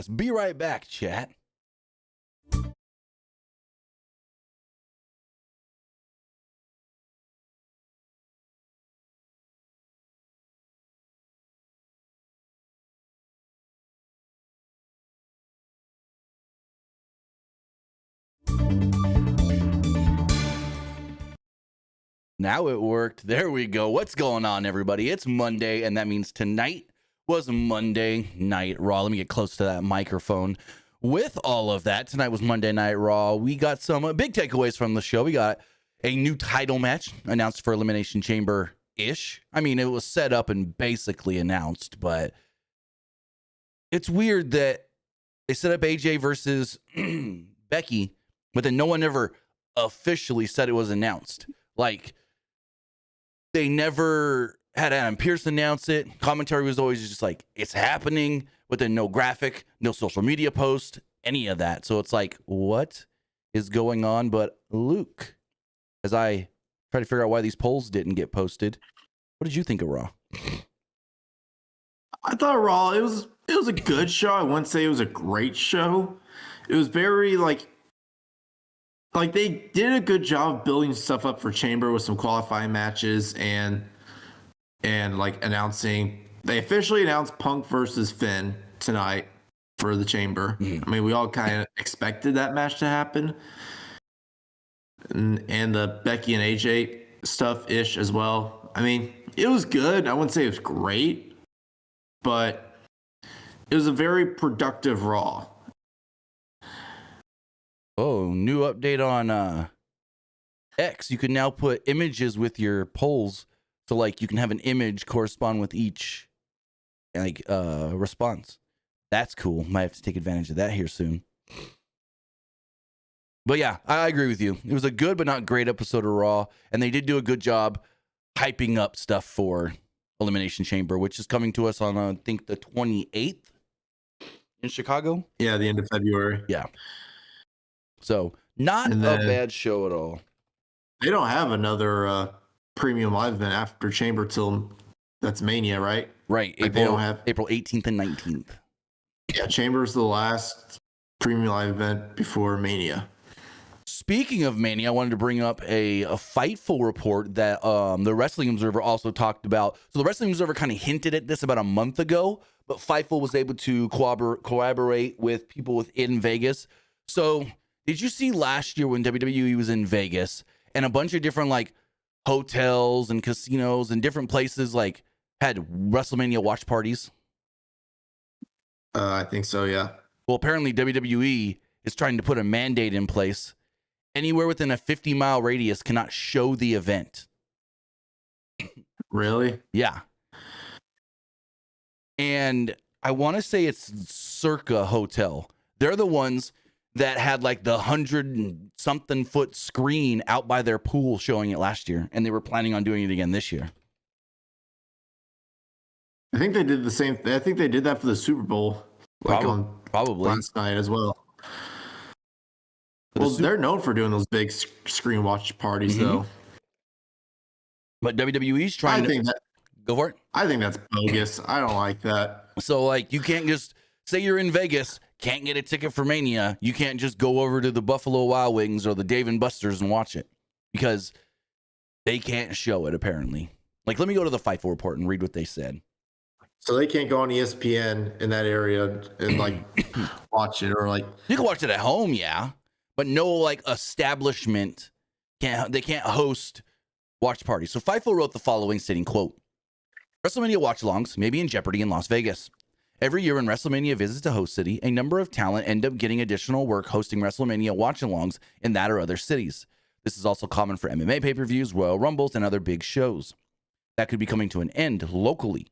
Be right back, chat. Now it worked. There we go. What's going on, everybody? It's Monday, and that means tonight was Monday Night Raw. Let me get close to that microphone. With all of that, tonight was Monday Night Raw. We got some big takeaways from the show. We got a new title match announced for Elimination Chamber-ish. I mean, it was set up and basically announced, but it's weird that they set up AJ versus Becky, but then no one ever officially said it was announced. Like, they never had Adam Pearce announce it. Commentary was always just like, it's happening, but then no graphic, no social media post, any of that. So it's like, what is going on? But Luke, as I try to figure out why these polls didn't get posted, what did you think of Raw? I thought Raw, it was a good show. I wouldn't say it was a great show. It was very like they did a good job building stuff up for Chamber with some qualifying matches and like announcing. They officially announced Punk versus Finn tonight for the Chamber. I mean, we all kind of expected that match to happen, and the Becky and AJ stuff ish as well. I mean, it was good. I wouldn't say it was great, but it was a very productive Raw. Oh, new update on X. You can now put images with your polls. So, like, you can have an image correspond with each, like, response. That's cool. Might have to take advantage of that here soon. But, yeah, I agree with you. It was a good but not great episode of Raw. And they did do a good job hyping up stuff for Elimination Chamber, which is coming to us on, I think, the 28th in Chicago. Yeah, the end of February. Yeah. So, not a bad show at all. They don't have another premium live event after Chamber till that's Mania, right? Right. Like they don't have April 18th and 19th. Yeah, Chamber's the last premium live event before Mania. Speaking of Mania, I wanted to bring up a Fightful report that the Wrestling Observer also talked about. So the Wrestling Observer kind of hinted at this about a month ago, but Fightful was able to collaborate with people within Vegas. So did you see last year when WWE was in Vegas and a bunch of different like hotels and casinos and different places like had WrestleMania watch parties? I think so, yeah. Well, apparently WWE is trying to put a mandate in place. Anywhere within a 50-mile radius cannot show the event. Really? Yeah. And I want to say it's Circa Hotel. They're the ones that had like the 100-something foot screen out by their pool showing it last year, and they were planning on doing it again this year. I think they did the same. I think they did that for the Super Bowl, probably last night as well. Well, they're known for doing those big screen watch parties, though. But WWE's trying to go for it. I think that's bogus. I don't like that. So, like, you can't just say you're in Vegas, can't get a ticket for Mania. You can't just go over to the Buffalo Wild Wings or the Dave & Buster's and watch it because they can't show it, apparently. Like, let me go to the Fightful report and read what they said. So they can't go on ESPN in that area and, like, watch it or, like... You can watch it at home, yeah. But no, like, establishment, they can't host watch parties. So Fightful wrote the following, stating, quote, WrestleMania watch-alongs may be in jeopardy in Las Vegas. Every year when WrestleMania visits a host city, a number of talent end up getting additional work hosting WrestleMania watch-alongs in that or other cities. This is also common for MMA pay-per-views, Royal Rumbles, and other big shows. That could be coming to an end locally,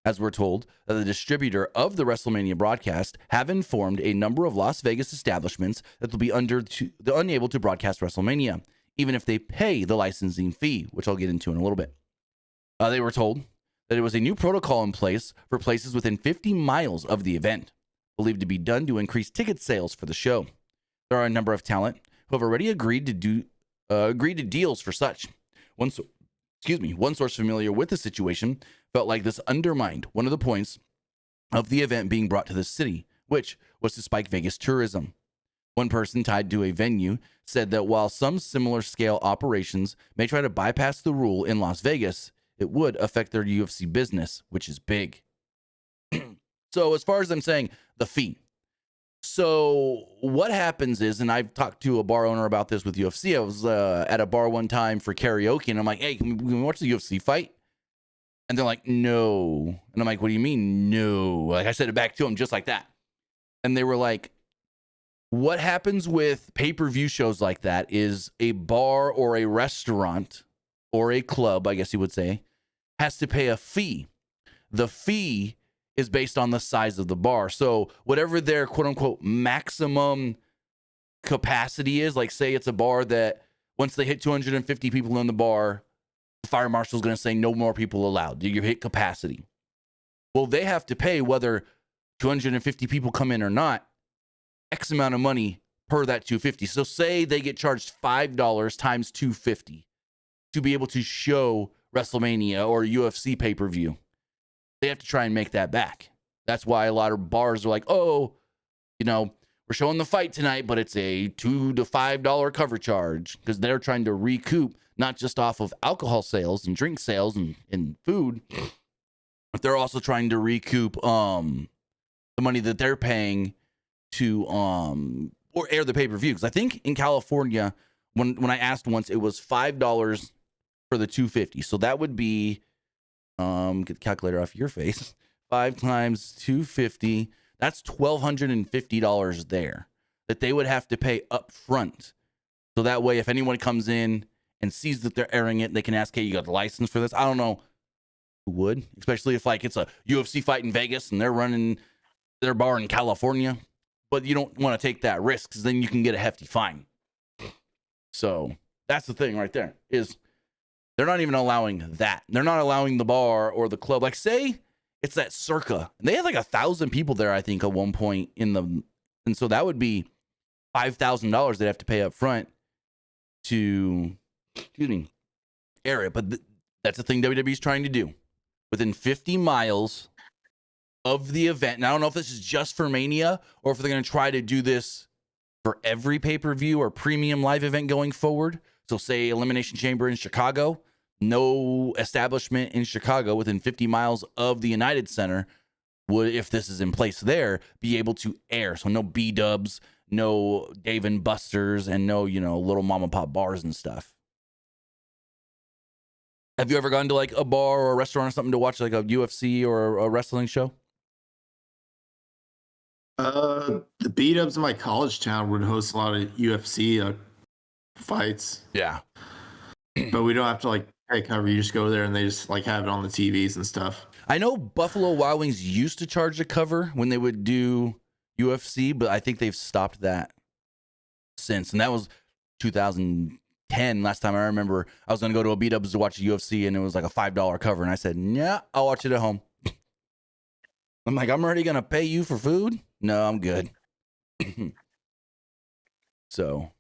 as we're told that the distributor of the WrestleMania broadcast have informed a number of Las Vegas establishments that they'll be unable to broadcast WrestleMania, even if they pay the licensing fee, which I'll get into in a little bit. They were told that there was a new protocol in place for places within 50 miles of the event, believed to be done to increase ticket sales for the show. There are a number of talent who have already agreed to deals for such. One source familiar with the situation felt like this undermined one of the points of the event being brought to the city, which was to spike Vegas tourism. One person tied to a venue said that while some similar scale operations may try to bypass the rule in Las Vegas, it would affect their UFC business, which is big. So as far as I'm saying, the fee. So what happens is, and I've talked to a bar owner about this with UFC. I was at a bar one time for karaoke, and I'm like, hey, can we watch the UFC fight? And they're like, no. And I'm like, what do you mean, no? Like I said it back to them just like that. And they were like, what happens with pay-per-view shows like that is a bar or a restaurant or a club, I guess you would say, has to pay a fee. The fee is based on the size of the bar. So whatever their quote-unquote maximum capacity is, like say it's a bar that once they hit 250 people in the bar, the fire marshal's going to say no more people allowed. You hit capacity. Well, they have to pay whether 250 people come in or not, X amount of money per that 250. So say they get charged $5 times 250 to be able to show WrestleMania or UFC pay-per-view. They have to try and make that back. That's why a lot of bars are like, oh, you know, we're showing the fight tonight, but it's a $2 to $5 cover charge, because they're trying to recoup not just off of alcohol sales and drink sales and food, but they're also trying to recoup the money that they're paying to or air the pay-per-view. Because I think in California, when I asked once, it was $5 for the 250. So that would be get the calculator off your face. 5 times 250. That's $1,250 there that they would have to pay up front. So that way, if anyone comes in and sees that they're airing it, they can ask, hey, you got the license for this? I don't know who would, especially if like it's a UFC fight in Vegas and they're running their bar in California. But you don't want to take that risk, because then you can get a hefty fine. So that's the thing right there, is they're not even allowing that. They're not allowing the bar or the club. Like say it's that Circa. And they had like 1,000 people there, I think, at one point and so that would be $5,000 they'd have to pay up front to, air it. But that's the thing WWE's trying to do. Within 50 miles of the event, and I don't know if this is just for Mania or if they're going to try to do this for every pay-per-view or premium live event going forward. So say Elimination Chamber in Chicago, no establishment in Chicago within 50 miles of the United Center would, if this is in place there, be able to air. So no B-dubs, no Dave and Buster's, and no, little mom and pop bars and stuff. Have you ever gone to like a bar or a restaurant or something to watch like a UFC or a wrestling show? The B-dubs in my college town would host a lot of UFC fights. Yeah. But we don't have to like pay cover. You just go there and they just like have it on the TVs and stuff. I know Buffalo Wild Wings used to charge a cover when they would do UFC, but I think they've stopped that since. And that was 2010. Last time I remember, I was going to go to a B-dubs to watch the UFC, and it was like a $5 cover. And I said, yeah, I'll watch it at home. I'm like, I'm already going to pay you for food? No, I'm good. So,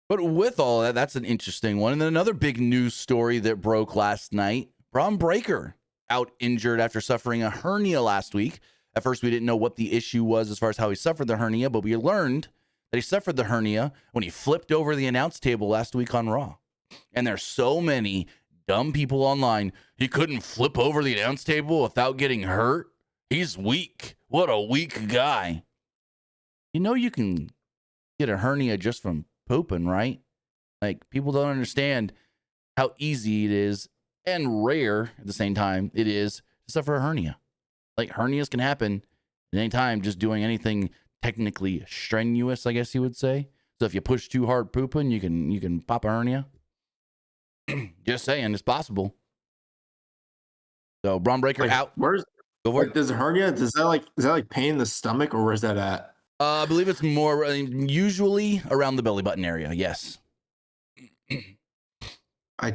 but with all that, that's an interesting one. And then another big news story that broke last night, Braun Breaker out injured after suffering a hernia last week. At first, we didn't know what the issue was as far as how he suffered the hernia, but we learned that he suffered the hernia when he flipped over the announce table last week on Raw. And there's so many dumb people online. He couldn't flip over the announce table without getting hurt. He's weak. What a weak guy. You can get a hernia just from pooping, right? Like, people don't understand how easy it is and rare at the same time it is to suffer a hernia. Like, hernias can happen at any time just doing anything technically strenuous, I guess you would say. So if you push too hard pooping, you can pop a hernia. Just saying, it's possible. So Braun Breaker out. Go for it. Does a hernia, is that like pain in the stomach, or where's that at? I believe it's more usually around the belly button area. Yes. I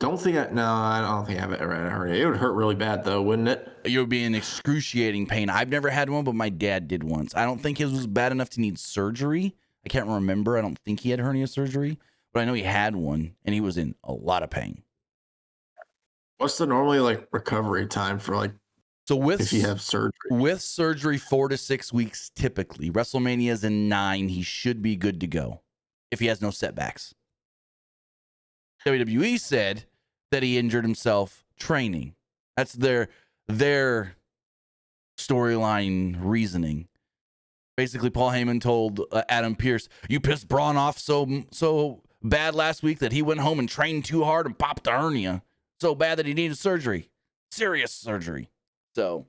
don't think I don't think I have it right. Hernia. It would hurt really bad though, wouldn't it? You would be in excruciating pain. I've never had one, but my dad did once. I don't think his was bad enough to need surgery. I can't remember. I don't think he had hernia surgery, but I know he had one, and he was in a lot of pain. What's the normally like recovery time for like So if you have surgery. with surgery 4 to 6 weeks typically, WrestleMania's in 9, he should be good to go if he has no setbacks. WWE said that he injured himself training. That's their storyline reasoning. Basically, Paul Heyman told Adam Pearce, "You pissed Braun off so bad last week that he went home and trained too hard and popped a hernia so bad that he needed surgery, serious surgery." So,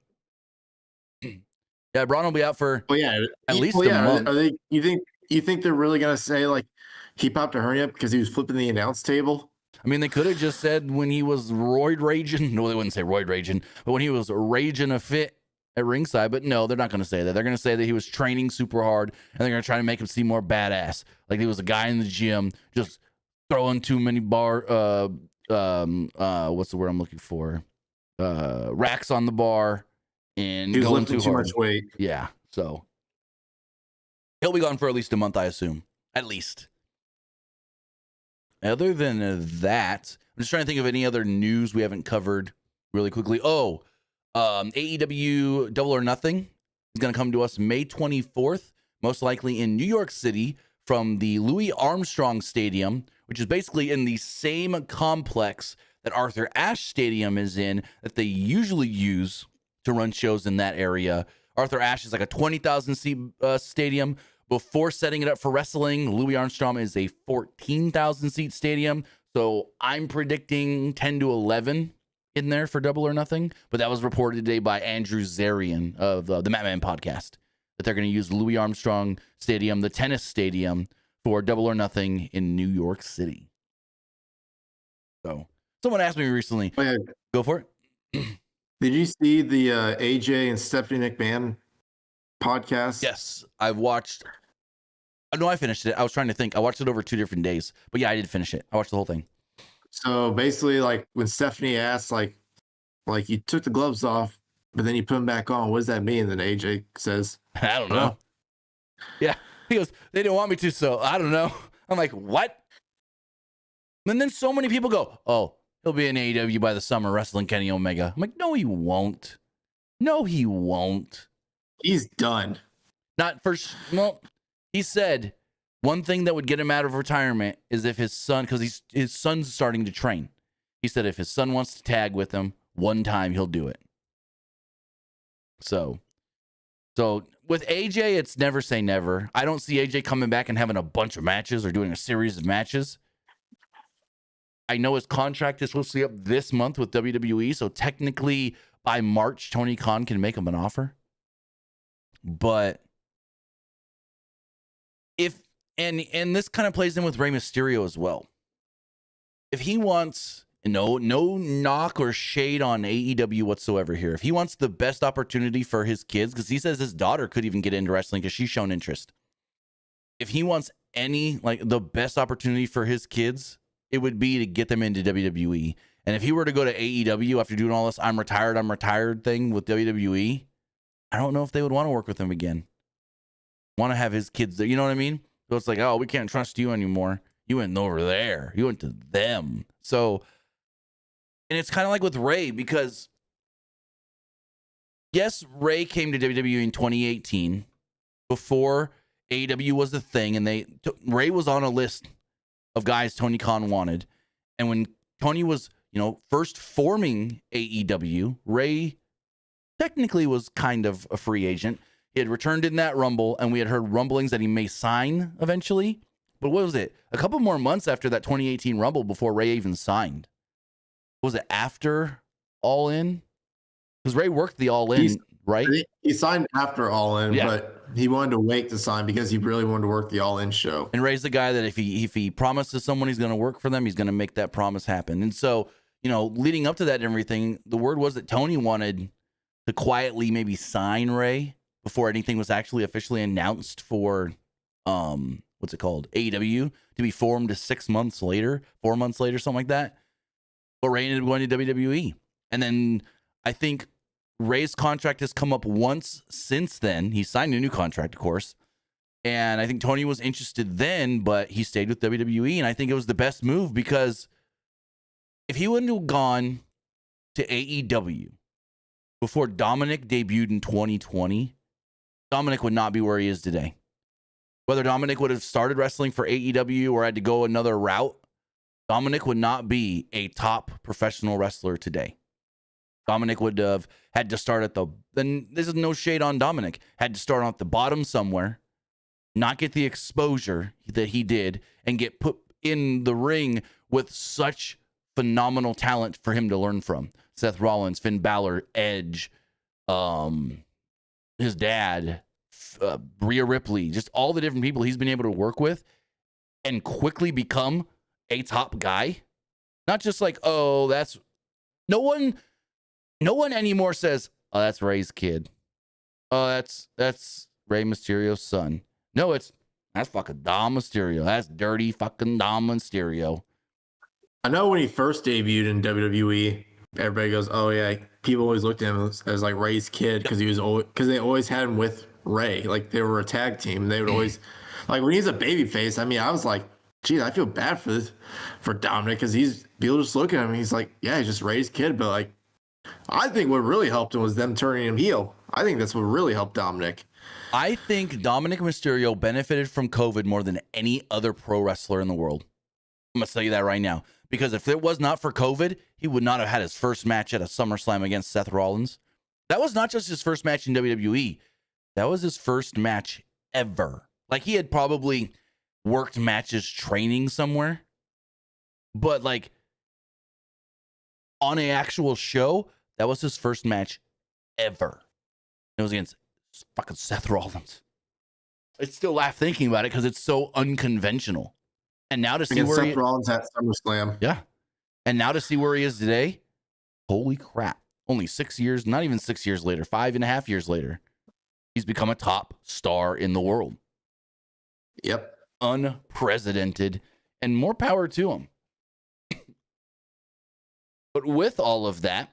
yeah, Braun will be out for at least a month. Are they? You think they're really gonna say like he popped a hernia because he was flipping the announce table? I mean, they could have just said when he was roid raging. No, they wouldn't say roid raging, but when he was raging a fit at ringside. But no, they're not going to say that. They're going to say that he was training super hard, and they're going to try to make him seem more badass, like he was a guy in the gym just throwing too many what's the word I'm looking for? Racks on the bar and he was going lifting too too hard. much weight. Yeah, so he'll be gone for at least a month, I assume. At least. Other than that, I'm just trying to think of any other news we haven't covered really quickly. AEW Double or Nothing is going to come to us May 24th, most likely in New York City from the Louis Armstrong Stadium, which is basically in the same complex that Arthur Ashe Stadium is in, that they usually use to run shows in that area. Arthur Ashe is like a 20,000 seat stadium. Before setting it up for wrestling, Louis Armstrong is a 14,000 seat stadium. So I'm predicting 10 to 11 in there for Double or Nothing. But that was reported today by Andrew Zarian of the Madman podcast, that they're going to use Louis Armstrong Stadium, the tennis stadium, for Double or Nothing in New York City. So someone asked me recently. Oh, yeah. Go for it. Did you see the AJ and Stephanie McMahon podcast? Yes, I've watched. No, I finished it. I was trying to think. I watched it over 2 different days. But yeah, I did finish it. I watched the whole thing. So basically, like when Stephanie asked, like you took the gloves off, but then you put them back on. What does that mean? And then AJ says, I don't know. Yeah. He goes, they didn't want me to, so I don't know. I'm like, what? And then so many people go, oh, he'll be in AEW by the summer wrestling Kenny Omega. I'm like, no, he won't. No, he won't. He's done. Not for, well, he said one thing that would get him out of retirement is if his son, because his son's starting to train. He said if his son wants to tag with him one time, he'll do it. So with AJ, it's never say never. I don't see AJ coming back and having a bunch of matches or doing a series of matches. I know his contract is supposed to be up this month with WWE, so technically by March, Tony Khan can make him an offer. But if, and this kind of plays in with Rey Mysterio as well. If he wants, no knock or shade on AEW whatsoever here. If he wants the best opportunity for his kids, because he says his daughter could even get into wrestling because she's shown interest. If he wants any, like the best opportunity for his kids, it would be to get them into WWE. And if he were to go to AEW after doing all this I'm retired thing with WWE, I don't know if they would want to work with him again. Want to have his kids there. You know what I mean? So it's like, oh, we can't trust you anymore. You went over there. You went to them. So, and it's kind of like with Ray, because yes, Ray came to WWE in 2018 before AEW was the thing. And Ray was on a list of guys Tony Khan wanted. And when Tony was, first forming AEW, Ray technically was kind of a free agent. He had returned in that Rumble, and we had heard rumblings that he may sign eventually. But what was it? A couple more months after that 2018 Rumble before Ray even signed. Was it after All In? Because Ray worked the All In, right? He signed after All In, Yeah. but he wanted to wait to sign because he really wanted to work the All In show. And Ray's the guy that if he promises someone he's going to work for them, he's going to make that promise happen. And so, leading up to that and everything, the word was that Tony wanted to quietly maybe sign Ray before anything was actually officially announced for, what's it called? AEW to be formed 4 months later, something like that. But Ray ended up going to WWE. And then I think Ray's contract has come up once since then. He signed a new contract, of course. And I think Tony was interested then, but he stayed with WWE. And I think it was the best move because if he wouldn't have gone to AEW, before Dominic debuted in 2020, Dominic would not be where he is today. Whether Dominic would have started wrestling for AEW or had to go another route, Dominic would not be a top professional wrestler today. Dominic would have had to start at then this is no shade on Dominic, had to start at the bottom somewhere, not get the exposure that he did, and get put in the ring with such phenomenal talent for him to learn from. Seth Rollins, Finn Balor, Edge, his dad, Rhea Ripley, just all the different people he's been able to work with and quickly become a top guy. Not just like, oh, that's no one anymore says, oh, that's Ray's kid. Oh, that's Rey Mysterio's son. No, that's fucking Dom Mysterio. That's dirty fucking Dom Mysterio. I know when he first debuted in WWE, everybody goes, "Oh yeah." People always looked at him as like Ray's kid because they always had him with Ray. Like they were a tag team. They would always like when he's a babyface. I mean, I was like, geez, I feel bad for Dominic because people just look at him. And he's like, yeah, he's just Ray's kid. But like, I think what really helped him was them turning him heel. I think that's what really helped Dominic. I think Dominic Mysterio benefited from COVID more than any other pro wrestler in the world. I'm going to tell you that right now. Because if it was not for COVID, he would not have had his first match at a SummerSlam against Seth Rollins. That was not just his first match in WWE. That was his first match ever. Like, he had probably worked matches training somewhere. But, like, on an actual show, that was his first match ever. It was against fucking Seth Rollins. I still laugh thinking about it because it's so unconventional. And now to see where Seth Rollins at SummerSlam. Yeah. And now to see where he is today, holy crap. Only 6 years, not even 6 years later, 5.5 years later, he's become a top star in the world. Yep. Unprecedented, and more power to him. But with all of that,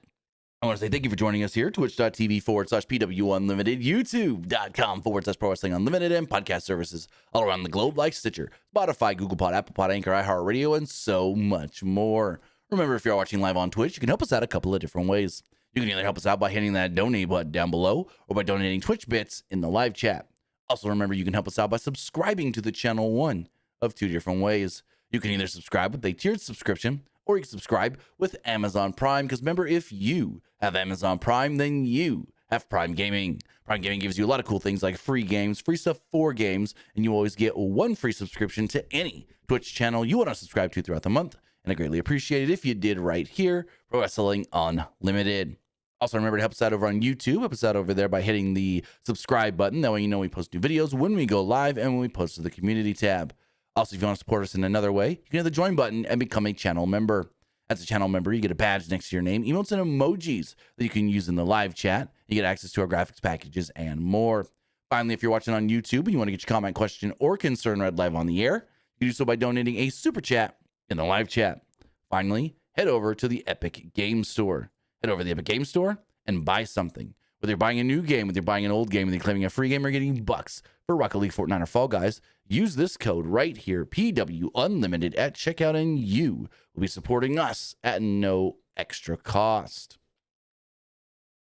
I want to say thank you for joining us here, twitch.tv/PWU Unlimited, youtube.com/Pro Wrestling Unlimited, and podcast services all around the globe like Stitcher, Spotify, Google Pod, Apple Pod, Anchor, iHeartRadio, and so much more. Remember, if you're watching live on Twitch, you can help us out a couple of different ways. You can either help us out by hitting that donate button down below or by donating Twitch bits in the live chat. Also, remember, you can help us out by subscribing to the channel one of two different ways. You can either subscribe with a tiered subscription, or you can subscribe with Amazon Prime, because remember, if you have Amazon Prime, then you have Prime Gaming. Prime Gaming gives you a lot of cool things like free games, free stuff for games, and you always get one free subscription to any Twitch channel you want to subscribe to throughout the month. And I greatly appreciate it if you did right here, Pro Wrestling Unlimited. Also, remember to help us out over on YouTube. Help us out over there by hitting the subscribe button. That way you know we post new videos when we go live and when we post to the community tab. Also, if you want to support us in another way, you can hit the join button and become a channel member. As a channel member, you get a badge next to your name, emotes and emojis that you can use in the live chat. You get access to our graphics packages and more. Finally, if you're watching on YouTube and you want to get your comment, question, or concern read live on the air, you do so by donating a super chat in the live chat. Finally, head over to the Epic Game Store. Head over to the Epic Game Store and buy something. Whether you're buying a new game, whether you're buying an old game, whether you're claiming a free game or getting bucks for Rocket League, Fortnite, or Fall Guys, use this code right here, PW Unlimited, at checkout, and you will be supporting us at no extra cost.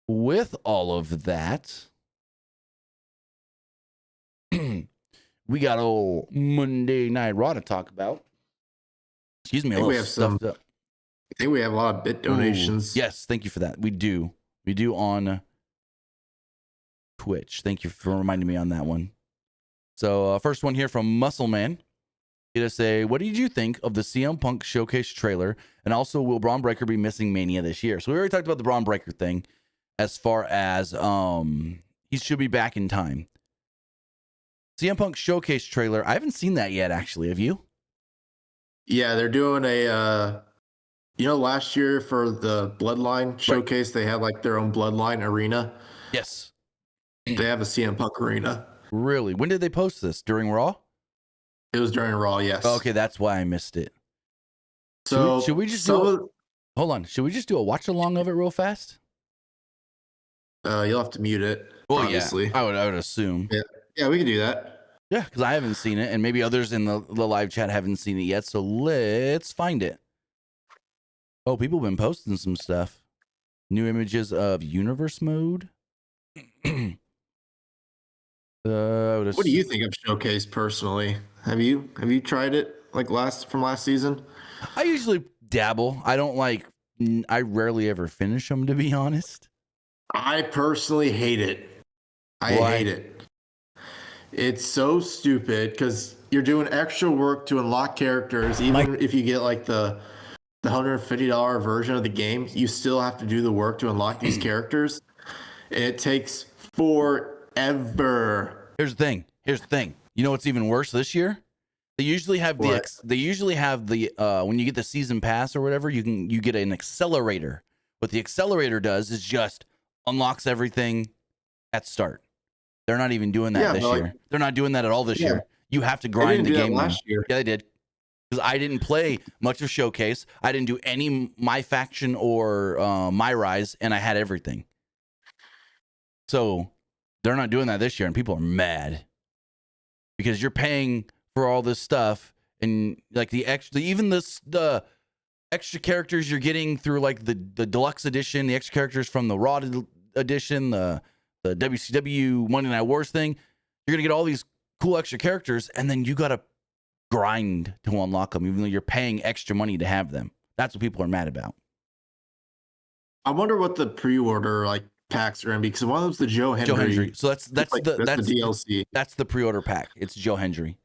With all of that, we got old Monday Night Raw to talk about. Excuse me, I think we have a lot of bit donations. Ooh, yes, thank you for that. We do on Twitch. Thank you for reminding me on that one. So first one here from Muscle Man. He does say, what did you think of the CM Punk showcase trailer? And also, will Braun Breaker be missing Mania this year? So we already talked about the Braun Breaker thing as far as he should be back in time. CM Punk showcase trailer. I haven't seen that yet, actually. Have you? Yeah, they're doing a, last year for the Bloodline showcase, they had like their own Bloodline arena. Yes. They have a CM Punk arena. Really? When did they post this? During Raw? It was during Raw, yes. Okay, that's why I missed it. So should we just hold on? Should we just do a watch along of it real fast? You'll have to mute it. Well, obviously. Yeah, I would assume. Yeah, we can do that. Yeah, because I haven't seen it, and maybe others in the live chat haven't seen it yet. So let's find it. Oh, people have been posting some stuff. New images of universe mode. What do you think of Showcase personally? Have you tried it like from last season? I usually dabble. I don't like. I rarely ever finish them, to be honest. I personally hate it. I Why? hate it. It's so stupid because you're doing extra work to unlock characters, even if you get like the $150 version of the game, you still have to do the work to unlock these characters. And it takes forever. Here's the thing. You know what's even worse this year? They usually have the when you get the season pass or whatever, you get an accelerator. What the accelerator does is just unlocks everything at start. They're not even doing that this year. They're not doing that at all this year. You have to grind the game last year. Yeah, they did. Because I didn't play much of Showcase. I didn't do any My Faction or My Rise, and I had everything. So they're not doing that this year, and people are mad because you're paying for all this stuff, and like the extra characters you're getting through like the deluxe edition, the extra characters from the Raw edition, the WCW Monday Night Wars thing. You're gonna get all these cool extra characters, and then you gotta grind to unlock them, even though you're paying extra money to have them. That's what people are mad about. I wonder what the pre-order like packs are in, because one of them's the Joe Hendry. So that's the DLC. That's the pre-order pack. It's Joe Hendry.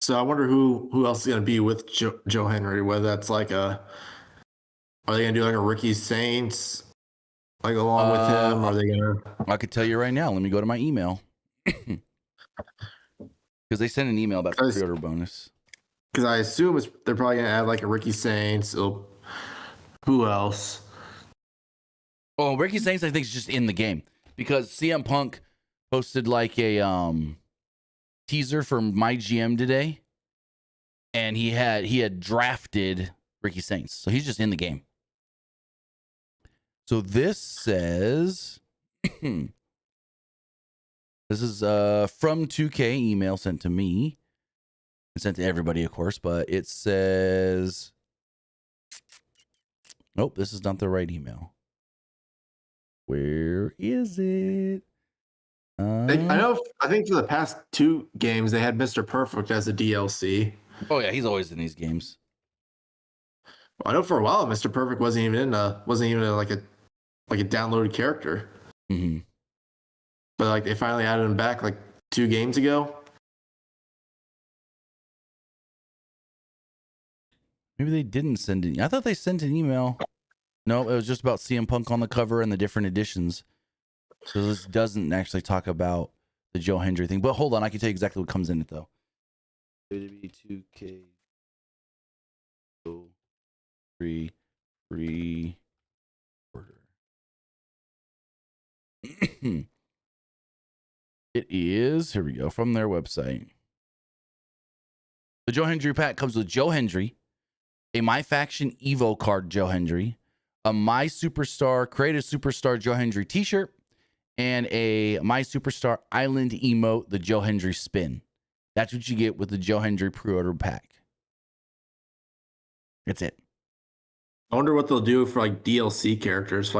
So I wonder who else is gonna be with Joe Hendry. Whether that's like are they gonna do like a Ricky Saints like along with him? Are they gonna? I could tell you right now. Let me go to my email because they sent an email about the pre-order bonus. Because I assume they're probably gonna add like a Ricky Saints. Who else? Oh, Ricky Saints, I think, is just in the game because CM Punk posted like a teaser from my GM today, and he had drafted Ricky Saints, so he's just in the game. So this says this is from 2K email sent to me. It's sent to everybody, of course, but it says, nope, this is not the right email. Where is it? I think for the past 2 games they had Mr. Perfect as a DLC. Oh yeah, he's always in these games. I know for a while Mr. Perfect wasn't even like a downloaded character. Mm-hmm. But like they finally added him back like 2 games ago. Maybe they didn't send it. I thought they sent an email. No, it was just about CM Punk on the cover and the different editions. So this doesn't actually talk about the Joe Hendry thing. But hold on, I can tell you exactly what comes in it though. WWE 2K free order. It is, here we go, from their website. The Joe Hendry pack comes with Joe Hendry, a My Faction Evo card Joe Hendry, a My Superstar Creative Superstar Joe Hendry T-shirt, and a My Superstar Island emote, the Joe Hendry spin. That's what you get with the Joe Hendry pre-order pack. That's it. I wonder what they'll do for like DLC characters,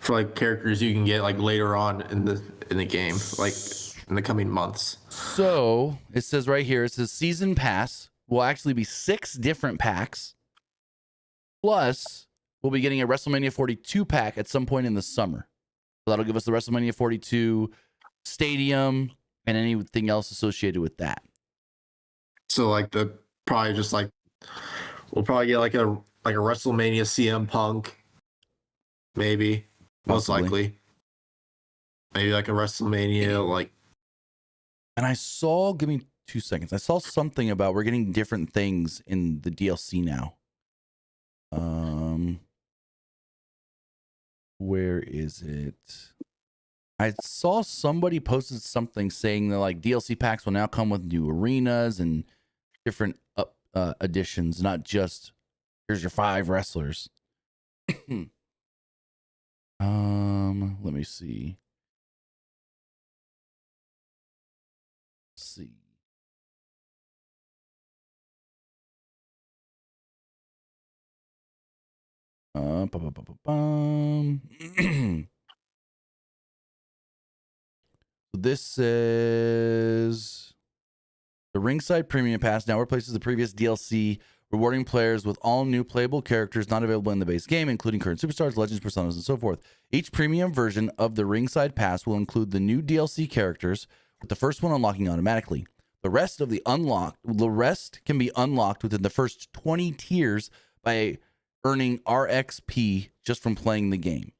for characters you can get like later on in the game, like in the coming months. So it says right here, it says season pass will actually be 6 different packs. Plus, we'll be getting a WrestleMania 42 pack at some point in the summer. So that'll give us the WrestleMania 42 stadium and anything else associated with that. So like we'll probably get like a WrestleMania CM Punk, maybe, most likely. Maybe like a WrestleMania like. And I saw, give me 2 seconds. I saw something about we're getting different things in the DLC now. Where is it? I saw somebody posted something saying that like DLC packs will now come with new arenas and different additions, not just here's your 5 wrestlers. Let me see. Let's see. This says the Ringside Premium Pass now replaces the previous DLC, rewarding players with all new playable characters not available in the base game, including current superstars, legends, personas, and so forth. Each premium version of the Ringside Pass will include the new DLC characters, with the first one unlocking automatically. The rest can be unlocked within the first 20 tiers by earning RXP just from playing the game.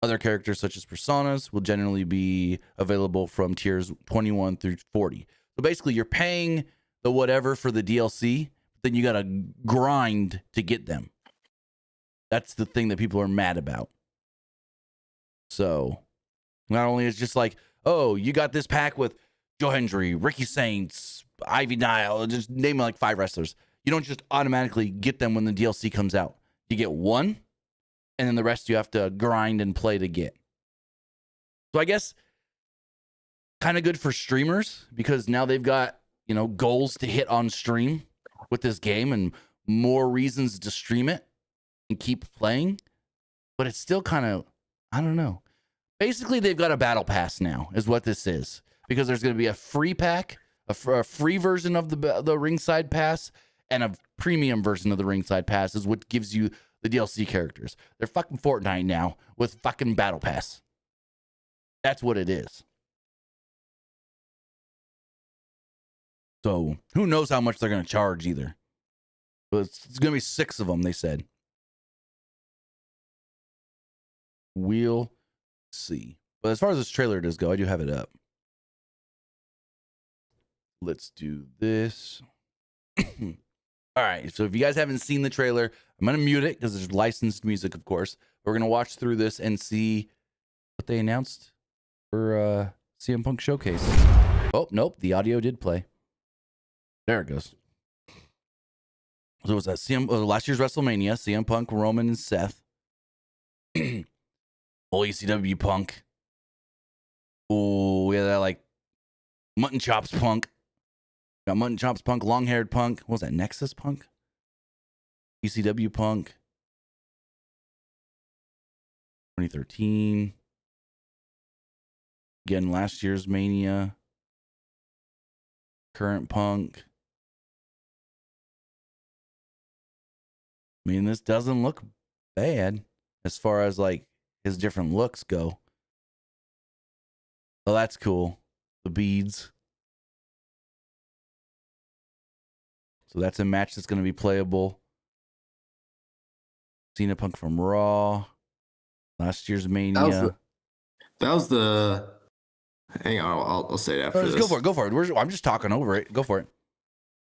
Other characters such as personas will generally be available from tiers 21 through 40. So basically you're paying the whatever for the DLC, then you got to grind to get them. That's the thing that people are mad about. So not only is it just like, oh, you got this pack with Joe Hendry, Ricky Saints, Ivy Nile, just name like 5 wrestlers. You don't just automatically get them when the DLC comes out. You get one, and then the rest you have to grind and play to get. So I guess kind of good for streamers because now they've got, goals to hit on stream with this game and more reasons to stream it and keep playing. But it's still kind of, I don't know. Basically, they've got a battle pass now is what this is, because there's going to be a free pack, a free version of the Ringside Pass, and a premium version of the Ringside Pass is what gives you the DLC characters. They're fucking Fortnite now with fucking battle pass. That's what it is. So who knows how much they're going to charge either. But it's going to be 6 of them, they said. We'll see. But as far as this trailer does go, I do have it up. Let's do this. All right. So if you guys haven't seen the trailer, I'm going to mute it because there's licensed music, of course. We're going to watch through this and see what they announced for CM Punk Showcase. Oh, nope. The audio did play. There it goes. So it was at last year's WrestleMania, CM Punk, Roman, and Seth. Old ECW Punk. Oh, yeah, that like Mutton Chops Punk. Got Mutton Chops Punk, long-haired Punk. What was that, Nexus Punk? ECW Punk. 2013. Again, last year's Mania. Current Punk. I mean, this doesn't look bad as far as like his different looks go. Well, that's cool. The beads. So that's a match that's going to be playable. Cena Punk from Raw. Last year's Mania. That was the hang on, I'll say it after this. Go for it. I'm just talking over it. Go for it.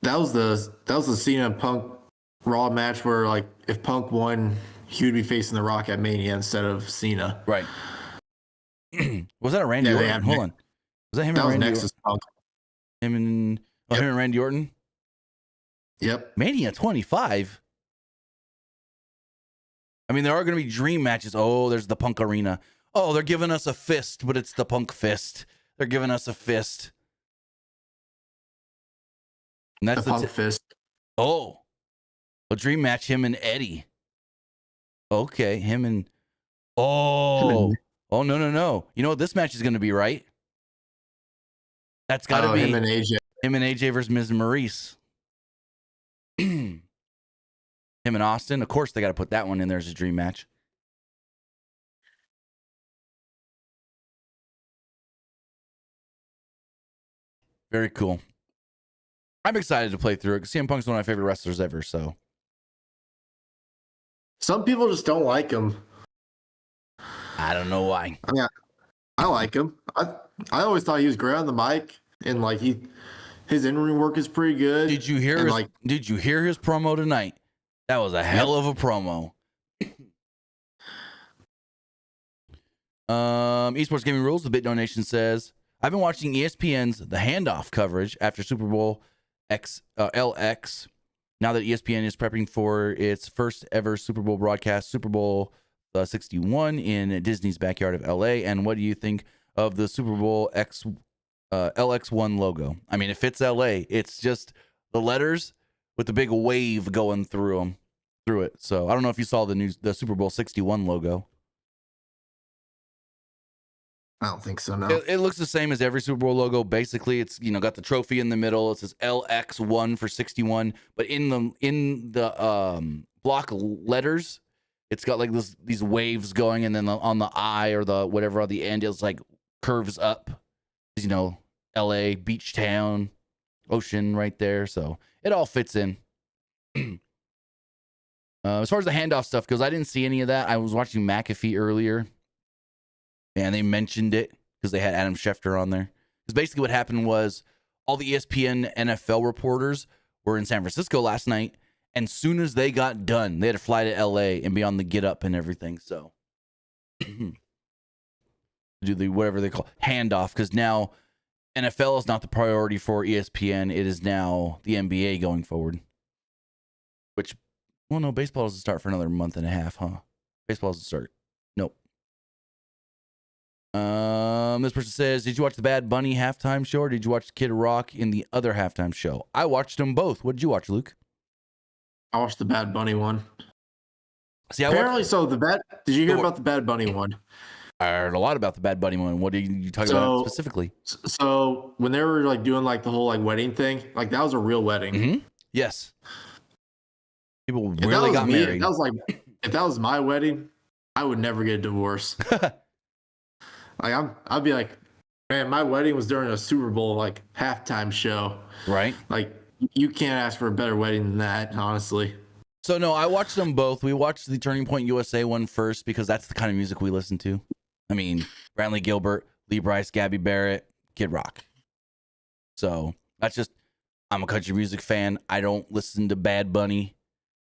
That was the Cena Punk Raw match where, like, if Punk won, he would be facing The Rock at Mania instead of Cena. Right. Was that a Randy Orton? Hold on. Was that him and Randy Nexus Punk. Him and Randy Orton? Yep. Mania 25. I mean, there are going to be dream matches. Oh, there's the Punk Arena. Oh, they're giving us a fist, but it's the Punk fist. They're giving us a fist. And that's the Punk fist. Oh, a dream match, him and Eddie. Okay, him and... Oh, no. You know what this match is going to be, right? That's got to be... him and AJ. Him and AJ versus Miz and Maurice. Him and Austin. Of course, they got to put that one in there as a dream match. Very cool. I'm excited to play through it because CM Punk's one of my favorite wrestlers ever. So some people just don't like him. I don't know why. I mean, I like him. I always thought he was great on the mic, and like his in-ring work is pretty good. Did you hear his promo tonight? That was a hell of a promo. Esports Gaming Rules, the Bit Donation says, I've been watching ESPN's The Handoff coverage after Super Bowl LX. Now that ESPN is prepping for its first ever Super Bowl broadcast, Super Bowl 61 in Disney's backyard of LA. And what do you think of the Super Bowl LX1 logo? I mean, it fits LA. It's just the letters with the big wave going through them. through it. So I don't know if you saw the Super Bowl 61 logo. I don't think so. No. It looks the same as every Super Bowl logo. Basically, it's got the trophy in the middle. It says LX1 for 61, but in the block letters, it's got like these waves going, and then on the I or the whatever on the end, it's like curves up. LA beach town, ocean right there. So it all fits in. As far as the handoff stuff goes, I didn't see any of that. I was watching McAfee earlier, and they mentioned it because they had Adam Schefter on there. Because basically what happened was all the ESPN NFL reporters were in San Francisco last night, and soon as they got done, they had to fly to LA and be on the get up and everything. So do the whatever they call handoff, because now NFL is not the priority for ESPN. It is now the NBA going forward. Which, well, no, baseball doesn't start for another month and a half, huh? Baseball doesn't start. Nope. This person says, did you watch the Bad Bunny halftime show, or did you watch Kid Rock in the other halftime show? I watched them both. What did you watch, Luke? I watched the Bad Bunny one. See, Apparently, did you hear about the Bad Bunny one? I heard a lot about the Bad Bunny one. What are you talking about specifically? So when they were like doing like the whole like wedding thing, like that was a real wedding. Mm-hmm. Yes. People really got married. That was like, if that was my wedding, I would never get a divorce. I'd be like, man, my wedding was during a Super Bowl like halftime show. Right. Like you can't ask for a better wedding than that, honestly. So no, I watched them both. We watched the Turning Point USA one first because that's the kind of music we listen to. I mean, Brantley Gilbert, Lee Brice, Gabby Barrett, Kid Rock. So that's just, I'm a country music fan. I don't listen to Bad Bunny.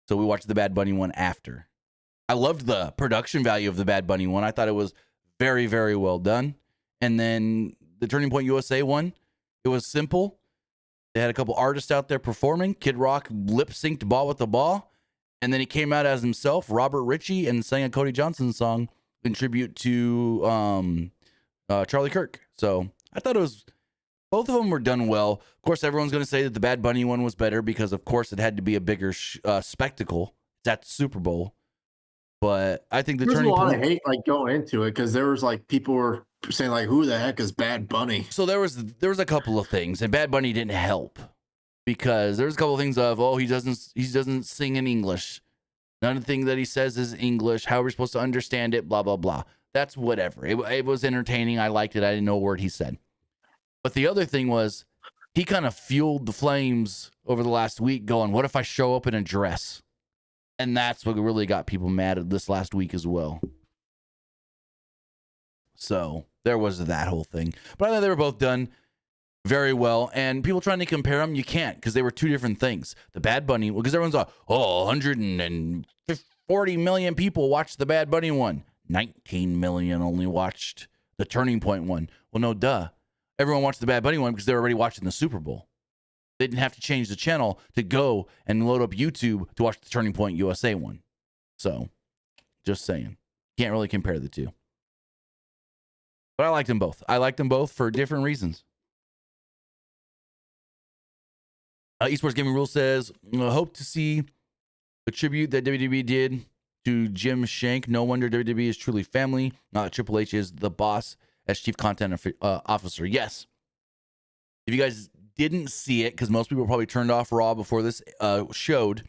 So we watched the Bad Bunny one after. I loved the production value of the Bad Bunny one. I thought it was very, very well done. And then the Turning Point USA one, it was simple. They had a couple artists out there performing. Kid Rock lip synced Ball with the Ball. And then he came out as himself, Robert Ritchie, and sang a Cody Johnson song in tribute to Charlie Kirk. So I thought both of them were done well. Of course, everyone's going to say that the Bad Bunny one was better because, of course, it had to be a bigger spectacle. It's at the Super Bowl. But I think there's a lot of hate like going into it because there was like people were saying like, who the heck is Bad Bunny? So there was a couple of things, and Bad Bunny didn't help because there's a couple of things of, he doesn't sing in English. None of the things that he says is English. How are we supposed to understand it? Blah, blah, blah. That's whatever. It was entertaining. I liked it. I didn't know a word he said. But the other thing was he kind of fueled the flames over the last week going, what if I show up in a dress? And that's what really got people mad at this last week as well. So there was that whole thing. But I thought they were both done very well. And people trying to compare them, you can't, because they were two different things. The Bad Bunny, because everyone's like, 140 million people watched the Bad Bunny one. 19 million only watched the Turning Point one. Well, no, duh. Everyone watched the Bad Bunny one because they're already watching the Super Bowl. They didn't have to change the channel to go and load up YouTube to watch the Turning Point USA one. So, just saying. Can't really compare the two. But I liked them both. I liked them both for different reasons. Esports Gaming Rule says, hope to see the tribute that WWE did to Jim Shank. No wonder WWE is truly family. Triple H is the boss as chief content officer. Yes. If you guys didn't see it, because most people probably turned off Raw before this showed,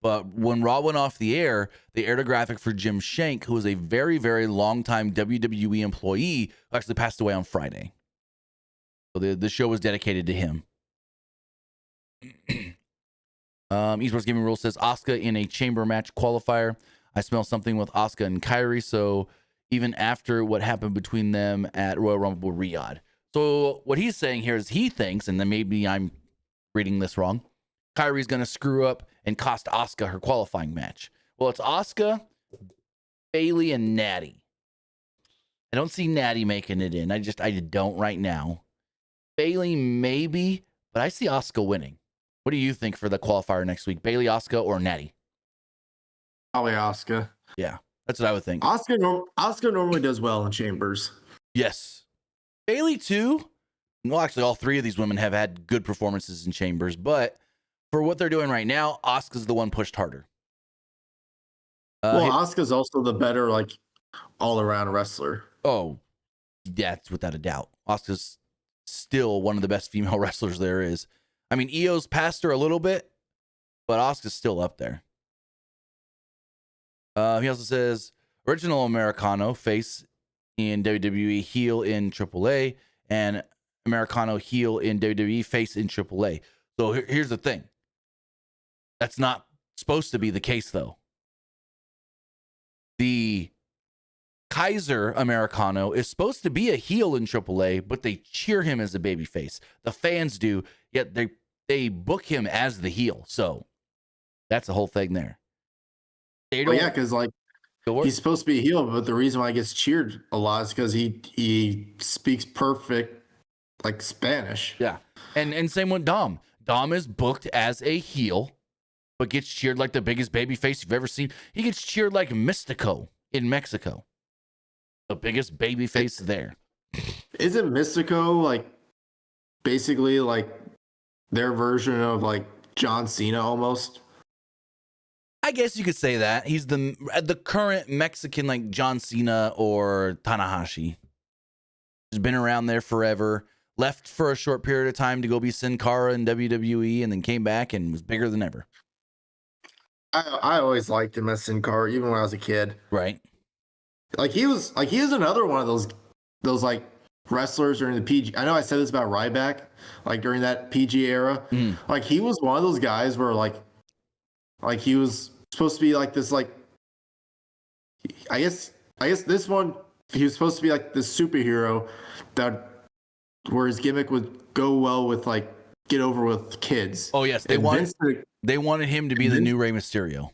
but when Raw went off the air, they aired a graphic for Jim Shank, who was a very, very long-time WWE employee who actually passed away on Friday. So the show was dedicated to him. Esports Gaming Rule says, Asuka in a chamber match qualifier. I smell something with Asuka and Kyrie, so even after what happened between them at Royal Rumble Riyadh. So what he's saying here is he thinks, and then maybe I'm reading this wrong, Kyrie's going to screw up and cost Asuka her qualifying match. Well, it's Asuka, Bayley, and Natty. I don't see Natty making it in. I don't right now. Bayley maybe, but I see Asuka winning. What do you think for the qualifier next week? Bayley, Asuka, or Natty? Probably Asuka. Yeah, that's what I would think. Asuka normally does well in chambers. Yes. Bayley too. Well, actually, all three of these women have had good performances in chambers, but for what they're doing right now, Asuka's the one pushed harder. Well, Hit, Asuka's also the better like all around wrestler. oh, that's without a doubt. Asuka's still one of the best female wrestlers there is. I mean, Io's passed her a little bit, but Asuka's still up there. He also says original Americano, face in WWE, heel in AAA, and Americano, heel in WWE, face in AAA. So here's the thing. That's not supposed to be the case, though. The Kaiser Americano is supposed to be a heel in AAA, but they cheer him as a babyface. The fans do, yet they book him as the heel. So that's the whole thing there. Well, yeah, because like he's supposed to be a heel, but the reason why he gets cheered a lot is because he speaks perfect like Spanish. Yeah, and same with Dom. Dom is booked as a heel, but gets cheered like the biggest babyface you've ever seen. He gets cheered like Mystico in Mexico, the biggest babyface there. Isn't Mystico like basically like their version of like John Cena almost? I guess you could say that. He's the current Mexican like John Cena or Tanahashi. He's been around there forever. Left for a short period of time to go be Sin Cara in WWE, and then came back and was bigger than ever. I always liked him as Sin Cara, even when I was a kid. Right. Like he was another one of those like wrestlers during the PG. I know I said this about Ryback, like during that PG era. Like he was one of those guys where like he was supposed to be like this like I guess this one he was supposed to be like this superhero that where his gimmick would go well with like get over with kids. Oh yes, they wanted him to be the new Rey Mysterio.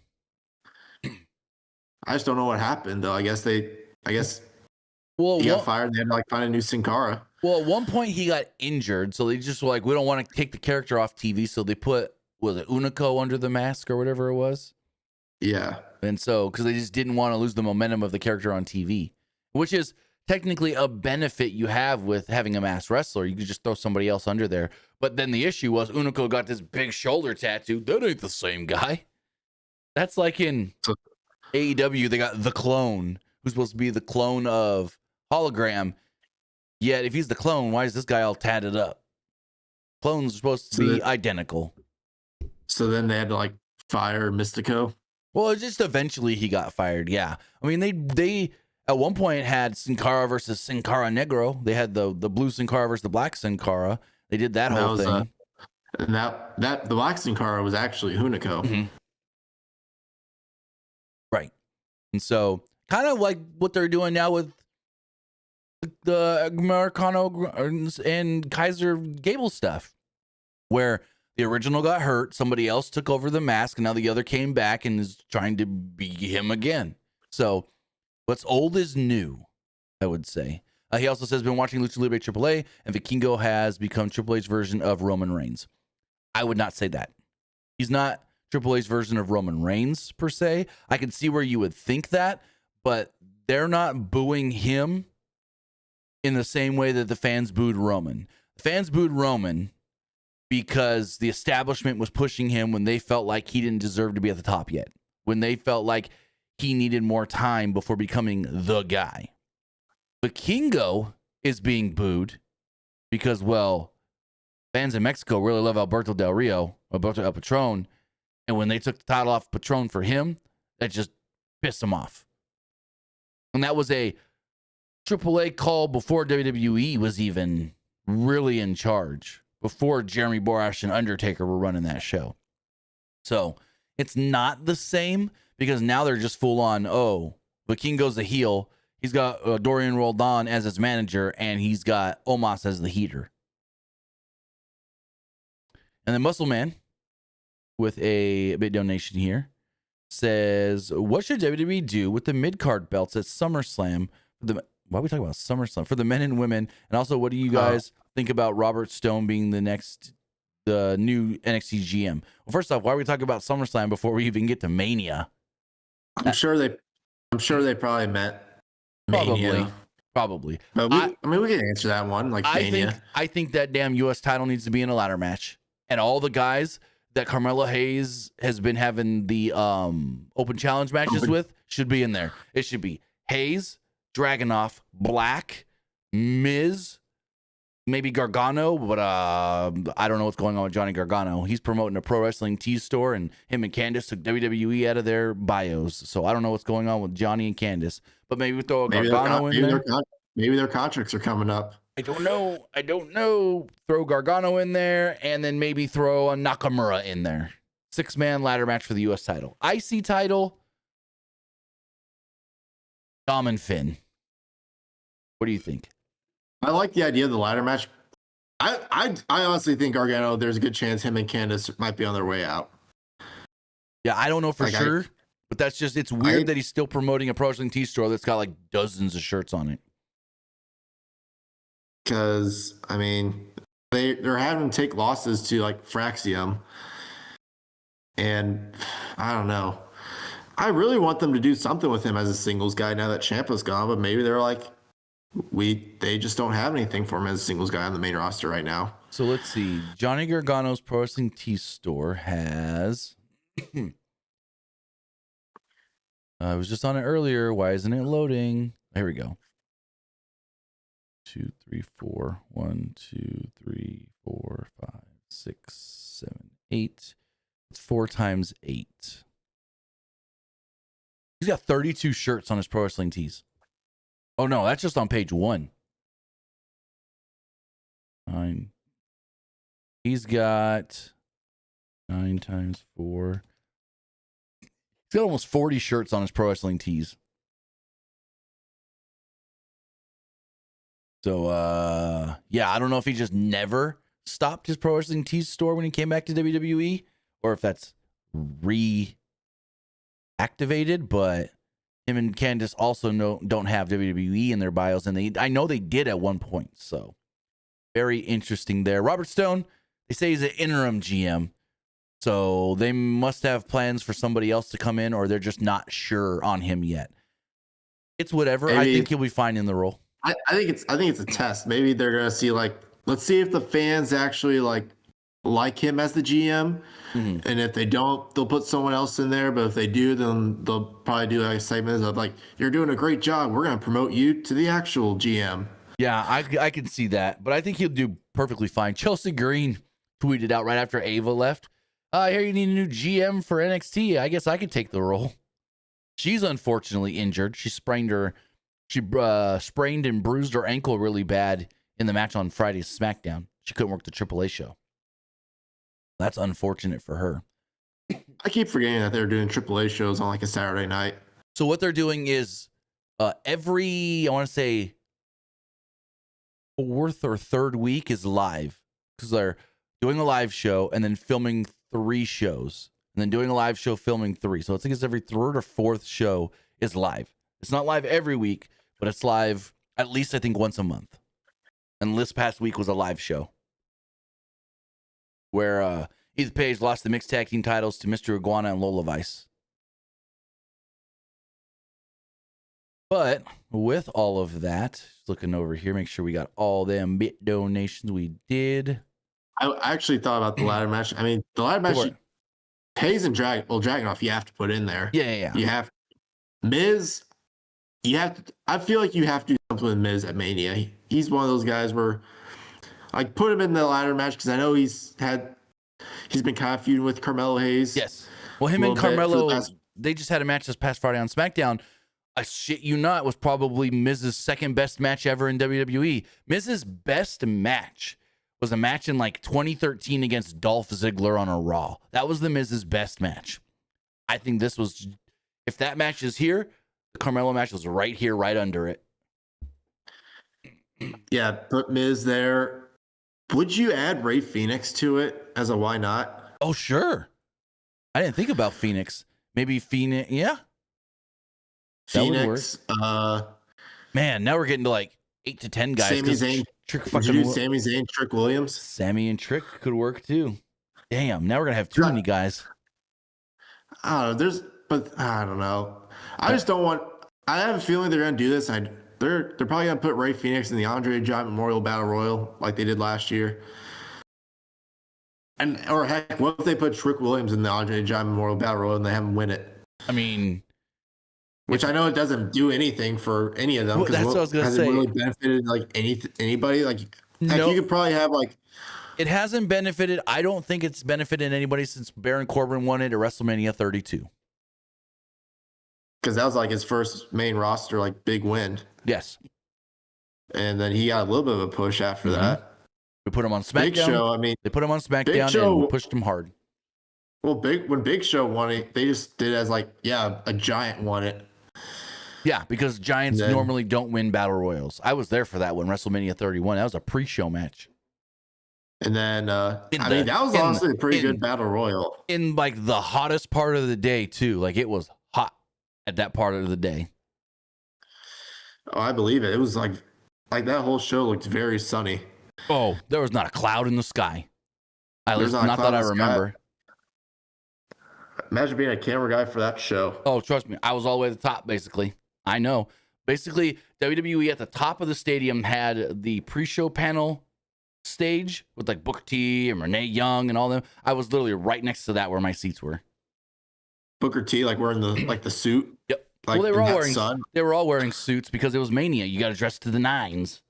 I just don't know what happened though. I guess he got fired and they had to like find a new Sin Cara. Well, at one point he got injured, so they just were like, we don't want to take the character off TV, so they put Unico under the mask or whatever it was. Yeah. And so because they just didn't want to lose the momentum of the character on TV, which is technically a benefit you have with having a masked wrestler. You could just throw somebody else under there. But then the issue was Unico got this big shoulder tattoo. That ain't the same guy. That's like in AEW, they got the Clone, who's supposed to be the clone of Hologram. Yet if he's the clone, why is this guy all tatted up? Clones are supposed to be identical. So then they had to like fire Mystico. Well, just eventually he got fired. Yeah. I mean, they at one point had Sin Cara versus Sin Cara Negro. They had the blue Sin Cara versus the black Sin Cara. They did that whole thing. And that the black Sin Cara was actually Hunico. Mm-hmm. Right. And so kind of like what they're doing now with the Americano and Kaiser Gable stuff, where the original got hurt, somebody else took over the mask, and now the other came back and is trying to be him again. So what's old is new, I would say. He also says, been watching Lucha Libre AAA, and Vikingo has become Triple H's version of Roman Reigns. I would not say that. He's not Triple H's version of Roman Reigns, per se. I can see where you would think that, but they're not booing him in the same way that the fans booed Roman. The fans booed Roman because the establishment was pushing him when they felt like he didn't deserve to be at the top yet, when they felt like he needed more time before becoming the guy. But Kingo is being booed because, well, fans in Mexico really love Alberto Del Rio, Alberto El Patron, and when they took the title off Patron for him, that just pissed him off. And that was a AAA call before WWE was even really in charge, before Jeremy Borash and Undertaker were running that show. So it's not the same because now they're just full on, oh, Vikingo's the heel. He's got Dorian Roldan as his manager, and he's got Omos as the heater. And then Muscle Man, with a big donation here, says, what should WWE do with the mid-card belts at SummerSlam? Why are we talking about SummerSlam? For the men and women. And also, what do you guys think about Robert Stone being the new NXT GM? Well, first off, why are we talking about SummerSlam before we even get to Mania? I'm sure they probably meant Mania. Probably. But we can answer that one like Mania. I think that damn US title needs to be in a ladder match. And all the guys that Carmelo Hayes has been having the open challenge matches with should be in there. It should be Hayes, Dragunov, Black, Miz, maybe Gargano, but I don't know what's going on with Johnny Gargano. He's promoting a pro wrestling tees store, and him and Candice took WWE out of their bios. So I don't know what's going on with Johnny and Candice, but maybe we throw a Gargano in there. Maybe their contracts are coming up. I don't know. Throw Gargano in there, and then maybe throw a Nakamura in there. 6-man ladder match for the U.S. title. IC title, Dom and Finn. What do you think? I like the idea of the ladder match. I honestly think Gargano, there's a good chance him and Candice might be on their way out. Yeah, I don't know for sure, but that's just, it's weird that he's still promoting a pro wrestling tee store that's got like dozens of shirts on it. Because, I mean, they're having to take losses to like Fraxium. And I don't know. I really want them to do something with him as a singles guy now that Ciampa's gone, but maybe they're like, they just don't have anything for him as a singles guy on the main roster right now. So let's see. Johnny Gargano's pro wrestling tee store has I was just on it earlier. Why isn't it loading? Here we go. 2, 3, 4. 1, 2, 3, 4, 5, 6, 7, 8. It's 4 times 8. He's got 32 shirts on his pro wrestling tees. Oh no, that's just on page 1. 9. He's got 9 times 4. He's got almost 40 shirts on his pro wrestling tees. So, yeah, I don't know if he just never stopped his pro wrestling tees store when he came back to WWE, or if that's reactivated, but him and Candice also don't have WWE in their bios, and I know they did at one point, so very interesting there. Robert Stone, they say he's an interim GM, so they must have plans for somebody else to come in, or they're just not sure on him yet. It's whatever. Maybe, I think he'll be fine in the role. I think it's a test. Maybe they're gonna see, like, let's see if the fans actually like him as the GM, and if they don't, they'll put someone else in there. But if they do, then they'll probably do like segments of like, you're doing a great job, we're gonna promote you to the actual GM. Yeah, I can see that, but I think he'll do perfectly fine. Chelsea Green tweeted out right after Ava left, I hear you need a new GM for NXT. I guess I could take the role. She's unfortunately injured. She sprained and bruised her ankle really bad in the match on Friday's SmackDown. She couldn't work the AAA show. That's unfortunate for her. I keep forgetting that they're doing AAA shows on like a Saturday night. So what they're doing is every, I want to say, 4th or 3rd week is live, because they're doing a live show and then filming 3 shows and then doing a live show, filming 3. So I think it's every 3rd or 4th show is live. It's not live every week, but it's live at least, I think, once a month. And this past week was a live show where Ethan Page lost the mixed tag team titles to Mr. Iguana and Lola Vice. But with all of that, just looking over here, make sure we got all them bit donations we did. I actually thought about the ladder match. I mean, the ladder match, Hayes and Dragunov, you have to put in there. Yeah. You have Miz. You have to. I feel like you have to do something with Miz at Mania. He's one of those guys where, like, put him in the ladder match because I know he's been kind of feuding with Carmelo Hayes. Yes. Well, him and Carmelo, they just had a match this past Friday on SmackDown. I shit you not, was probably Miz's second best match ever in WWE. Miz's best match was a match in like 2013 against Dolph Ziggler on a Raw. That was the Miz's best match. I think this was, if that match is here, the Carmelo match was right here, right under it. Yeah, put Miz there. Would you add Rey Fenix to it as a why not? Oh, sure. I didn't think about Phoenix. Maybe Phoenix, yeah. Phoenix. Man, now we're getting to like 8 to 10 guys. Sami Zayn. Sami Zayn, Trick Williams. Sammy and Trick could work too. Damn, now we're gonna have too many guys. I don't know. I don't know. I just don't want. I have a feeling they're gonna do this. They're probably gonna put Rey Fenix in the Andre the Giant Memorial Battle Royal like they did last year. or heck, what if they put Trick Williams in the Andre Giant Memorial Battle Royal and they have him win it? I mean, which I know it doesn't do anything for any of them. Well, that's what I was gonna has say. it really benefited like anybody? Like, heck, No. you could probably have like. It hasn't benefited. I don't think it's benefited anybody since Baron Corbin won it at WrestleMania 32. Because that was like his first main roster, like big win. Yes. And then he got a little bit of a push after that. We put him on SmackDown. Big Show, I mean, they put him on SmackDown and pushed him hard. Well, when Big Show won it, they just did it as like, yeah, a giant won it. Yeah, because Giants normally don't win Battle Royals. I was there for that one, WrestleMania 31. That was a pre-show match. And then, that was honestly a pretty good Battle Royal. In like the hottest part of the day, too. Like it was hot at that part of the day. Oh, I believe it. It was like that whole show looked very sunny. Oh, there was not a cloud in the sky. At least not that I remember. Imagine being a camera guy for that show. Oh, trust me. I was all the way at the top, basically. I know. Basically, WWE at the top of the stadium had the pre-show panel stage with like Booker T and Renee Young and all them. I was literally right next to that where my seats were. Booker T, like wearing the suit. Yep. Like, well, they were all wearing suits because it was Mania. You got to dress to the nines.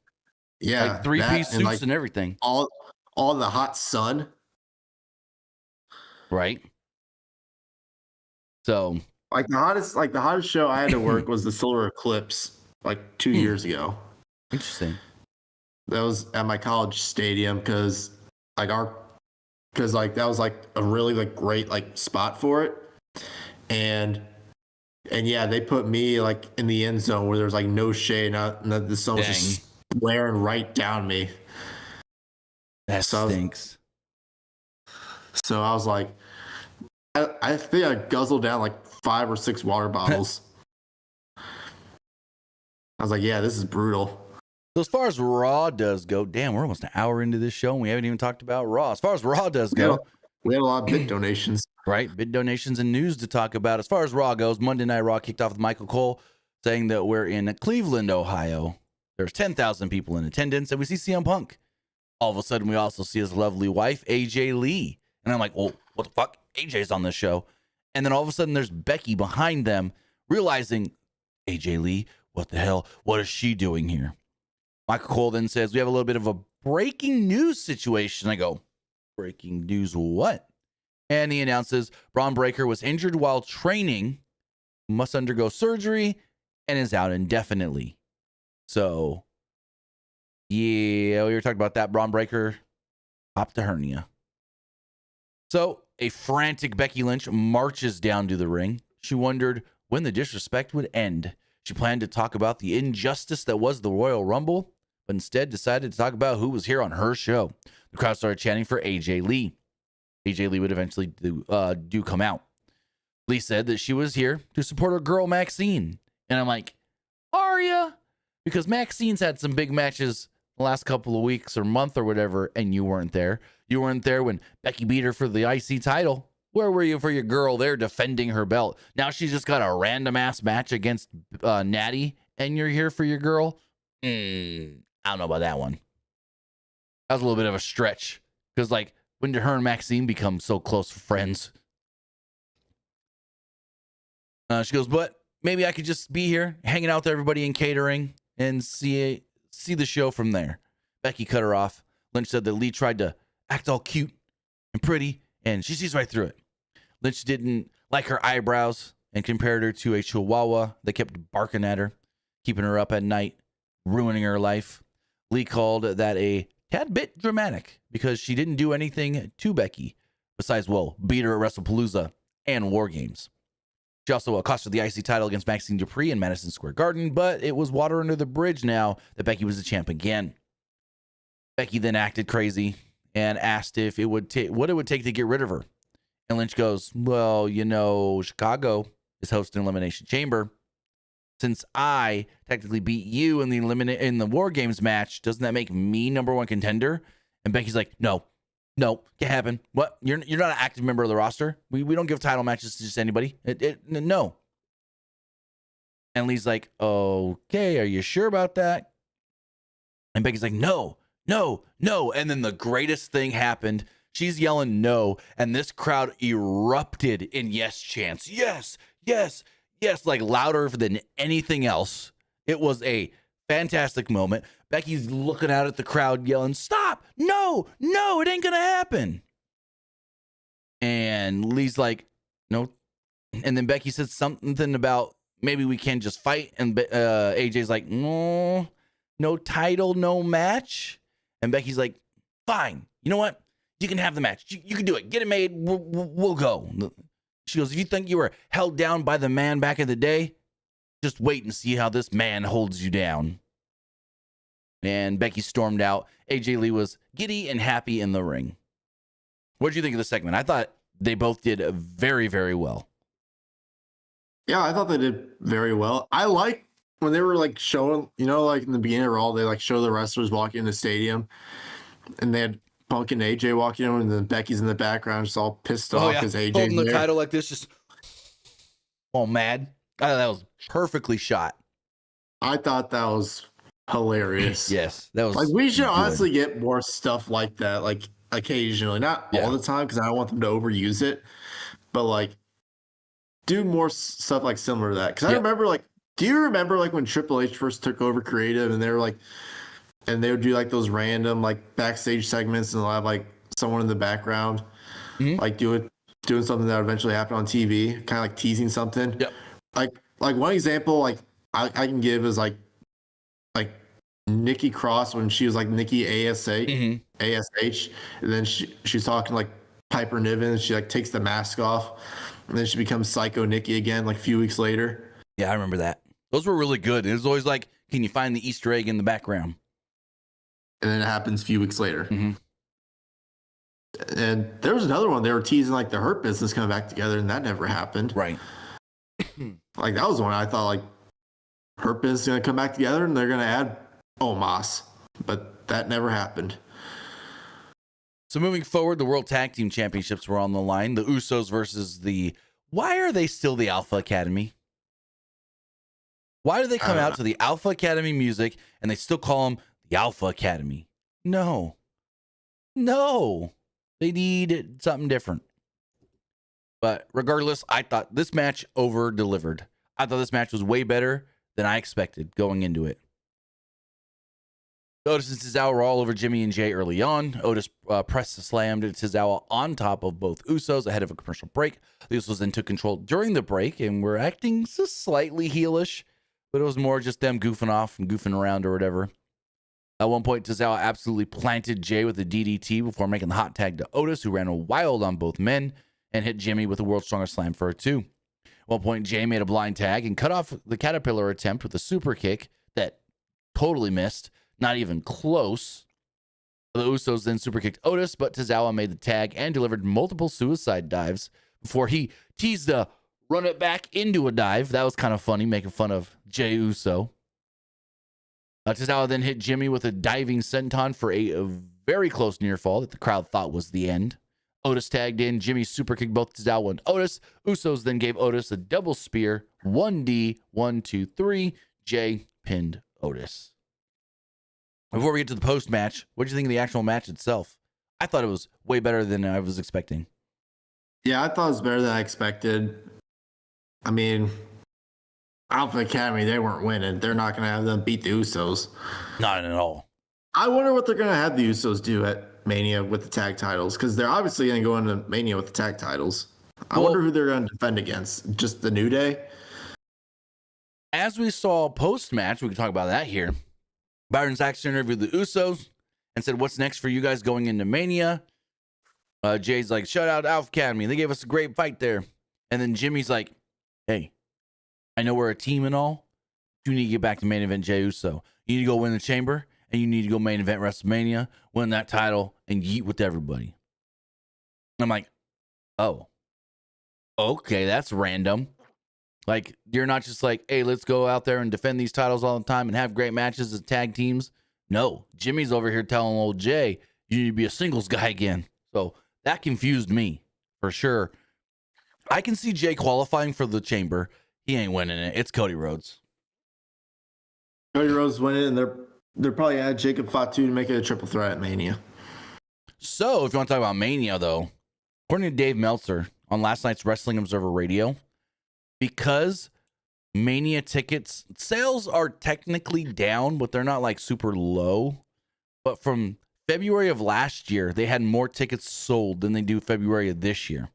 Yeah, like 3-piece suits and everything. All in the hot sun. Right. So, like the hottest show I had to work was the Solar Eclipse, like 2 years ago. Interesting. That was at my college stadium because that was like a really like great like spot for it, and yeah, they put me like in the end zone where there was like no shade, and the sun was just glaring right down me. That stinks. So I was like, I think I guzzled down like 5 or 6 water bottles. I was like, yeah, this is brutal. So as far as Raw does go, damn, we're almost an hour into this show and we haven't even talked about Raw. As far as Raw does go, we had a lot of bid donations. Right, bid donations and news to talk about. As far as Raw goes, Monday Night Raw kicked off with Michael Cole saying that we're in Cleveland, Ohio. There's 10,000 people in attendance, and we see CM Punk. All of a sudden, we also see his lovely wife, AJ Lee. And I'm like, well, what the fuck? AJ's on this show. And then all of a sudden, there's Becky behind them, realizing, AJ Lee, what the hell? What is she doing here? Michael Cole then says, we have a little bit of a breaking news situation. I go, breaking news what? And he announces Braun Breaker was injured while training, must undergo surgery, and is out indefinitely. So, yeah, we were talking about that. Braun Breaker popped a hernia. So, a frantic Becky Lynch marches down to the ring. She wondered when the disrespect would end. She planned to talk about the injustice that was the Royal Rumble, but instead decided to talk about who was here on her show. The crowd started chanting for AJ Lee. AJ Lee would eventually do come out. Lee said that she was here to support her girl Maxine. And I'm like, are ya? Because Maxine's had some big matches the last couple of weeks or month or whatever, and you weren't there. You weren't there when Becky beat her for the IC title. Where were you for your girl there defending her belt? Now she's just got a random ass match against Natty, and you're here for your girl? I don't know about that one. That was a little bit of a stretch. Because, like, when did her and Maxine become so close friends? She goes, but maybe I could just be here, hanging out with everybody in catering, and see the show from there. Becky cut her off. Lynch said that Lee tried to act all cute and pretty, and she sees right through it. Lynch didn't like her eyebrows and compared her to a chihuahua that kept barking at her, keeping her up at night, ruining her life. Lee called that a tad bit dramatic because she didn't do anything to Becky besides, well, beat her at WrestlePalooza and War Games. She also accosted the IC title against Maxine Dupree in Madison Square Garden, but it was water under the bridge now that Becky was the champ again. Becky then acted crazy and asked if it would what it would take to get rid of her. And Lynch goes, well, you know, Chicago is hosting Elimination Chamber. Since I technically beat you in the War Games match, doesn't that make me number one contender? And Becky's like, no, can't happen. What? You're not an active member of the roster. We don't give title matches to just anybody. No. And Lee's like, okay, are you sure about that? And Becky's like, no. And then the greatest thing happened. She's yelling no, and this crowd erupted in yes chants. Yes, yes, yes, like louder than anything else. It was a fantastic moment. Becky's looking out at the crowd yelling, stop, no, no, it ain't gonna happen. And Lee's like, no. And then Becky said something about maybe we can just fight. And AJ's like, no title, no match. And Becky's like, fine. You know what? You can have the match. You can do it. Get it made. We'll go. She goes, if you think you were held down by the man back in the day, just wait and see how this man holds you down. And Becky stormed out. AJ Lee was giddy and happy in the ring. What did you think of the segment? I thought they both did very, very well. Yeah, I thought they did very well. I like when they were like showing, you know, like in the beginning of Raw, they like show the wrestlers walking in the stadium, and they had Punk and AJ walking in, and then Becky's in the background, just all pissed off because AJ holding the title like this, just all mad. I thought that was perfectly shot. I thought that was hilarious. Yes, that was like we should good. honestly get more stuff like that, like occasionally, not all the time, because I don't want them to overuse it, but like do more stuff like similar to that. Because I remember, like, do you remember like when Triple H first took over creative, and they were like, and they would do like those random like backstage segments, and they'll have like someone in the background, like doing something that would eventually happen on TV, kind of like teasing something. Yep. Like one example, like I can give is like Nikki Cross when she was like Nikki ASH, and then she's talking like Piper Niven. She like takes the mask off, and then she becomes Psycho Nikki again like a few weeks later. Yeah, I remember that. Those were really good. It was always like, can you find the Easter egg in the background? And then it happens a few weeks later. And there was another one. They were teasing like the Hurt Business coming back together, and that never happened. Right. Like that was one I thought like Hurt Business is going to come back together, and they're going to add Omos, but that never happened. So moving forward, the World Tag Team Championships were on the line. The Usos versus why are they still the Alpha Academy? Why do they come out to the Alpha Academy music and they still call them the Alpha Academy? No. They need something different. But regardless, I thought this match over-delivered. I thought this match was way better than I expected going into it. Otis and Tozawa were all over Jimmy and Jay early on. Otis pressed the slam to Tozawa on top of both Usos ahead of a commercial break. The Usos then took control during the break and were acting just slightly heelish, but it was more just them goofing off and goofing around or whatever. At one point, Tozawa absolutely planted Jay with a DDT before making the hot tag to Otis, who ran wild on both men and hit Jimmy with the World's Strongest Slam for a 2. At one point, Jay made a blind tag and cut off the Caterpillar attempt with a super kick that totally missed. Not even close. The Usos then super kicked Otis, but Tozawa made the tag and delivered multiple suicide dives before he teased a run it back into a dive. That was kind of funny, making fun of Jey Uso. Tozawa then hit Jimmy with a diving senton for a very close near fall that the crowd thought was the end. Otis tagged in. Jimmy super kicked both Tozawa and Otis. Usos then gave Otis a double spear. 1D, 1, 2, 3. Jay pinned Otis. Before we get to the post-match, what did you think of the actual match itself? I thought it was way better than I was expecting. Yeah, I thought it was better than I expected. I mean, Alpha Academy, they weren't winning. They're not going to have them beat the Usos. Not at all. I wonder what they're going to have the Usos do at Mania with the tag titles, because they're obviously going to go into Mania with the tag titles. I wonder who they're going to defend against. Just the New Day? As we saw post-match, we can talk about that here. Byron Saxton interviewed the Usos and said, what's next for you guys going into Mania? Jay's like, shout out Alpha Academy. They gave us a great fight there. And then Jimmy's like, hey, I know we're a team and all. You need to get back to main event Jey Uso. You need to go win the Chamber, and you need to go main event WrestleMania, win that title, and yeet with everybody. I'm like, oh, okay, that's random. Like, you're not just like, hey, let's go out there and defend these titles all the time and have great matches as tag teams. No, Jimmy's over here telling old Jay, you need to be a singles guy again. So that confused me for sure. I can see Jay qualifying for the Chamber. He ain't winning it. It's Cody Rhodes. Cody Rhodes winning, and they're probably add Jacob Fatu to make it a triple threat at Mania. So if you want to talk about Mania, though, according to Dave Meltzer on last night's Wrestling Observer Radio, because Mania tickets sales are technically down, but they're not like super low. But from February of last year, they had more tickets sold than they do February of this year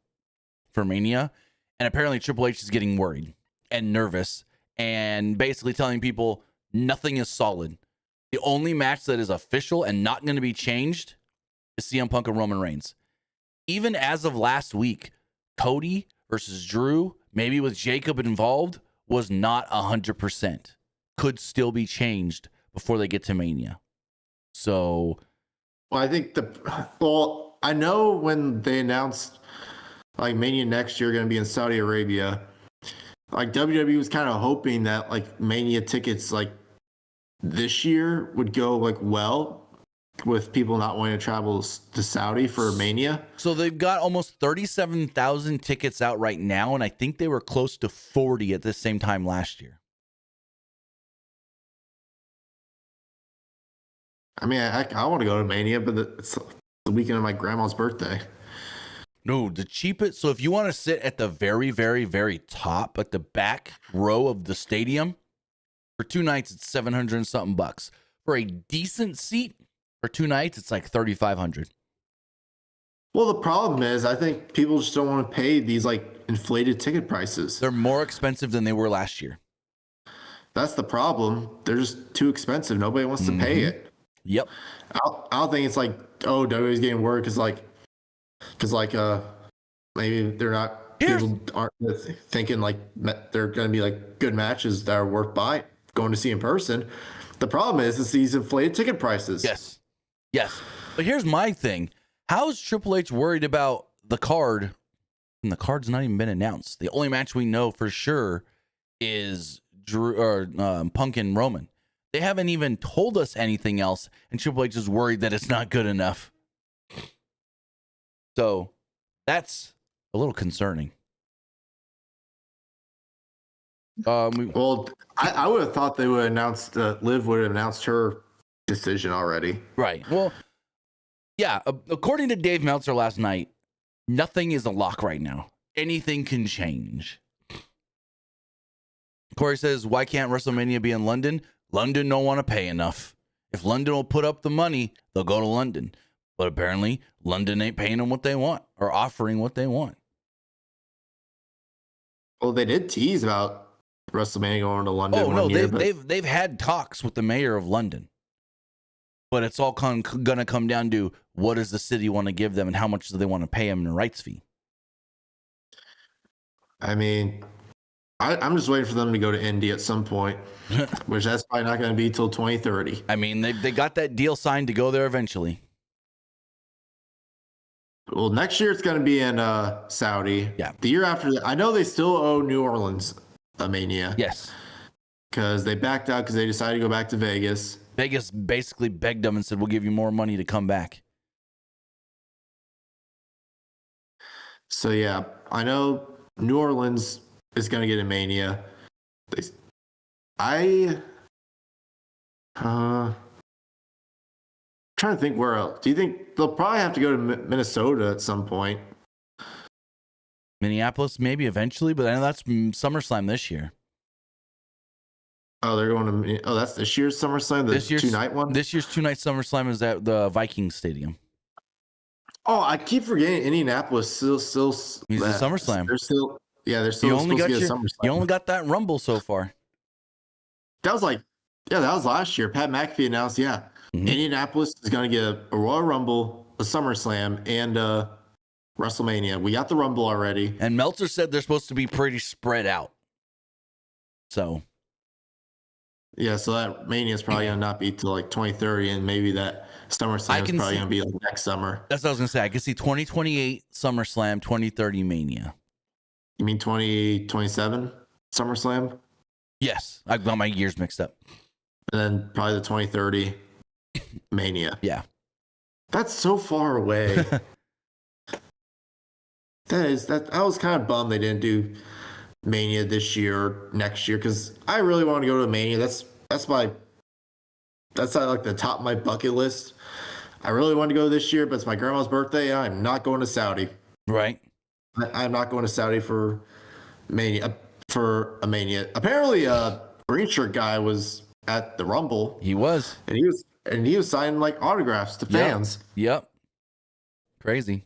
for Mania. And apparently Triple H is getting worried and nervous and basically telling people nothing is solid. The only match that is official and not going to be changed is CM Punk and Roman Reigns. Even as of last week, Cody versus Drew, maybe with Jacob involved, was not 100%. Could still be changed before they get to Mania. So, well, I think I know when they announced like Mania next year going to be in Saudi Arabia, like WWE was kind of hoping that like Mania tickets like this year would go like well with people not wanting to travel to Saudi for Mania. So they've got almost 37,000 tickets out right now, and I think they were close to 40 at the same time last year. I mean, I want to go to Mania, but it's the weekend of my grandma's birthday. No, the cheapest. So if you want to sit at the very, very, very top, at the back row of the stadium, for 2 nights, it's 700 and something bucks. For a decent seat, for 2 nights, it's like 3,500. Well, the problem is, I think people just don't want to pay these like inflated ticket prices. They're more expensive than they were last year. That's the problem. They're just too expensive. Nobody wants to pay it. Yep. I don't think it's like, oh, WWE's getting work because maybe they're not, people aren't thinking like they're going to be like good matches that are worth going to see in person. The problem is these inflated ticket prices. Yes. But here's my thing. How is Triple H worried about the card? And the card's not even been announced. The only match we know for sure is Punk and Roman. They haven't even told us anything else, and Triple H is worried that it's not good enough. So that's a little concerning. I would have thought they would have announced, Liv would have announced her decision already. Right. Well, yeah, according to Dave Meltzer last night, nothing is a lock right now. Anything can change. Corey says, why can't WrestleMania be in London? London don't want to pay enough. If London will put up the money, they'll go to London. But apparently, London ain't paying them what they want or offering what they want. Well, they did tease about WrestleMania going to London. Oh no, they've had talks with the mayor of London, but it's all going to come down to what does the city want to give them and how much do they want to pay them in a rights fee. I mean, I'm just waiting for them to go to Indy at some point, which that's probably not going to be till 2030. I mean, they got that deal signed to go there eventually. Well, next year it's going to be in Saudi. Yeah. The year after that, I know they still owe New Orleans a Mania. Yes. Because they backed out because they decided to go back to Vegas. Vegas basically begged them and said, we'll give you more money to come back. So, yeah, I know New Orleans is going to get a Mania. Trying to think where else. Do you think they'll probably have to go to Minnesota at some point? Minneapolis, maybe eventually, but I know that's SummerSlam this year. Oh, they're going to. Oh, that's this year's SummerSlam. This year's 2-night one. This year's 2-night SummerSlam is at the Vikings Stadium. Oh, I keep forgetting Indianapolis still. He's a SummerSlam. They're still supposed to get a SummerSlam. You only got that Rumble so far. That was last year. Pat McAfee announced, Indianapolis is going to get a Royal Rumble, a SummerSlam, and WrestleMania. We got the Rumble already. And Meltzer said they're supposed to be pretty spread out. So. Yeah, so that Mania is probably going to not be till like 2030, and maybe that SummerSlam is probably going to be like next summer. That's what I was going to say. I can see 2028 SummerSlam, 2030 Mania. You mean 2027 SummerSlam? Yes. I got my years mixed up. And then probably the 2030 Mania. Yeah. That's so far away. I was kind of bummed they didn't do Mania this year or next year, because I really want to go to Mania. That's like the top of my bucket list. I really want to go this year, but it's my grandma's birthday. I'm not going to Saudi. Right. I'm not going to Saudi for Mania. For a Mania. Apparently, green shirt guy was at the Rumble. He was. And he was signing like autographs to fans. Yep. Crazy.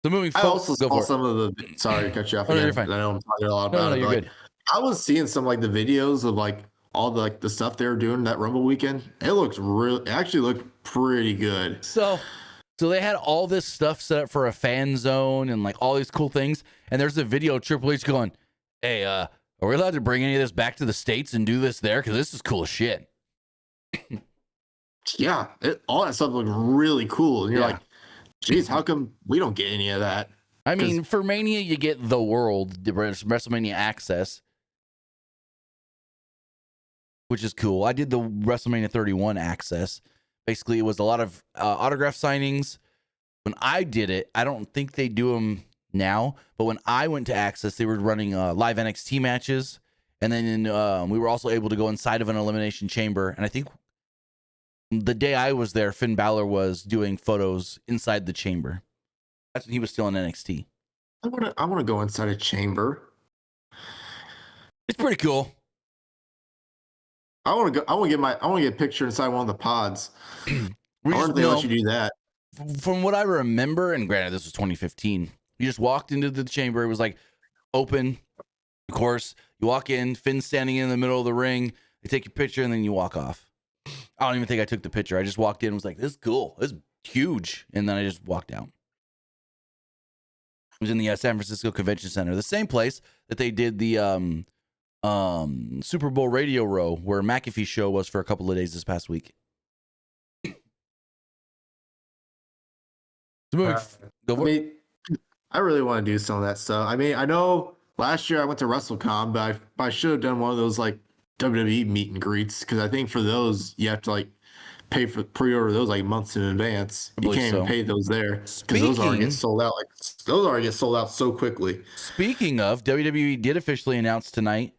So moving I forward, also saw some of the. Sorry to cut you off Oh, no, again. you're fine. I know I'm talking a lot about No, it. you're but, good. I was seeing some like the videos of like all the like the stuff they were doing that Rumble weekend. It actually looked pretty good. So they had all this stuff set up for a fan zone and like all these cool things. And there's a video of Triple H going, "Hey, are we allowed to bring any of this back to the States and do this there? Because this is cool as shit." Yeah, all that stuff looked really cool. And you're like, geez, how come we don't get any of that? I mean, for Mania, you get the world, the WrestleMania Access, which is cool. I did the WrestleMania 31 Access. Basically, it was a lot of autograph signings. When I did it, I don't think they do them now, but when I went to Access, they were running live NXT matches. And then we were also able to go inside of an elimination chamber. And I think the day I was there, Finn Balor was doing photos inside the chamber. That's when he was still in NXT. I want to go inside a chamber. It's pretty cool. I want to get a picture inside one of the pods. I wonder if they let you do that. From what I remember, and granted, this was 2015. You just walked into the chamber. It was like open. Of course, you walk in. Finn's standing in the middle of the ring. They take your picture, and then you walk off. I don't even think I took the picture. I just walked in and was like, "This is cool. This is huge," and then I just walked out. It was in the San Francisco Convention Center, the same place that they did the Super Bowl Radio Row, where McAfee's show was for a couple of days this past week. I really want to do some of that stuff. I mean, I know last year I went to WrestleCon, but I should have done one of those like WWE meet and greets, because I think for those you have to like pay for pre-order those like months in advance. You can't even pay those there because those already get sold out. Those already get sold out so quickly. Speaking of, WWE did officially announce tonight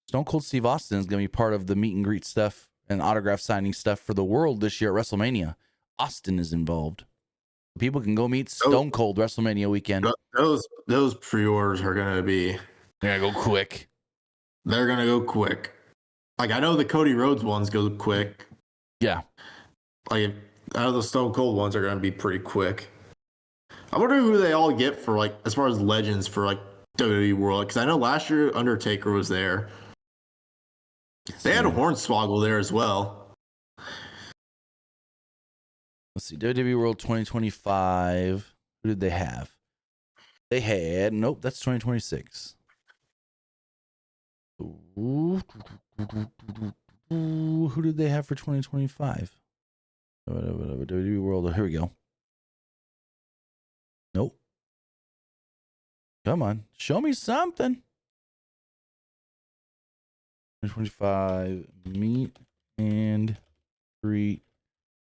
Stone Cold Steve Austin is going to be part of the meet and greet stuff and autograph signing stuff for the world this year at WrestleMania. Austin is involved. People can go meet Stone Cold WrestleMania weekend. Those pre-orders are going to be... They're going to go quick. They're going to go quick. Like, I know the Cody Rhodes ones go quick. Yeah. Like, I know the Stone Cold ones are going to be pretty quick. I wonder who they all get for, like, as far as legends for, like, WWE World. Because I know last year Undertaker was there. They had a Hornswoggle there as well. Let's see. WWE World 2025. Who did they have? They had... Nope, that's 2026. Ooh. Who did they have for 2025? WWE World. Here we go. Nope. Come on. Show me something. 2025 meet and greet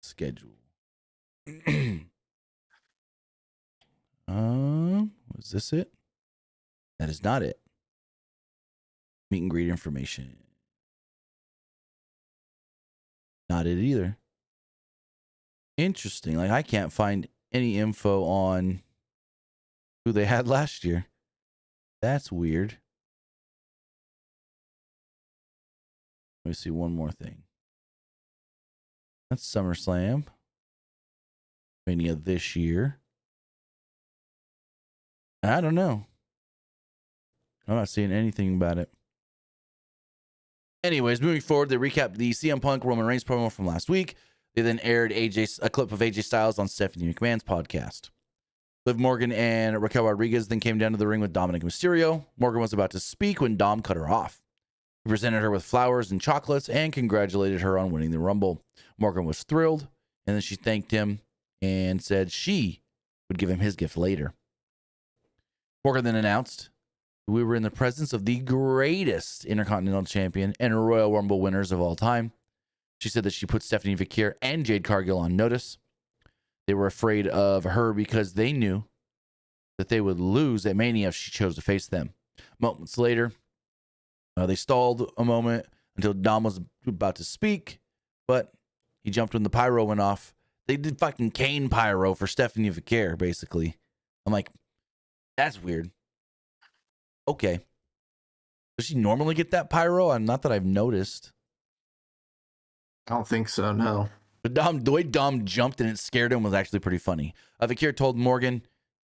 schedule. Was this it? That is not it. Meet and greet information. Not it either. Interesting. Like, I can't find any info on who they had last year. That's weird. Let me see one more thing. That's SummerSlam. Mania this year. I don't know. I'm not seeing anything about it. Anyways, moving forward, they recapped the CM Punk Roman Reigns promo from last week. They then aired a clip of AJ Styles on Stephanie McMahon's podcast. Liv Morgan and Raquel Rodriguez then came down to the ring with Dominic Mysterio. Morgan was about to speak when Dom cut her off. He presented her with flowers and chocolates and congratulated her on winning the Rumble. Morgan was thrilled, and then she thanked him and said she would give him his gift later. Morgan then announced, "We were in the presence of the greatest Intercontinental Champion and Royal Rumble winners of all time." She said that she put Stephanie Vakir and Jade Cargill on notice. They were afraid of her because they knew that they would lose at Mania if she chose to face them. Moments later, they stalled a moment until Dom was about to speak, but he jumped when the pyro went off. They did fucking Kane pyro for Stephanie Vicaire, basically. I'm like, that's weird. Okay. Does she normally get that pyro? Not that I've noticed. I don't think so, no. But the way Dom jumped and it scared him was actually pretty funny. Vicaire told Morgan,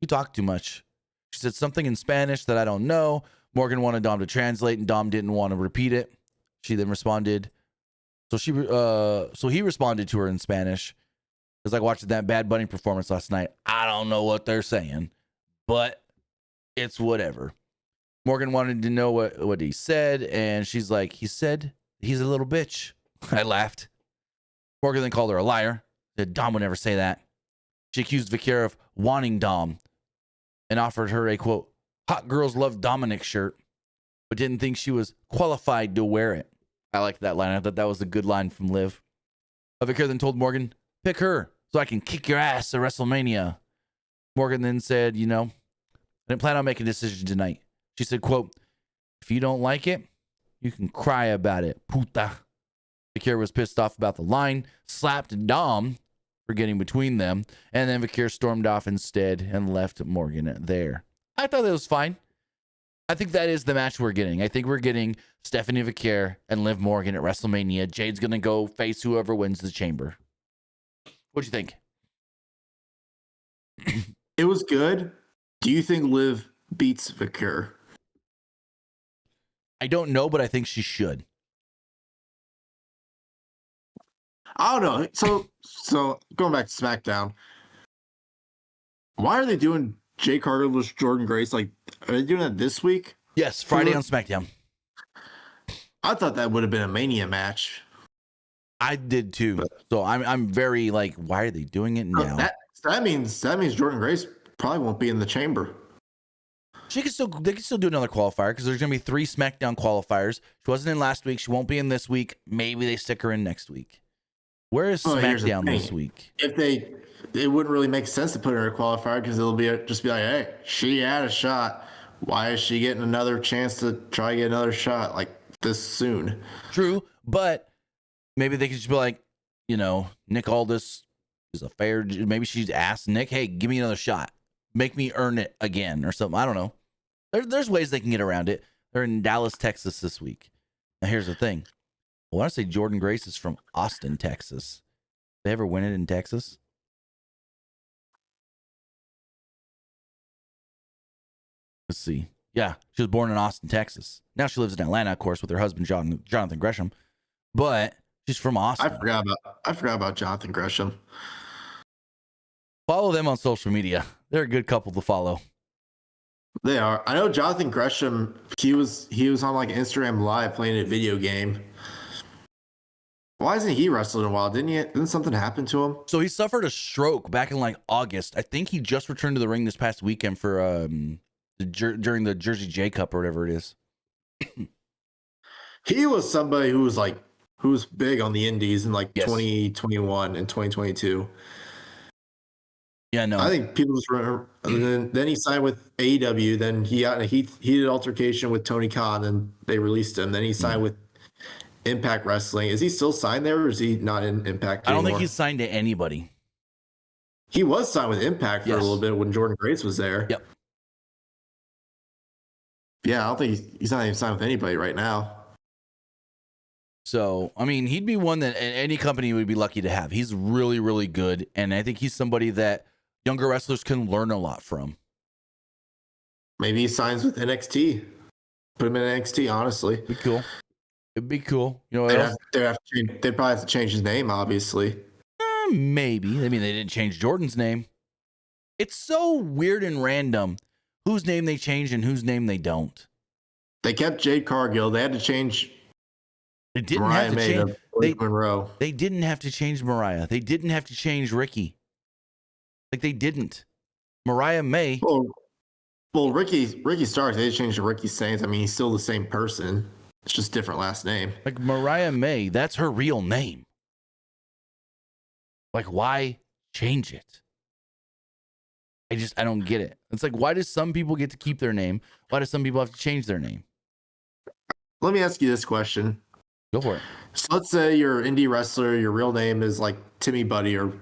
"You talk too much." She said something in Spanish that I don't know. Morgan wanted Dom to translate, and Dom didn't want to repeat it. She then responded. So he responded to her in Spanish. Because I watched that Bad Bunny performance last night. I don't know what they're saying, but it's whatever. Morgan wanted to know what he said, and she's like, he said he's a little bitch. I laughed. Morgan then called her a liar. Said Dom would never say that. She accused Vicaire of wanting Dom and offered her a, quote, hot girls love Dominic shirt, but didn't think she was qualified to wear it. I liked that line. I thought that was a good line from Liv. Vicaire then told Morgan, pick her so I can kick your ass at WrestleMania. Morgan then said, I didn't plan on making a decision tonight. She said, quote, if you don't like it, you can cry about it, puta. Vicaire was pissed off about the line, slapped Dom for getting between them, and then Vicaire stormed off instead and left Morgan there. I thought that was fine. I think that is the match we're getting. I think we're getting Stephanie Vicaire and Liv Morgan at WrestleMania. Jade's going to go face whoever wins the chamber. What'd you think? It was good. Do you think Liv beats Vicaire? I don't know, but I think she should. I don't know. So going back to SmackDown, why are they doing Jade Cargill versus Jordynne Grace? Like, are they doing that this week? Yes, Friday on SmackDown. I thought that would have been a Mania match. I did too. So I'm very like, why are they doing it now? That means Jordynne Grace probably won't be in the chamber. They can still do another qualifier because there's gonna be 3 SmackDown qualifiers. She wasn't in last week. She won't be in this week. Maybe they stick her in next week. Where is SmackDown this week? If it wouldn't really make sense to put her in a qualifier because it'll just be like, hey, she had a shot. Why is she getting another chance to try to get another shot like this soon? True, but maybe they could just be like, Nick Aldis is a fair. Maybe she's asked Nick, hey, give me another shot. Make me earn it again or something. I don't know. There's ways they can get around it. They're in Dallas, Texas this week. Now, here's the thing. I want to say Jordynne Grace is from Austin, Texas. Did they ever win it in Texas? Let's see. Yeah, she was born in Austin, Texas. Now she lives in Atlanta, of course, with her husband, Jonathan Gresham. But she's from Austin. I forgot about Jonathan Gresham. Follow them on social media. They're a good couple to follow. They are. I know Jonathan Gresham. He was on like Instagram Live playing a video game. Why hasn't he wrestled in a while? Didn't something happen to him? So he suffered a stroke back in like August. I think he just returned to the ring this past weekend for during the Jersey J Cup or whatever it is. He was somebody who was big on the indies in like 2021 and 2022. Yeah, no. I think people just remember. And then he signed with AEW. Then he got in a heated altercation with Tony Khan, and they released him. Then he signed with Impact Wrestling. Is he still signed there, or is he not in Impact anymore? I don't think he's signed to anybody. He was signed with Impact for a little bit when Jordynne Grace was there. Yep. Yeah, I don't think he's not even signed with anybody right now. So, I mean, he'd be one that any company would be lucky to have. He's really, really good, and I think he's somebody that younger wrestlers can learn a lot from. Maybe he signs with NXT. Put him in NXT, honestly. It'd be cool. It'd be cool. They'd probably have to change his name, obviously. Maybe. I mean, they didn't change Jordan's name. It's so weird and random whose name they change and whose name they don't. They kept Jade Cargill. They had to change. They didn't have to change Monroe. They didn't have to change Mariah. They didn't have to change Ricky. Like they didn't. Mariah May. Well, Ricky Starks. They changed to Ricky Saints. I mean, he's still the same person. It's just different last name. Like Mariah May, that's her real name. Like, why change it? I don't get it. It's like, why does some people get to keep their name? Why do some people have to change their name? Let me ask you this question. Go for it. So let's say you're an indie wrestler. Your real name is like Timmy Buddy or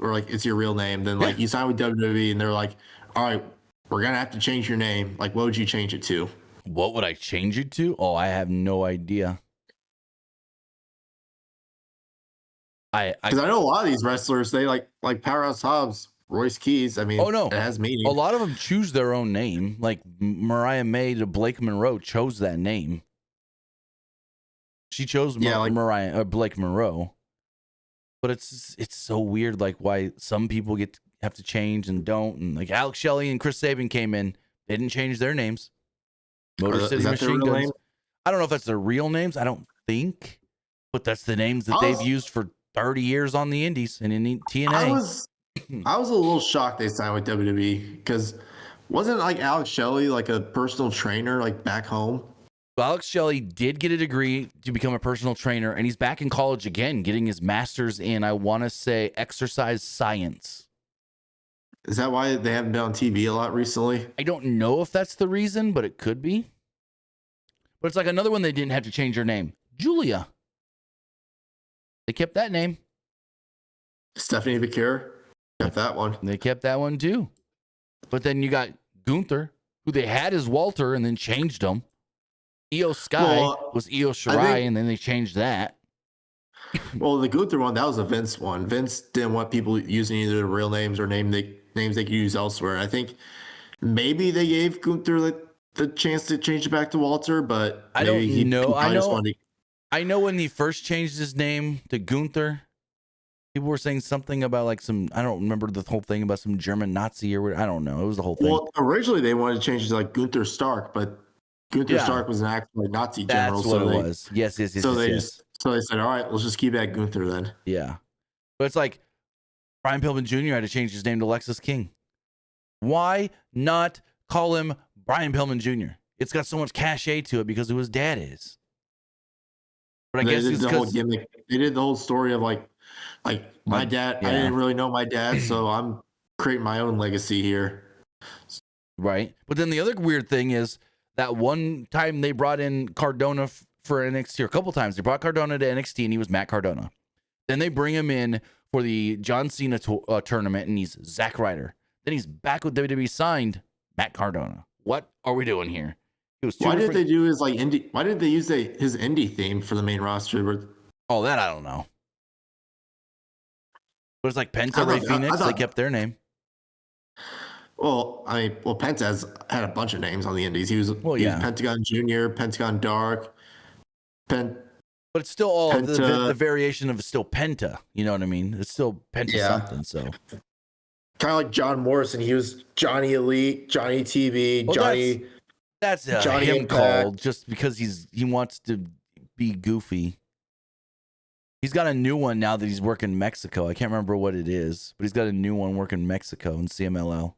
or like it's your real name, then like you sign with WWE and they're like, all right, we're gonna have to change your name. Like, what would you change it to? What would I change it to? Oh, I have no idea. Because I know a lot of these wrestlers, they like Powerhouse Hobbs, Royce Keys. I mean, Oh no, it has meaning. a lot of them choose their own name. Like Mariah May to Blake Monroe chose that name. She chose Blake Monroe. But it's so weird, like why some people have to change and don't. And like Alex Shelley and Chris Sabin came in, they didn't change their names. Motor City Machine Guns. Name? I don't know if that's their real names. I don't think, but that's the names that they've used for 30 years on the Indies and in TNA. I was a little shocked they signed with WWE because wasn't like Alex Shelley like a personal trainer like back home? Alex Shelley did get a degree to become a personal trainer, and he's back in college again, getting his master's in, I want to say, exercise science. Is that why they haven't been on TV a lot recently? I don't know if that's the reason, but it could be. But it's like another one they didn't have to change her name. Julia. They kept that name. Stephanie Bakir kept that one. They kept that one too. But then you got Gunther, who they had as Walter and then changed him. Io Sky was Io Shirai, and then they changed that. Well, the Gunther one, that was a Vince one. Vince didn't want people using either their real names or names they could use elsewhere. I think maybe they gave Gunther the chance to change it back to Walter, but I don't know. I know when he first changed his name to Gunther, people were saying something about like I don't remember the whole thing about some German Nazi or I don't know. It was the whole thing. Well, originally they wanted to change it to like Gunther Stark, but Gunther Stark was an actual Nazi general. That's what it was. Yes. So they said, all right, let's just keep that Gunther then. Yeah. But it's like Brian Pillman Jr. had to change his name to Lexus King. Why not call him Brian Pillman Jr.? It's got so much cachet to it because of who his dad is. But I guess it's because they did the whole story of like my dad. Yeah. I didn't really know my dad, so I'm creating my own legacy here. Right. But then the other weird thing is that one time they brought in Cardona for NXT, or a couple times they brought Cardona to NXT and he was Matt Cardona. Then they bring him in for the John Cena tournament and he's Zack Ryder. Then he's back with WWE signed Matt Cardona. What are we doing here? Why did they do his like indie? Why did they use his indie theme for the main roster? Oh, that I don't know. But it's like Penta, Ray Phoenix. They kept their name. Well, Penta had a bunch of names on the indies. He was Pentagon Junior, Pentagon Dark, But it's still all the variation of it's still Penta. You know what I mean? It's still Penta something. So kind of like John Morrison. He was Johnny Elite, Johnny TV, Johnny. That's Johnny him called just because he wants to be goofy. He's got a new one now that he's working in Mexico. I can't remember what it is, but he's got a new one working in Mexico in CMLL.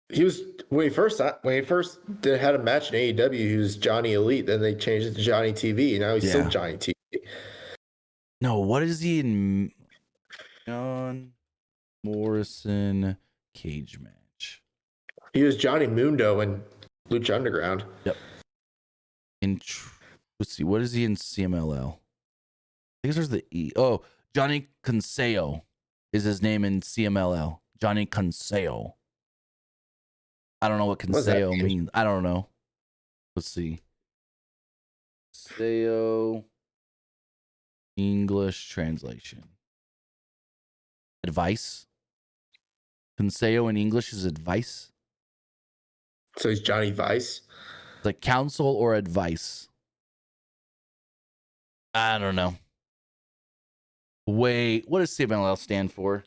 He was when he first had a match in AEW. He was Johnny Elite. Then they changed it to Johnny TV. Now he's still Johnny TV. No, what is he in? John Morrison cage match. He was Johnny Mundo in Lucha Underground. Yep. Let's see. What is he in CMLL? I guess there's the E. Oh, Johnny Consejo is his name in CMLL. Johnny Consejo. I don't know what Consejo means. I don't know. Let's see. Consejo. English translation. Advice. Consejo in English is advice. So he's Johnny Vice? Like counsel or advice. I don't know. Wait, what does CMLL stand for?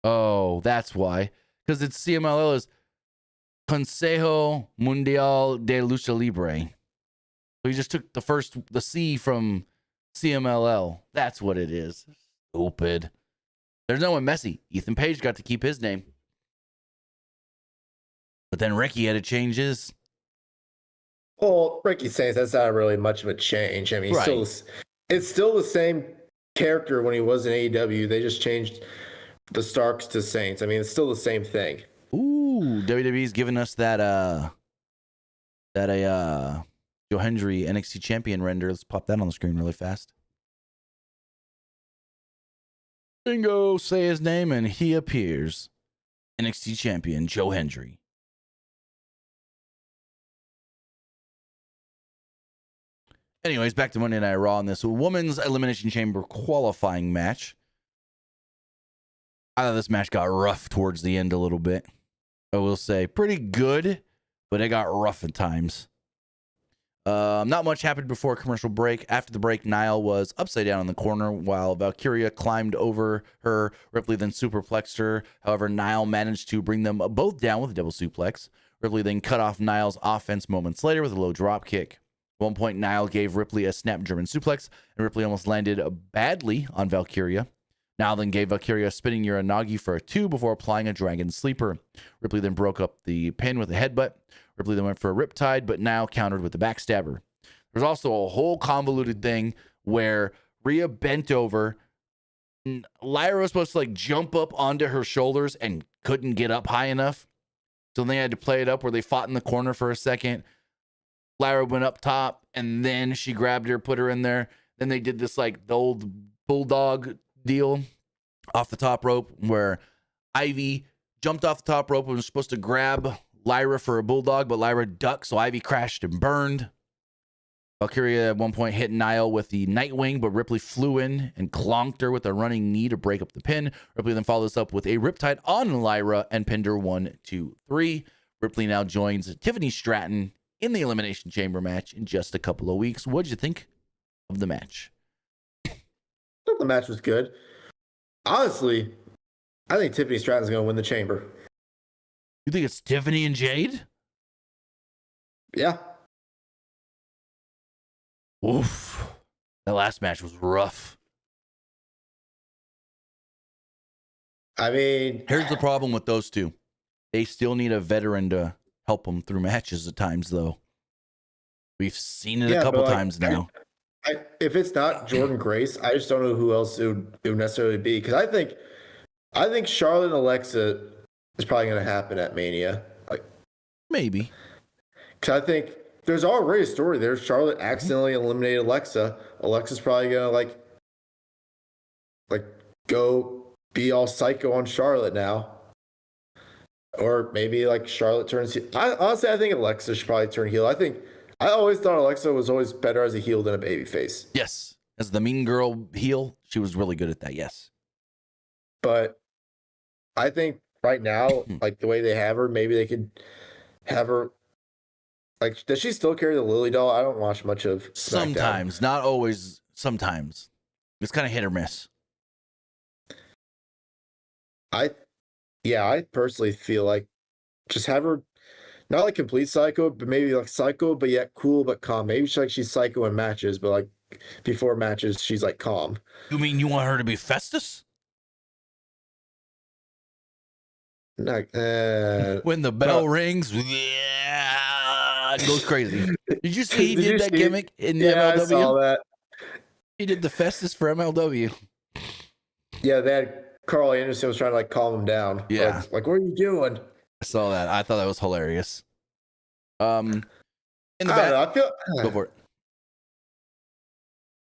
Oh, that's why. Because it's CMLL is Consejo Mundial de Lucha Libre. So he just took the C from CMLL. That's what it is. Stupid. There's no one messy. Ethan Page got to keep his name. But then Ricky had to change his. Well, Ricky's saying that's not really much of a change. I mean, it's still the same character when he was in AEW. They just changed the Starks to Saints. I mean, it's still the same thing. Ooh, WWE's giving us that Joe Hendry, NXT champion render. Let's pop that on the screen really fast. Bingo, say his name, and he appears. NXT champion Joe Hendry. Anyways, back to Monday Night Raw on this Women's Elimination Chamber qualifying match. I thought this match got rough towards the end a little bit. I will say pretty good, but it got rough at times. Not much happened before a commercial break. After the break, Niall was upside down in the corner while Valkyria climbed over her. Ripley then superplexed her. However, Niall managed to bring them both down with a double suplex. Ripley then cut off Niall's offense moments later with a low drop kick. At one point, Niall gave Ripley a snap German suplex, and Ripley almost landed badly on Valkyria. Niall then gave Valkyria a spinning Uranagi for a 2 before applying a Dragon Sleeper. Ripley then broke up the pin with a headbutt. Ripley then went for a Riptide, but Niall countered with the backstabber. There's also a whole convoluted thing where Rhea bent over. Lyra was supposed to jump up onto her shoulders and couldn't get up high enough. So they had to play it up where they fought in the corner for a second. Lyra went up top and then she grabbed her, put her in there. Then they did this the old bulldog deal off the top rope where Ivy jumped off the top rope and was supposed to grab Lyra for a bulldog, but Lyra ducked, so Ivy crashed and burned. Valkyria at one point hit Niall with the Nightwing, but Ripley flew in and clonked her with a running knee to break up the pin. Ripley then followed this up with a Riptide on Lyra and pinned her 1, 2, 3. Ripley now joins Tiffany Stratton in the Elimination Chamber match in just a couple of weeks. What did you think of the match? The match was good. Honestly, I think Tiffany Stratton's going to win the Chamber. You think it's Tiffany and Jade? Yeah. Oof. That last match was rough. I mean, here's the problem with those two. They still need a veteran to help them through matches at times, though. We've seen it a couple times now. If it's not Jordan Grace, I just don't know who else it would necessarily be. Because I think Charlotte and Alexa is probably going to happen at Mania. Maybe. Because I think there's already a story there. Charlotte accidentally eliminated Alexa. Alexa's probably going to go be all psycho on Charlotte now. Or maybe Charlotte turns heel. Honestly, I think Alexa should probably turn heel. I always thought Alexa was always better as a heel than a babyface. Yes. As the mean girl heel, she was really good at that, yes. But I think right now, the way they have her, maybe they could have her. Does she still carry the Lily doll? I don't watch much of SmackDown. Sometimes, not always. Sometimes. It's kind of hit or miss. I personally feel just have her not complete psycho, but maybe psycho, but yet cool, but calm. Maybe she's psycho in matches, but before matches, she's calm. You mean you want her to be Festus? When the bell rings, yeah, it goes crazy. Did you see he did that gimmick in MLW? I saw that. He did the Festus for MLW. Yeah, they had Carl Anderson was trying to calm him down. Yeah. What are you doing? I saw that. I thought that was hilarious. In the back, I feel go for it.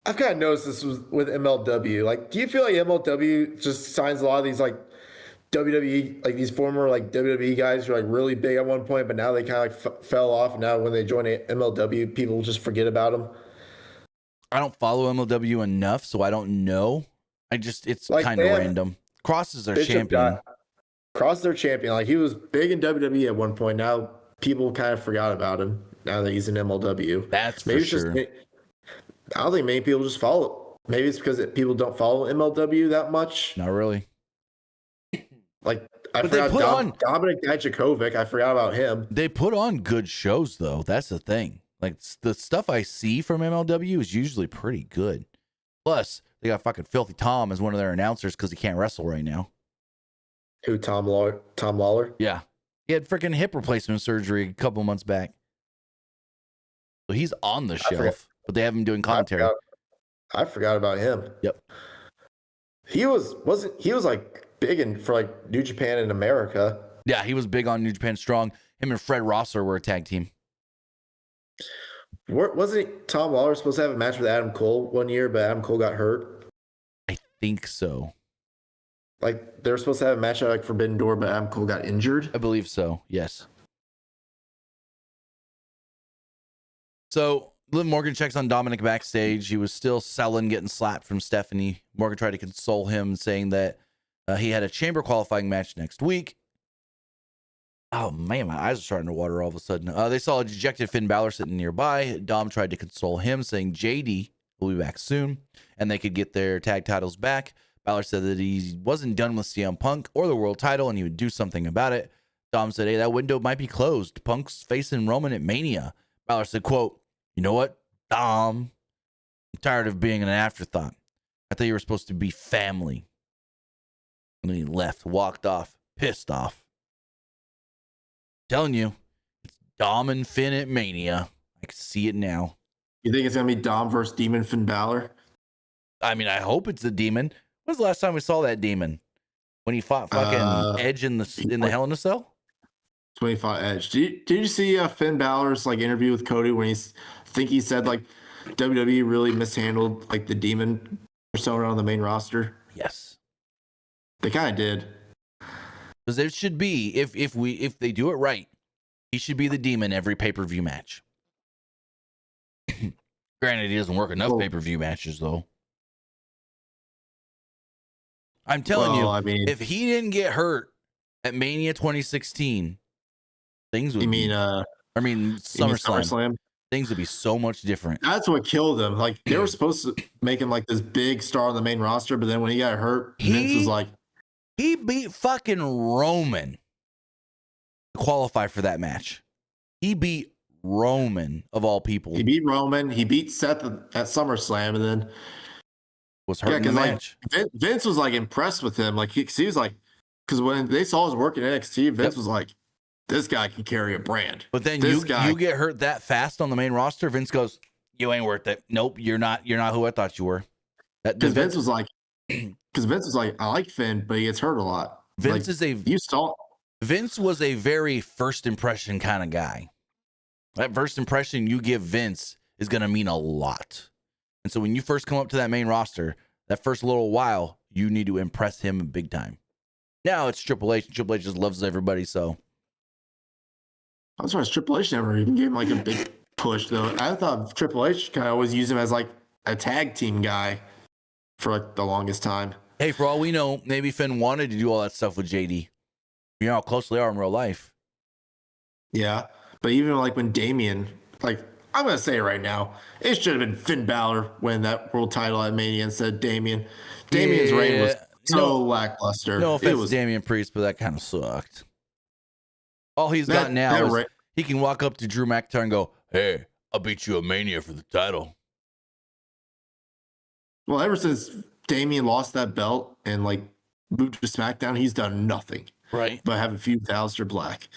I've kind of noticed this was with MLW. Do you feel like MLW just signs a lot of these WWE, these former WWE guys who are really big at one point, but now they kind of fell off. And now when they join MLW, people just forget about them. I don't follow MLW enough, so I don't know. It's kind of random. Cross is their champion. Cross their champion. He was big in WWE at one point. Now people kind of forgot about him. Now that he's in MLW, that's for sure. I don't think many people just follow. Maybe it's because people don't follow MLW that much. Not really. I forgot Dominic Dijakovic. I forgot about him. They put on good shows though. That's the thing. The stuff I see from MLW is usually pretty good. Plus, they got fucking Filthy Tom as one of their announcers because he can't wrestle right now. Who, Tom Lawler? Tom Lawler? Yeah. He had freaking hip replacement surgery a couple months back. So he's on the shelf, but they have him doing commentary. I forgot about him. Yep. He was big for New Japan in America. Yeah, he was big on New Japan Strong. Him and Fred Rosser were a tag team. Wasn't Tom Lawler supposed to have a match with Adam Cole one year, but Adam Cole got hurt? I think so. Like they were supposed to have a match at like Forbidden Door, but Adam Cole got injured. I believe so. Yes. So Liv Morgan checks on Dominic backstage. He was still selling, getting slapped from Stephanie. Morgan tried to console him, saying that he had a chamber qualifying match next week. Oh man, my eyes are starting to water all of a sudden. They saw a dejected Finn Balor sitting nearby. Dom tried to console him, saying JD will be back soon and they could get their tag titles back. Balor said that he wasn't done with CM Punk or the world title and he would do something about it. Dom said, hey, that window might be closed. Punk's facing Roman at Mania. Balor said, quote, you know what, Dom? I'm tired of being an afterthought. I thought you were supposed to be family. And then he left, walked off, pissed off. Telling you, it's Dom and Finn at Mania. I can see it now. You think it's gonna be Dom versus Demon Finn Balor? I mean, I hope it's a demon. When's the last time we saw that demon? When he fought fucking Edge in the Hell in a Cell? 25 Edge. Did you see Finn Balor's like interview with Cody when he said like WWE really mishandled like the demon persona on the main roster? Yes, they kind of did. Because it should be if they do it right, he should be the demon every pay-per-view match. Granted, he doesn't work enough pay-per-view matches though. I'm telling you, I mean, if he didn't get hurt at Mania 2016, things would. SummerSlam. Things would be so much different. That's what killed him. Like they were supposed to make him like this big star on the main roster, but then when he got hurt, Vince was like, he beat fucking Roman to qualify for that match. He beat Roman of all people. He beat Roman. He beat Seth at SummerSlam, and then was hurt in the match. Like, Vince was like impressed with him. Like he was like, because when they saw his work in NXT, Vince was like, this guy can carry a brand. But then you get hurt that fast on the main roster. Vince goes, you ain't worth it. Nope, you're not who I thought you were. Because Vince was like, I like Finn, but he gets hurt a lot. Vince like, Vince was a very first impression kind of guy. That first impression you give Vince is going to mean a lot. And so when you first come up to that main roster, that first little while, you need to impress him big time. Now it's Triple H. Triple H just loves everybody, so. I'm surprised Triple H never even gave him like a big push, though. I thought Triple H kind of always used him as like a tag team guy for like the longest time. Hey, for all we know, maybe Finn wanted to do all that stuff with JD. You know how close they are in real life. Yeah, but even like when Damian, like I'm gonna say it right now, it should have been Finn Balor winning that world title at Mania instead of Damian. Damian's reign was so lackluster. No offense to Damian Priest, but that kind of sucked. All he's got now is he can walk up to Drew McIntyre and go, "Hey, I'll beat you at Mania for the title." Well, ever since Damian lost that belt and like moved to SmackDown, he's done nothing. Right. But have a feud with Aleister Black.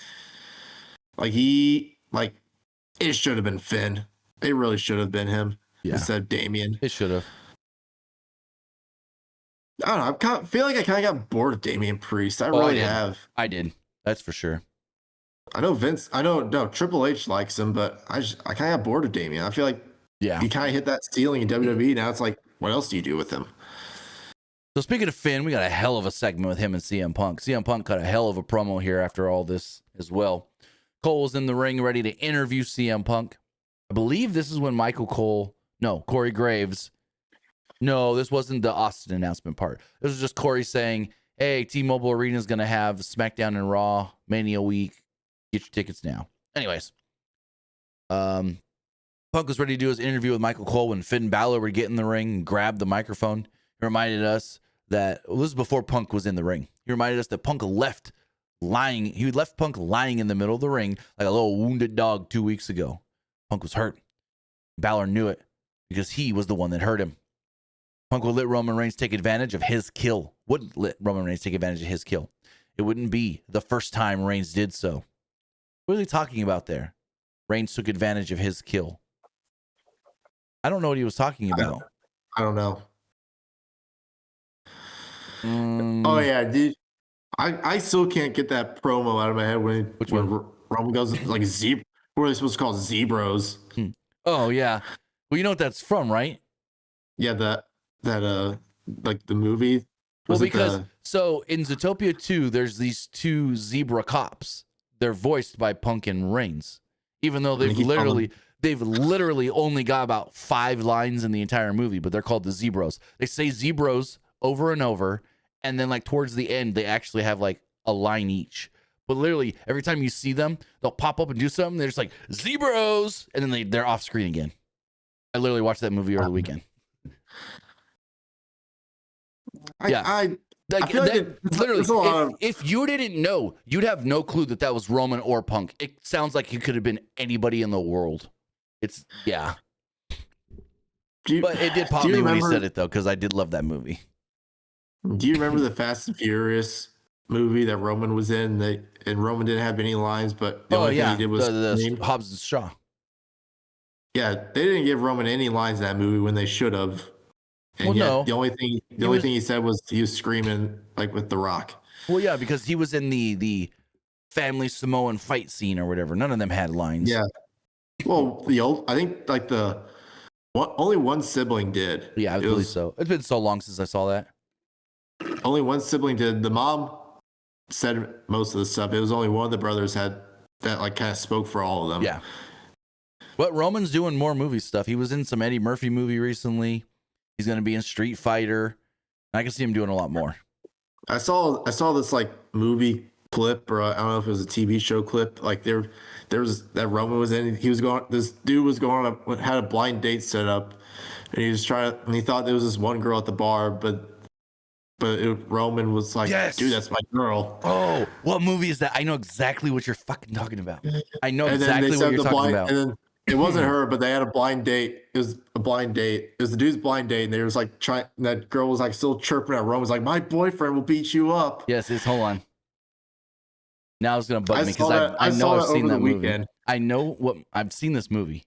Like it should have been Finn. It really should have been him instead of Damian. It should have. I don't know. I feel like I kind of got bored of Damian Priest. I really have. I did. That's for sure. I know Triple H likes him, but I kind of got bored of Damian. I feel like he kind of hit that ceiling in WWE. Now it's like, what else do you do with him? So speaking of Finn, we got a hell of a segment with him and CM Punk. CM Punk cut a hell of a promo here after all this as well. Cole was in the ring ready to interview CM Punk. I believe this is when Corey Graves. No, this wasn't the Austin announcement part. This was just Corey saying, hey, T-Mobile Arena is going to have SmackDown and Raw Mania week. Get your tickets now. Anyways, Punk was ready to do his interview with Michael Cole when Finn Balor would get in the ring and grab the microphone. He reminded us that this was before Punk was in the ring. He reminded us that Punk left Punk lying in the middle of the ring like a little wounded dog 2 weeks ago. Punk was hurt. Balor knew it because he was the one that hurt him. Punk would let Roman Reigns take advantage of his kill. Wouldn't let Roman Reigns take advantage of his kill. It wouldn't be the first time Reigns did so. What are they talking about there? Reigns took advantage of his kill. I don't know what he was talking about. I don't know. Oh yeah, dude. I still can't get that promo out of my head when Roman goes like zebra. What are they supposed to call zebras? Oh yeah. Well, you know what that's from, right? Yeah, like the movie. Well, Was it because the? so in Zootopia 2, there's these two zebra cops. They're voiced by Pumpkin Reigns, even though And they keep calling them- they've literally only got about 5 lines in the entire movie, but they're called the Zebros. They say Zebros over and over, and then like towards the end, they actually have like a line each. But literally every time you see them, they'll pop up and do something. They're just like Zebros, and then they're off screen again. I literally watched that movie over the weekend. Yeah. I Like, feel like literally, it's a lot of. if you didn't know, you'd have no clue that that was Roman or Punk. It sounds like he could have been anybody in the world. It's yeah, but it did pop me when he said it though, because I did love that movie. Do you remember the Fast and Furious movie that Roman was in? And Roman didn't have any lines, but the only thing he did was the Hobbs and Shaw. Yeah, they didn't give Roman any lines in that movie when they should have. And Well, yet, no. the only thing he said was he was screaming like with The Rock. Well, yeah, because he was in the family Samoan fight scene or whatever. None of them had lines. Yeah. Well, I think like only one sibling did. Yeah, I believe so. It's been so long since I saw that. Only one sibling did. The mom said most of the stuff. It was only one of the brothers had that like kind of spoke for all of them. Yeah. But Roman's doing more movie stuff. He was in some Eddie Murphy movie recently. He's going to be in Street Fighter. I can see him doing a lot more. I saw this like movie clip, or I don't know if it was a TV show clip. Like there was that Roman was in. This dude was had a blind date set up, and he was and he thought there was this one girl at the bar, but Roman was like, yes. Dude, that's my girl. Oh, what movie is that? I know exactly what you're fucking talking about. I know exactly what you're talking about. And then it wasn't her, but they had a blind date. It was a blind date. It was the dude's blind date, and they was like trying. That girl was like still chirping at Roman. Was like, my boyfriend will beat you up. Yes, hold on. Now it's gonna bug me because I know I've seen that movie. I know I've seen this movie.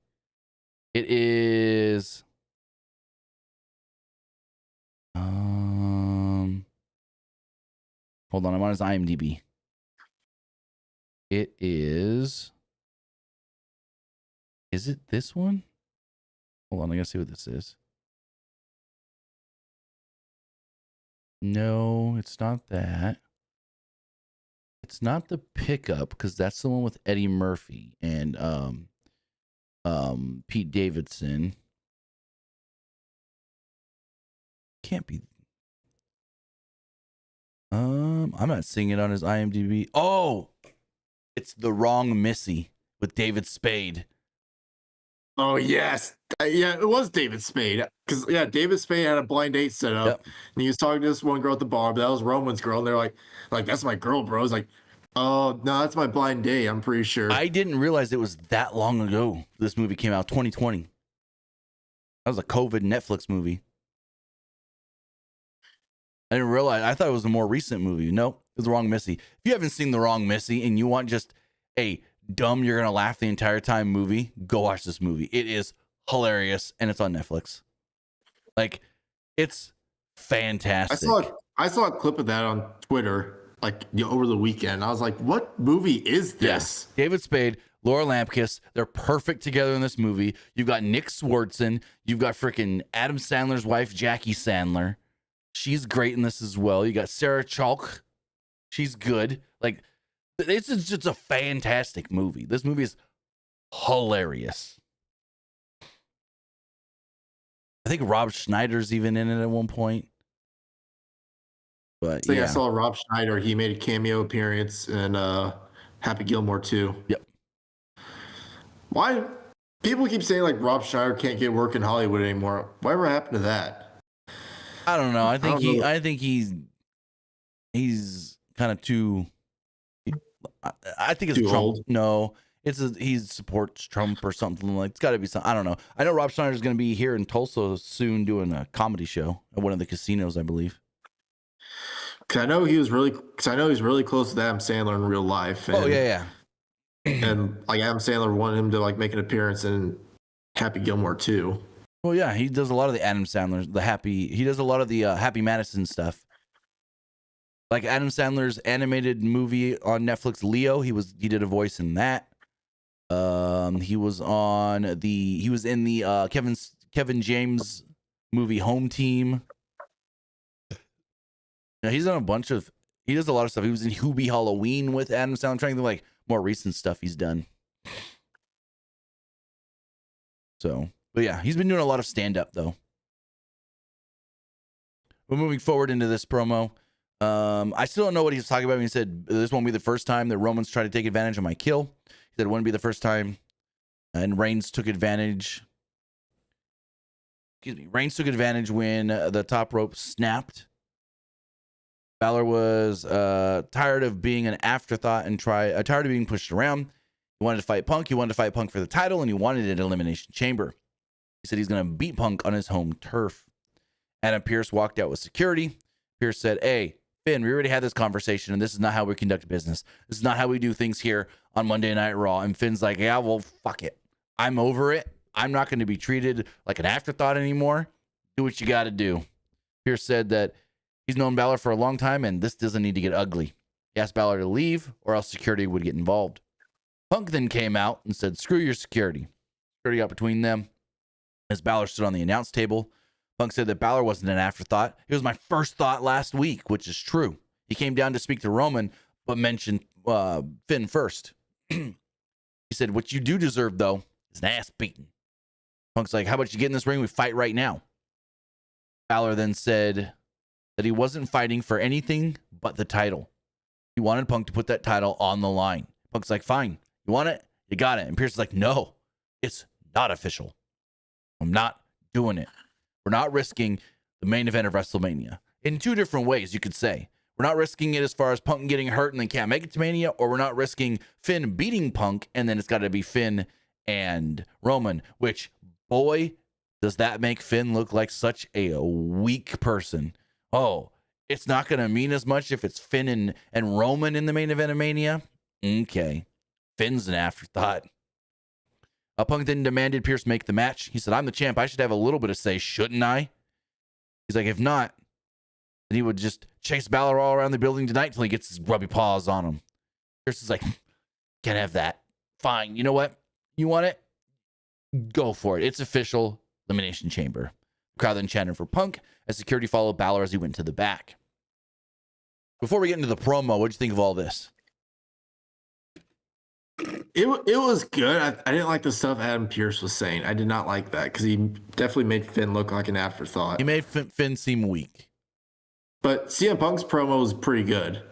It is. Hold on, I'm on his IMDb. It is. Is it this one? Hold on, I gotta see what this is. No, it's not that. It's not The Pickup, because that's the one with Eddie Murphy and Pete Davidson. Can't be. I'm not seeing it on his IMDb. Oh, it's The Wrong Missy with David Spade. Oh yes, yeah, it was David Spade. Because David Spade had a blind date set up, and he was talking to this one girl at the bar, but that was Roman's girl, and they're like that's my girl, bro. It's like, oh no, that's my blind date. I'm pretty sure. I didn't realize it was that long ago. This movie came out 2020. That was a COVID Netflix movie. I didn't realize. I thought it was a more recent movie. Nope, it was The Wrong Missy. If you haven't seen The Wrong Missy and you want just a dumb, you're gonna laugh the entire time movie, go watch this movie. It is hilarious, and it's on Netflix. Like, it's fantastic. I saw a clip of that on Twitter over the weekend. I was like, what movie is this? Yeah. David Spade, Laura Lampkis, they're perfect together in this movie. You've got Nick Swartzen. You've got freaking Adam Sandler's wife, Jackie Sandler. She's great in this as well. You got Sarah Chalk. She's good. Like, it's just a fantastic movie. This movie is hilarious. I think Rob Schneider's even in it at one point. But I saw Rob Schneider. He made a cameo appearance in Happy Gilmore 2. Yep. Why people keep saying like Rob Schneider can't get work in Hollywood anymore? Whatever happened to that? I don't know. I think he's kind of too. I think it's too Trump. Old? No, he supports Trump or something like. It's got to be something. I don't know. I know Rob Schneider's going to be here in Tulsa soon doing a comedy show at one of the casinos, I believe. Because I know he's really close to Adam Sandler in real life. And, yeah. And like Adam Sandler wanted him to like make an appearance in Happy Gilmore 2. Well, yeah, he does a lot of the Adam Sandler's, he does a lot of the Happy Madison stuff. Like Adam Sandler's animated movie on Netflix, Leo, he did a voice in that. He was in the Kevin James movie Home Team. Yeah, he does a lot of stuff. He was in Hubie Halloween with Adam Sandler. I'm trying to think like more recent stuff he's done. So, but yeah, he's been doing a lot of stand-up though. We're moving forward into this promo. I still don't know what he was talking about when he said this won't be the first time that Roman's tried to take advantage of my kill. He said it wouldn't be the first time. And Reigns took advantage. Reigns took advantage when the top rope snapped. Balor was tired of being an afterthought and tired of being pushed around. He wanted to fight Punk. He wanted to fight Punk for the title, and he wanted an Elimination Chamber. He said he's going to beat Punk on his home turf. Adam Pearce walked out with security. Pearce said, "Hey, Finn, we already had this conversation, and this is not how we conduct business. This is not how we do things here on Monday Night Raw." And Finn's like, "Yeah, well, fuck it. I'm over it. I'm not going to be treated like an afterthought anymore. Do what you got to do." Pearce said that he's known Balor for a long time, and this doesn't need to get ugly. He asked Balor to leave, or else security would get involved. Punk then came out and said, "Screw your security." Security got between them as Balor stood on the announce table. Punk said that Balor wasn't an afterthought. It was my first thought last week, which is true. He came down to speak to Roman, but mentioned Finn first. He said, "What you do deserve, though, is an ass beating." Punk's like, "How about you get in this ring? We fight right now." Balor then said that he wasn't fighting for anything but the title. He wanted Punk to put that title on the line. Punk's like, "Fine. You want it? You got it." And Pierce is like, "No, it's not official. I'm not doing it. We're not risking the main event of WrestleMania." In two different ways, you could say. We're not risking it as far as Punk getting hurt and then can't make it to Mania, or we're not risking Finn beating Punk and then it's got to be Finn and Roman, which, boy, does that make Finn look like such a weak person. Oh, it's not going to mean as much if it's Finn and Roman in the main event of Mania? Okay. Finn's an afterthought. Punk then demanded Pierce make the match. He said, "I'm the champ. I should have a little bit of say, shouldn't I?" He's like, "If not, then he would just chase Balor all around the building tonight until he gets his grubby paws on him." Pierce is like, "Can't have that. Fine. You know what? You want it? Go for it. It's official. Elimination Chamber." The crowd then chanted for Punk as security followed Balor as he went to the back. Before we get into the promo, what'd you think of all this? It was good. I didn't like the stuff Adam Pearce was saying. I did not like that because he definitely made Finn look like an afterthought. He made Finn seem weak. But CM Punk's promo was pretty good.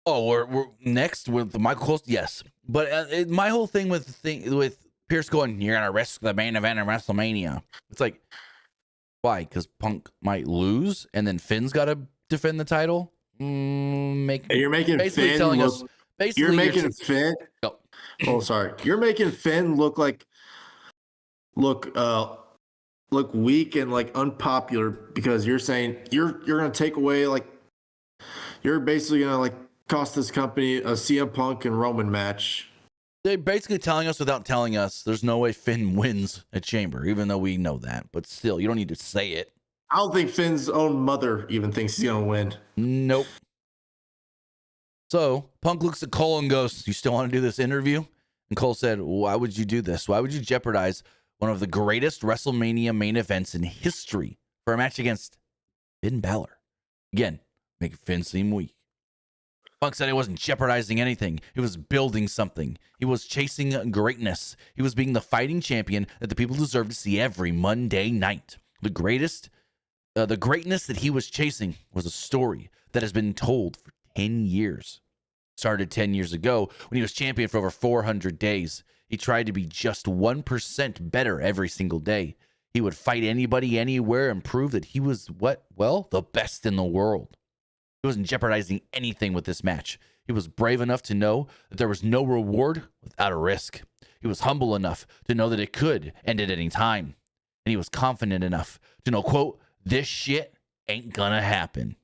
Oh, we're next with Michael Cole. Yes, but my whole thing with Pierce going, "You're gonna risk the main event in WrestleMania." It's like, why? Because Punk might lose, and then Finn's got to defend the title. You're making basically Finn telling look, us. Basically, you're making Finn. Oh. Oh, sorry. You're making Finn look weak and like unpopular because you're saying you're gonna take away, like, you're basically gonna like cost this company a CM Punk and Roman match. They're basically telling us without telling us there's no way Finn wins at Chamber, even though we know that. But still, you don't need to say it. I don't think Finn's own mother even thinks he's gonna win. Nope. So Punk looks at Cole and goes, "You still want to do this interview?" And Cole said, "Why would you do this? Why would you jeopardize one of the greatest WrestleMania main events in history for a match against Finn Balor?" Again, make Finn seem weak. Punk said he wasn't jeopardizing anything. He was building something. He was chasing greatness. He was being the fighting champion that the people deserve to see every Monday night. The greatness that he was chasing was a story that has been told for 10 years. Started 10 years ago when he was champion for over 400 days. He tried to be just 1% better every single day. He would fight anybody, anywhere, and prove that he was the best in the world. He wasn't jeopardizing anything with this match. He was brave enough to know that there was no reward without a risk. He was humble enough to know that it could end at any time. And he was confident enough to know, quote, "This shit ain't gonna happen."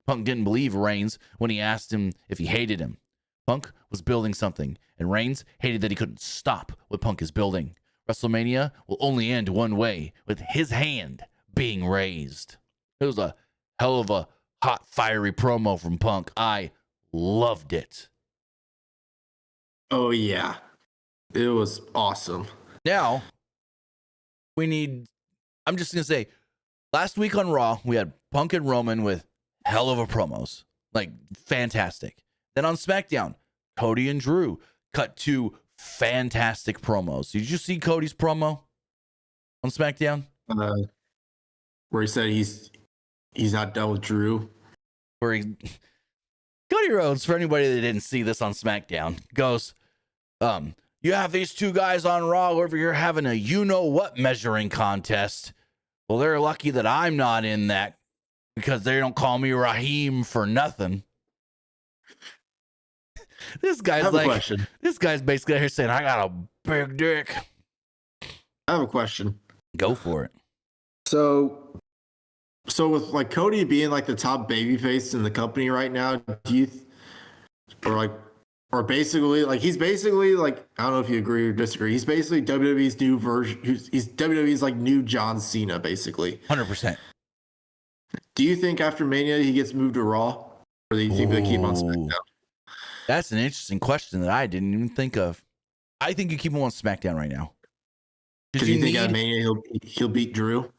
Punk didn't believe Reigns when he asked him if he hated him. Punk was building something, and Reigns hated that he couldn't stop what Punk is building. WrestleMania will only end one way, with his hand being raised. It was a hell of a hot, fiery promo from Punk. I loved it. Oh, yeah. It was awesome. Now, I'm just going to say, last week on Raw, we had Punk and Roman with hell of a promos. Like, fantastic. Then on SmackDown, Cody and Drew cut 2 fantastic promos. Did you see Cody's promo on SmackDown? Where he said he's not done with Drew. Cody Rhodes, for anybody that didn't see this on SmackDown, goes, you have these 2 guys on Raw over here having a you-know-what measuring contest. Well, they're lucky that I'm not in that because they don't call me Raheem for nothing. This guy's basically out here saying, I got a big dick. I have a question. Go for it. So with like Cody being like the top babyface in the company right now, or basically like he's basically like, I don't know if you agree or disagree. He's basically WWE's new version. He's WWE's like new John Cena, basically. 100%. Do you think after Mania he gets moved to Raw, or do you think they keep on SmackDown? That's an interesting question that I didn't even think of. I think you keep him on SmackDown right now. Do you think at Mania he'll beat Drew?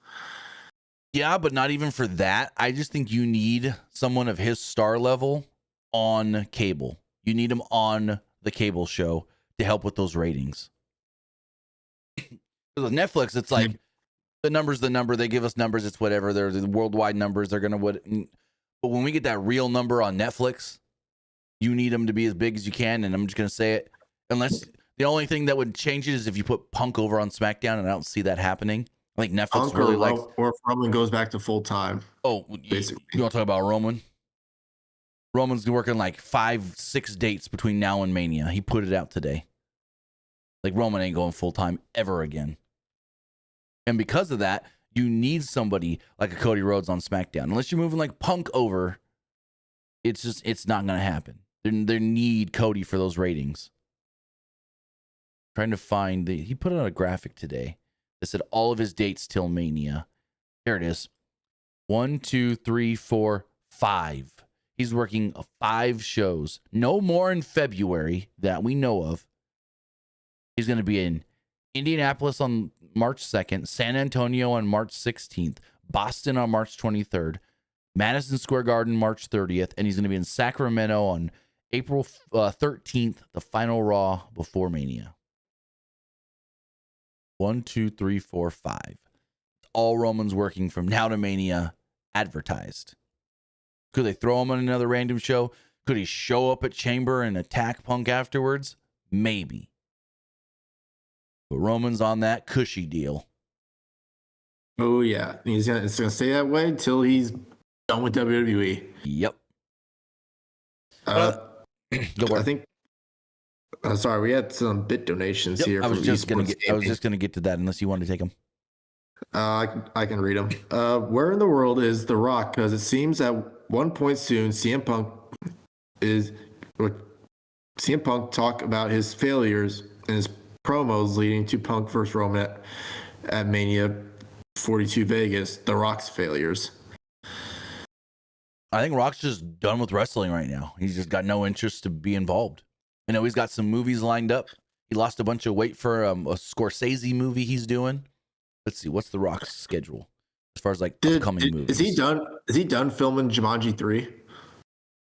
Yeah, but not even for that. I just think you need someone of his star level on cable. You need him on the cable show to help with those ratings. Because with Netflix, it's like the number's the number. They give us numbers. It's whatever. They're the worldwide numbers. They're going to But when we get that real number on Netflix, you need them to be as big as you can. And I'm just going to say it. Unless the only thing that would change it is if you put Punk over on SmackDown, and I don't see that happening. I think Netflix Punk really likes. Or if Roman goes back to full time. Oh, basically. You want to talk about Roman? Roman's working like 5-6 dates between now and Mania. He put it out today. Like, Roman ain't going full time ever again. And because of that, you need somebody like a Cody Rhodes on SmackDown. Unless you're moving like Punk over, it's not going to happen. They need Cody for those ratings. Trying to find he put out a graphic today that said all of his dates till Mania. There it is. 1, 2, 3, 4, 5. He's working 5 shows. No more in February that we know of. He's going to be in Indianapolis on March 2nd, San Antonio on March 16th, Boston on March 23rd, Madison Square Garden March 30th, and he's going to be in Sacramento on April 13th, the final Raw before Mania. 1, 2, 3, 4, 5. All Roman's working from now to Mania advertised. Could they throw him on another random show? Could he show up at Chamber and attack Punk afterwards? Maybe. But Roman's on that cushy deal. Oh, yeah. It's going to stay that way until he's done with WWE. Yep. I think. Sorry, we had some bit donations here. I was just going to get to that unless you wanted to take them. I can read them. Where in the world is The Rock? Because it seems at one point soon, CM Punk talk about his failures and his promos leading to Punk versus Roman at Mania 42 Vegas. The Rock's failures. I think Rock's just done with wrestling right now. He's just got no interest to be involved. I know he's got some movies lined up. He lost a bunch of weight for a Scorsese movie he's doing. Let's see, what's The Rock's schedule as far as like upcoming movies? Is he done filming Jumanji 3?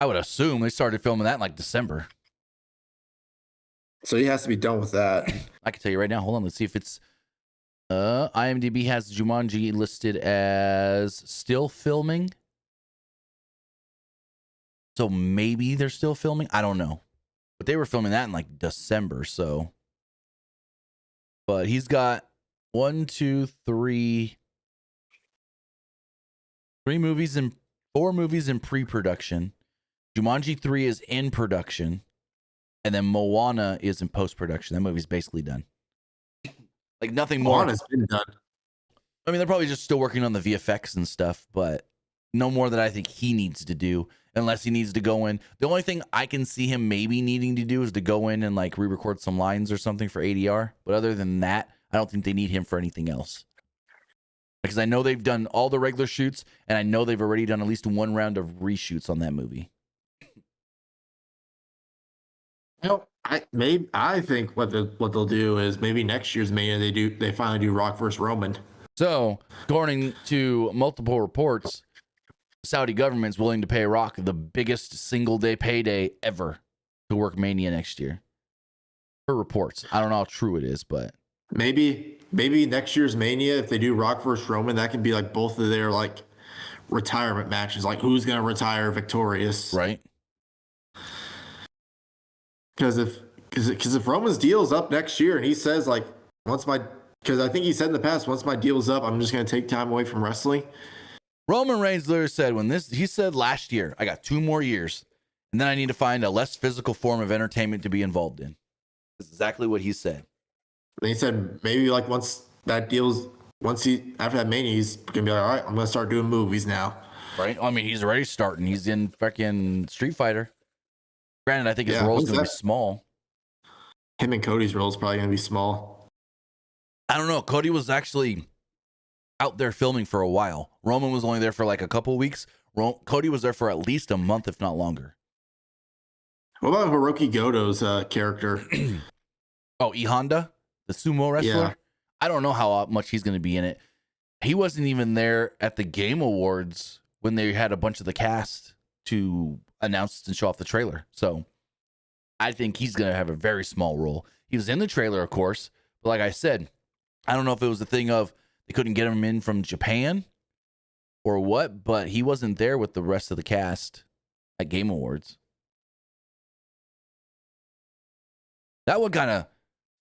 I would assume they started filming that in like December. So he has to be done with that. I can tell you right now. Hold on, let's see if it's IMDb has Jumanji listed as still filming. So maybe they're still filming. I don't know. But they were filming that in like December, so. But he's got 4 movies in pre-production. Jumanji 3 is in production. And then Moana is in post-production. That movie's basically done. Like nothing more. Moana's been done. I mean, they're probably just still working on the VFX and stuff, but no more that I think he needs to do unless he needs to go in. The only thing I can see him maybe needing to do is to go in and like re-record some lines or something for ADR. But other than that, I don't think they need him for anything else. Because I know they've done all the regular shoots, and I know they've already done at least one round of reshoots on that movie. Well, I think what they'll do is maybe next year's Mania they finally do Rock versus Roman. So, according to multiple reports, the Saudi government's willing to pay Rock the biggest single day payday ever to work Mania next year. Per reports. I don't know how true it is, but maybe next year's Mania, if they do Rock versus Roman, that can be like both of their like retirement matches. Like who's gonna retire victorious? right. Because if Roman's deal's up next year and he says like because I think he said in the past, once my deal's up, I'm just gonna take time away from wrestling. Roman Reigns literally said he said last year, I got 2 more years, and then I need to find a less physical form of entertainment to be involved in. That's exactly what he said. And he said maybe like after that Mania, he's gonna be like, all right, I'm gonna start doing movies now. Right? I mean, he's already starting. He's in fucking Street Fighter. Granted, I think his role is gonna be small. Him and Cody's role is probably gonna be small. I don't know. Cody was actually out there filming for a while. Roman was only there for like a couple weeks. Cody was there for at least a month, if not longer. What about Hiroki Goto's character? Oh, E Honda, the sumo wrestler. Yeah. I don't know how much he's going to be in it. He wasn't even there at the Game Awards when they had a bunch of the cast to announce and show off the trailer. So I think he's going to have a very small role. He was in the trailer, of course, but like I said, I don't know if it was a thing of they couldn't get him in from Japan or what, but he wasn't there with the rest of the cast at Game Awards. That one kind of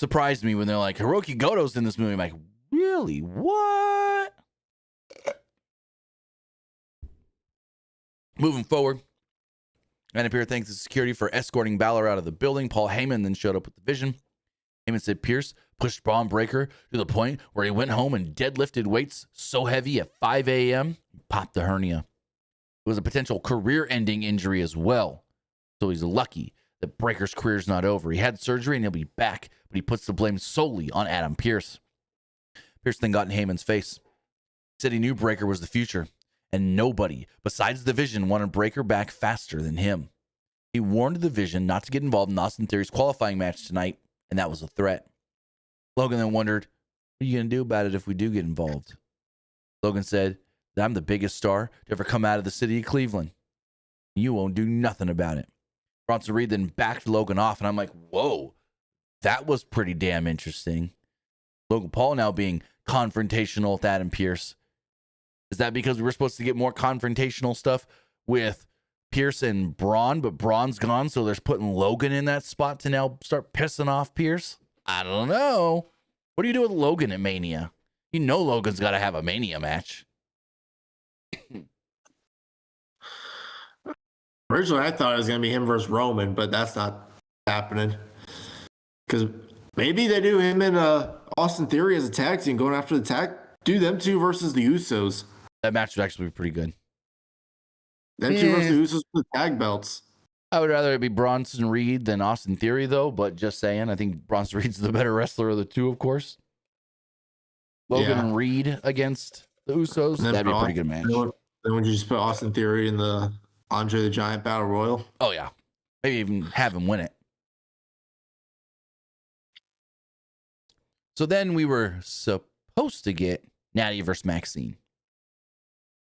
surprised me when they're like, Hiroki Goto's in this movie. I'm like, really? What? Moving forward, Van Pierce thanks the security for escorting Balor out of the building. Paul Heyman then showed up with the Vision. Heyman said Pierce pushed Braun Breaker to the point where he went home and deadlifted weights so heavy at 5 a.m. he popped the hernia. It was a potential career-ending injury as well. So he's lucky that Breaker's career is not over. He had surgery and he'll be back, but he puts the blame solely on Adam Pierce. Pierce then got in Heyman's face. Said he knew Breaker was the future, and nobody besides the Vision wanted Breaker back faster than him. He warned the Vision not to get involved in Austin Theory's qualifying match tonight, and that was a threat. Logan then wondered, what are you going to do about it if we do get involved? Logan said that I'm the biggest star to ever come out of the city of Cleveland. You won't do nothing about it. Bronson Reed then backed Logan off, and I'm like, whoa, that was pretty damn interesting. Logan Paul now being confrontational with Adam Pierce. Is that because we were supposed to get more confrontational stuff with Pierce and Braun, but Braun's gone, so they're putting Logan in that spot to now start pissing off Pierce? I don't know. What do you do with Logan at Mania? You know Logan's got to have a Mania match. Originally, I thought it was going to be him versus Roman, but that's not happening. Because maybe they do him and Austin Theory as a tag team going after the tag. Do them two versus the Usos. That match would actually be pretty good. Them two versus the Usos for the tag belts. I would rather it be Bronson Reed than Austin Theory, though, but just saying, I think Bronson Reed's the better wrestler of the two, of course. Logan Reed against the Usos, that'd be a pretty good match. Then would you just put Austin Theory in the Andre the Giant Battle Royal? Oh, yeah. Maybe even have him win it. So then we were supposed to get Natty versus Maxine.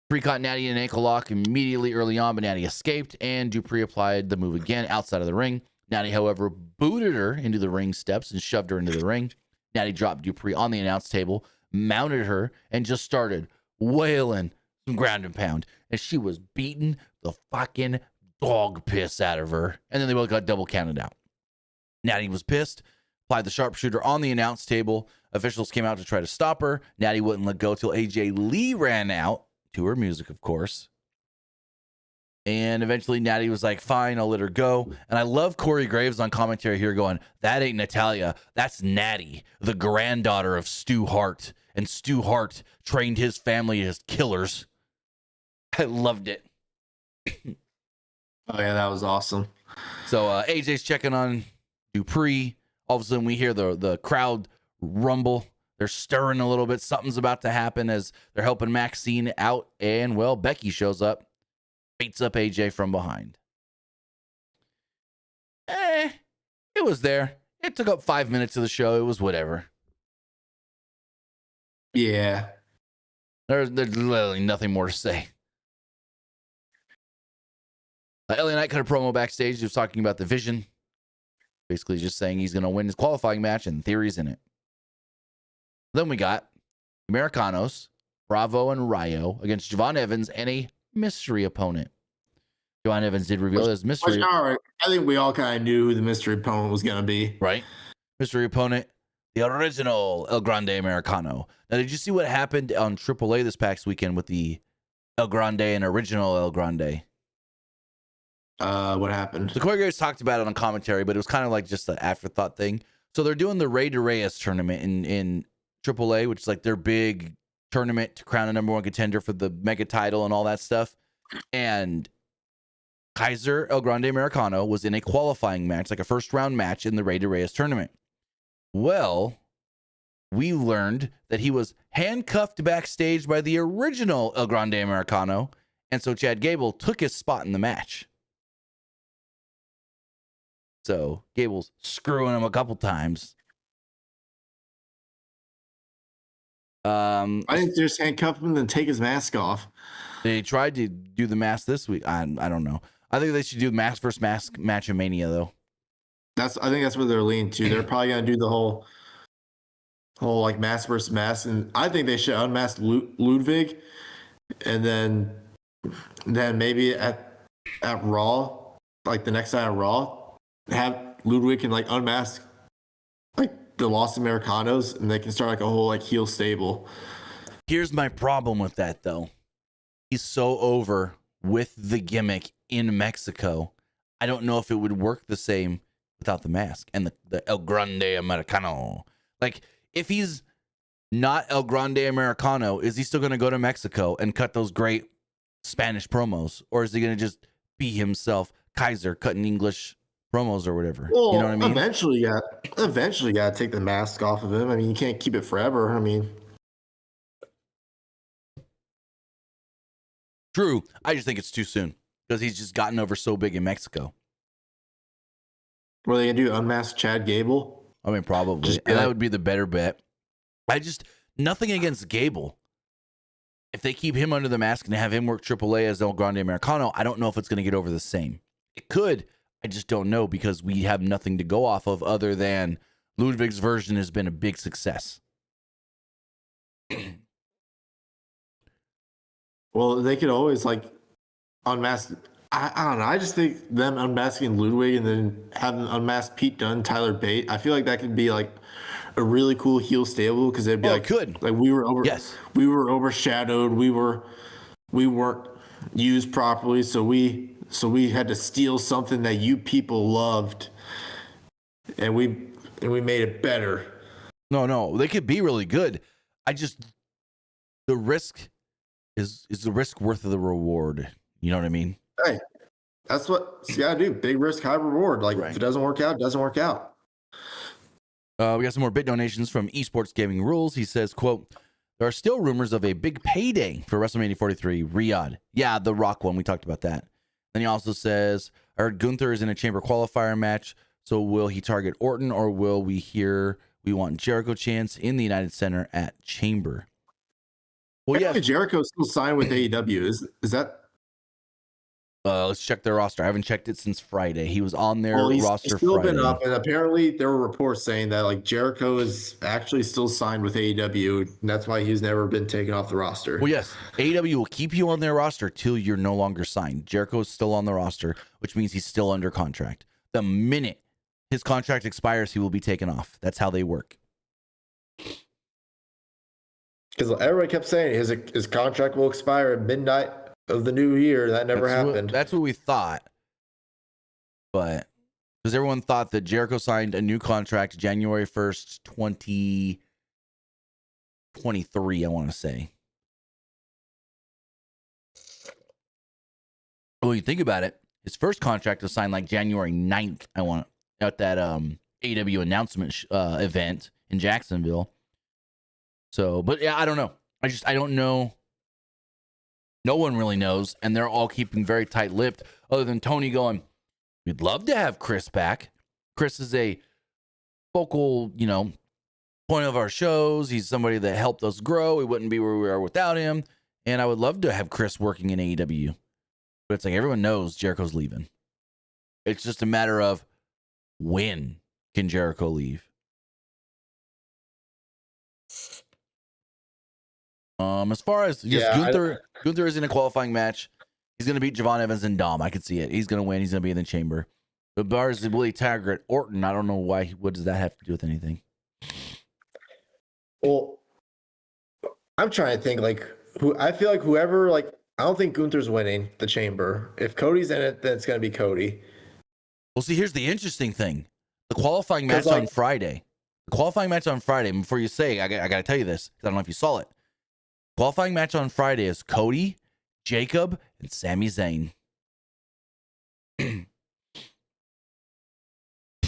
Dupree caught Natty in an ankle lock immediately early on, but Natty escaped, and Dupree applied the move again outside of the ring. Natty, however, booted her into the ring steps and shoved her into the ring. Natty dropped Dupree on the announce table, mounted her, and just started wailing some ground and pound. And she was beating the fucking dog piss out of her. And then they both got double counted out. Natty was pissed, applied the sharpshooter on the announce table. Officials came out to try to stop her. Natty wouldn't let go till AJ Lee ran out, to her music, of course. And eventually Natty was like, fine, I'll let her go. And I love Corey Graves on commentary here going, that ain't Natalia, that's Natty, the granddaughter of Stu Hart. And Stu Hart trained his family as killers. I loved it. Oh, yeah, that was awesome. So AJ's checking on Dupree. All of a sudden we hear the crowd rumble. They're stirring a little bit. Something's about to happen as they're helping Maxine out. And, well, Becky shows up, beats up AJ from behind. It It was there. It took up 5 minutes of the show. It was whatever. Yeah. There's literally nothing more to say. LA Knight cut a promo backstage. He was talking about the vision. Basically just saying he's going to win his qualifying match and Theory's in it. Then we got Americanos, Bravo, and Rayo against Javon Evans and a mystery opponent. Javon Evans did reveal his mystery. All right. I think we all kind of knew who the mystery opponent was going to be. Right. Mystery opponent, the original El Grande Americano. Now, did you see what happened on AAA this past weekend with the El Grande and original El Grande? What happened? The Corey Graves talked about it on commentary, but it was kind of like just an afterthought thing. So they're doing the Rey de Reyes tournament in AAA, which is like their big tournament to crown a number one contender for the mega title and all that stuff. And Kaiser El Grande Americano was in a qualifying match, like a first round match in the Rey de Reyes tournament. Well, we learned that he was handcuffed backstage by the original El Grande Americano, and so Chad Gable took his spot in the match. So Gable's screwing him a couple times. I think they just handcuff him and take his mask off. They tried to do the mask this week. I don't know. I think they should do mask versus mask match of Mania, though. I think that's what they're leaning to. They're probably gonna do the whole like mask versus mask, and I think they should unmask Ludwig, and then maybe at Raw, like the next night at Raw, have Ludwig and like unmask like the Lost Americanos, and they can start like a whole like heel stable. Here's my problem with that, though. He's so over with the gimmick in Mexico. I don't know if it would work the same without the mask and the El Grande Americano. Like, if he's not El Grande Americano, is he still going to go to Mexico and cut those great Spanish promos? Or is he going to just be himself, Kaiser, cutting English promos or whatever? Well, you know what I mean? Eventually, you got to take the mask off of him. I mean, you can't keep it forever. I mean, true. I just think it's too soon because he's just gotten over so big in Mexico. What are they gonna do? Unmask Chad Gable? I mean, probably. And that would be the better bet. Nothing against Gable. If they keep him under the mask and have him work AAA as El Grande Americano, I don't know if it's going to get over the same. It could. I just don't know because we have nothing to go off of other than Ludwig's version has been a big success. Well, they could always like unmask. I don't know. I just think them unmasking Ludwig and then having unmask Pete Dunne, Tyler Bate. I feel like that could be like a really cool heel stable because they'd be like, we were overshadowed. We weren't used properly, so we had to steal something that you people loved, and we made it better. No, they could be really good. The risk is the risk worth of the reward. You know what I mean? Hey, that's what you gotta do. Big risk, high reward. Like right. If it doesn't work out, it doesn't work out. We got some more bit donations from Esports Gaming Rules. He says, quote, there are still rumors of a big payday for WrestleMania 43 Riyadh. Yeah, the Rock one. We talked about that. Then he also says, I heard Gunther is in a Chamber qualifier match. So will he target Orton or will we hear we want Jericho chance in the United Center at Chamber? Well, yeah. Jericho's still signed with AEW. Is that? Let's check their roster. I haven't checked it since Friday. He was on their roster. He's still Friday. Been up, and apparently there were reports saying that like Jericho is actually still signed with AEW, and that's why he's never been taken off the roster. Well, yes, AEW will keep you on their roster till you're no longer signed. Jericho is still on the roster, which means he's still under contract. The minute his contract expires, he will be taken off. That's how they work. Because everybody kept saying his contract will expire at midnight of the new year. That never happened. That's what we thought. But because everyone thought that Jericho signed a new contract January 1st, 2023, I want to say. Well, you think about it, his first contract was signed like January 9th, at that AEW announcement event in Jacksonville. So, but yeah, I don't know. I don't know. No one really knows, and they're all keeping very tight-lipped, other than Tony going, we'd love to have Chris back. Chris is a focal, point of our shows. He's somebody that helped us grow. We wouldn't be where we are without him. And I would love to have Chris working in AEW. But it's like everyone knows Jericho's leaving. It's just a matter of when can Jericho leave. As far as Gunther is in a qualifying match. He's going to beat Javon Evans and Dom. I can see it. He's going to win. He's going to be in the chamber. But as far as Willie Taggart, Orton, I don't know why. What does that have to do with anything? Well, I'm trying to think I feel like whoever I don't think Gunther's winning the chamber. If Cody's in it, then it's going to be Cody. Well, see, here's the interesting thing. The qualifying match on Friday. The qualifying match on Friday, before you say, I got to tell you this, because I don't know if you saw it. Qualifying match on Friday is Cody, Jacob, and Sami Zayn.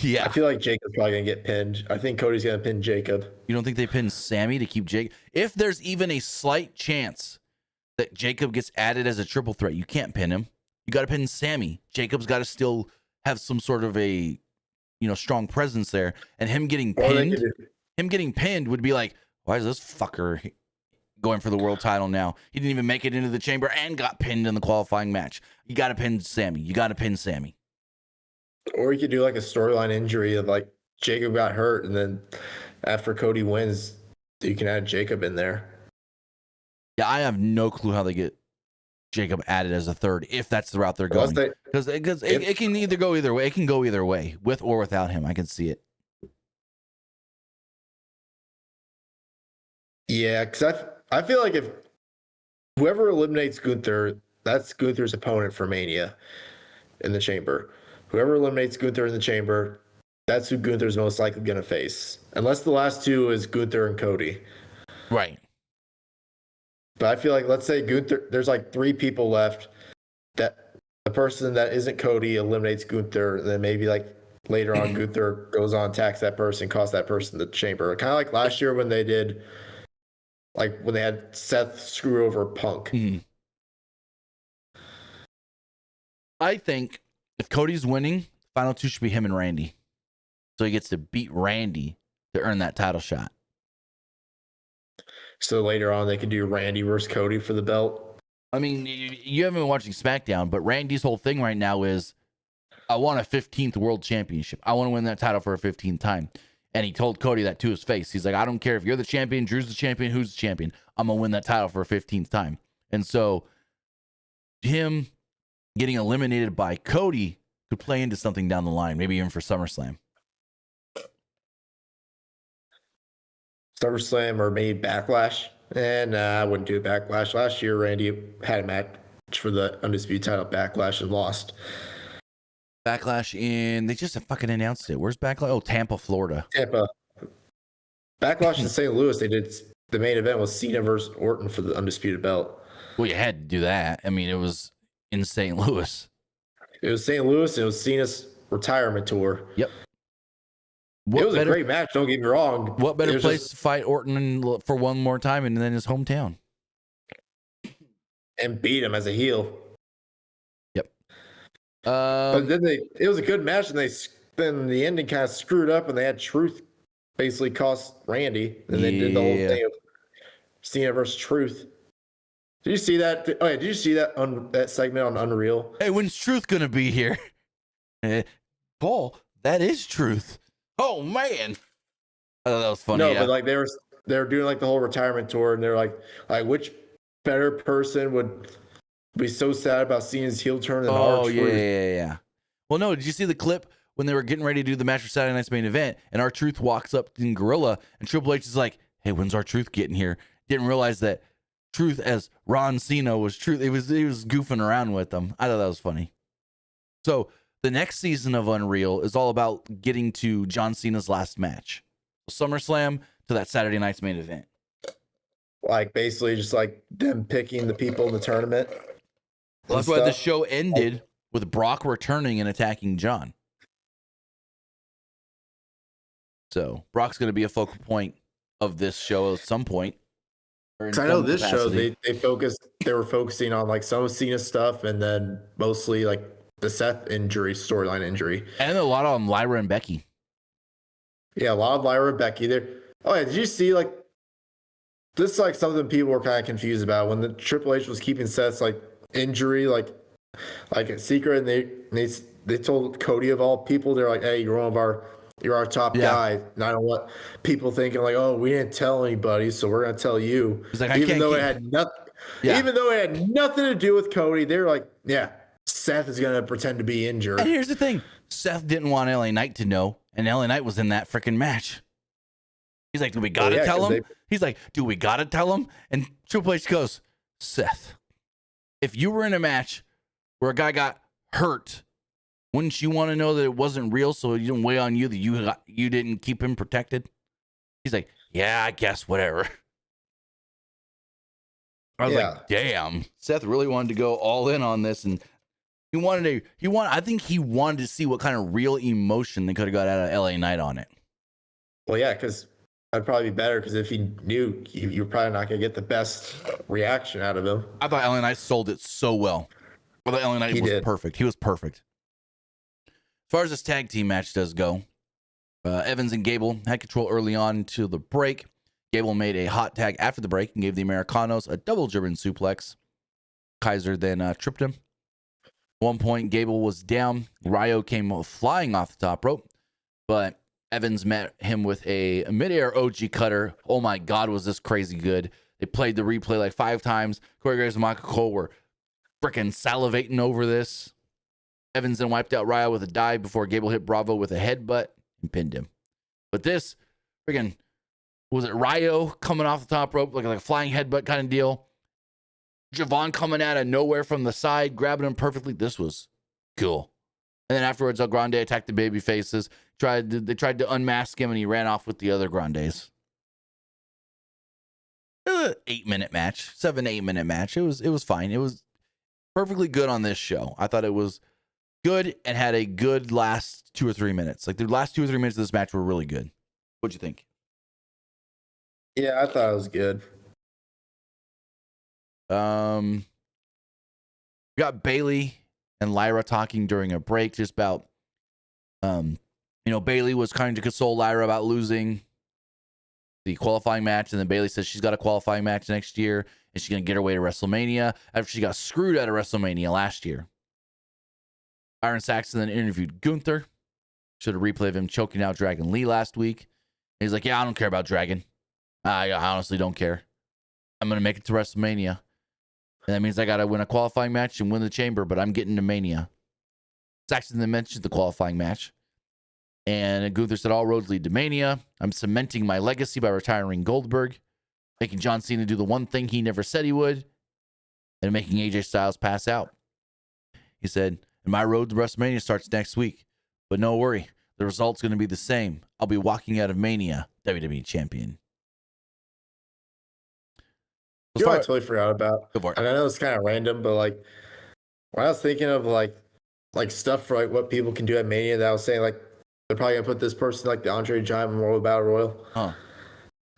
Yeah. I feel like Jacob's probably going to get pinned. I think Cody's going to pin Jacob. You don't think they pin Sami to keep Jacob? If there's even a slight chance that Jacob gets added as a triple threat, you can't pin him. You got to pin Sami. Jacob's got to still have some sort of a, strong presence there. And him getting pinned would be like, why is this fucker going for the world title now? He didn't even make it into the chamber and got pinned in the qualifying match. You got to pin Sami. Or you could do a storyline injury of Jacob got hurt, and then after Cody wins, you can add Jacob in there. Yeah, I have no clue how they get Jacob added as a third, if that's the route they're going. Because it can either go either way. It can go either way, with or without him. I can see it. Yeah, because I feel like if whoever eliminates Gunther, that's Gunther's opponent for Mania in the chamber. Whoever eliminates Gunther in the chamber, that's who Gunther's most likely going to face. Unless the last two is Gunther and Cody. Right. But I feel like, let's say Gunther, there's 3 people left, that the person that isn't Cody eliminates Gunther, and then maybe later on Gunther goes on, attacks that person, costs that person the chamber. Kind of like last year when they did, when they had Seth screw over Punk. Mm-hmm. I think if Cody's winning, final 2 should be him and Randy. So he gets to beat Randy to earn that title shot. So later on, they could do Randy versus Cody for the belt. I mean, you haven't been watching SmackDown, but Randy's whole thing right now is, I want a 15th world championship. I want to win that title for a 15th time. And he told Cody that to his face. He's like, I don't care if you're the champion, Drew's the champion, who's the champion. I'm going to win that title for a 15th time. And so him getting eliminated by Cody could play into something down the line, maybe even for SummerSlam. SummerSlam or maybe Backlash. And I wouldn't do Backlash. Last year, Randy had a match for the Undisputed title Backlash and lost. Backlash they just fucking announced it. Where's Backlash? Oh, Tampa, Florida. Tampa. Backlash in St. Louis, they did the main event was Cena versus Orton for the Undisputed belt. Well, you had to do that. I mean, it was in St. Louis. It was St. Louis, and it was Cena's retirement tour. Yep. It was a great match, don't get me wrong. What better place to fight Orton for one more time and then his hometown? And beat him as a heel. Yep. But then it was a good match, and then the ending kind of screwed up, and they had Truth basically cost Randy, and they did the whole thing of Cena versus Truth. Did you see that? Oh yeah, did you see that that segment on Unreal? Hey, when's Truth gonna be here? Paul, that is Truth. Oh man, I thought that was funny. No, yeah. But they were doing the whole retirement tour, and they're like which better person would be so sad about Cena's heel turn than our Truth? Yeah. Well, no, did you see the clip when they were getting ready to do the match for Saturday Night's main event, and our Truth walks up in Gorilla, and Triple H is like, "Hey, when's our Truth getting here?" Didn't realize that Truth as Ron Cena was Truth. He was goofing around with them. I thought that was funny. So the next season of Unreal is all about getting to John Cena's last match, SummerSlam to that Saturday Night's main event. Basically just them picking the people in the tournament. Well, that's why the show ended with Brock returning and attacking John. So Brock's going to be a focal point of this show at some point. I know this show they were focusing on some of Cena's stuff, and then mostly Seth injury, storyline injury. And a lot of them, Lyra and Becky. Yeah, a lot of Lyra and Becky there. Oh, yeah, did you see, like, this is, like, something people were kind of confused about when the Triple H was keeping Seth's, like, injury, like a secret, and they told Cody of all people, they're like, hey, you're our top guy. And I don't want people thinking like, oh, we didn't tell anybody, so we're gonna tell you. Like, even though it had nothing to do with Cody, they're like, yeah, Seth is gonna pretend to be injured. And here's the thing: Seth didn't want LA Knight to know, and LA Knight was in that freaking match. He's like, do we gotta tell him? He's like, do we gotta tell him? And Triple H goes, Seth, if you were in a match where a guy got hurt, wouldn't you want to know that it wasn't real, so it didn't weigh on you that you didn't keep him protected? He's like, yeah, I guess, whatever. I was like, damn. Seth really wanted to go all in on this, and I think he wanted to see what kind of real emotion they could have got out of LA Knight on it. Well, yeah, because that'd probably be better, because if he knew, you're probably not going to get the best reaction out of him. I thought LA Knight sold it so well. I thought LA Knight was perfect. He was perfect. As far as this tag team match does go, Evans and Gable had control early on to the break. Gable made a hot tag after the break and gave the Americanos a double German suplex. Kaiser then tripped him. At one point, Gable was down. Ryo came flying off the top rope, but Evans met him with a midair OG cutter. Oh my God, was this crazy good. They played the replay like 5 times. Corey Graves and Michael Cole were freaking salivating over this. Evans then wiped out Ryo with a dive before Gable hit Bravo with a headbutt and pinned him. But this freaking, was it Ryo coming off the top rope like a flying headbutt kind of deal? Javon coming out of nowhere from the side, grabbing him perfectly. This was cool. And then afterwards, El Grande attacked the baby faces. They tried to unmask him, and he ran off with the other Grandes. It was an 8-minute match, 7-8-minute match. It was fine. It was perfectly good on this show. I thought it was good and had a good last 2 or 3 minutes. Like the last 2 or 3 minutes of this match were really good. What'd you think? Yeah, I thought it was good. We got Bailey and Lyra talking during a break, just about, Bailey was trying to console Lyra about losing the qualifying match, and then Bailey says she's got a qualifying match next year, and she's going to get her way to WrestleMania after she got screwed out of WrestleMania last year. Byron Saxton then interviewed Gunther. Showed a replay of him choking out Dragon Lee last week. And he's like, yeah, I don't care about Dragon. I honestly don't care. I'm going to make it to WrestleMania. And that means I got to win a qualifying match and win the chamber, but I'm getting to Mania. Saxton then mentioned the qualifying match. And Gunther said, all roads lead to Mania. I'm cementing my legacy by retiring Goldberg, making John Cena do the one thing he never said he would, and making AJ Styles pass out. He said, and my road to WrestleMania starts next week. But no worry, the result's going to be the same. I'll be walking out of Mania, WWE Champion. You know what I totally forgot about? Go for it. And I know it's kind of random, but like when I was thinking of like stuff for like what people can do at Mania, that I was saying like they're probably gonna put this person like the Andre Giant Memorial Battle Royal. Huh.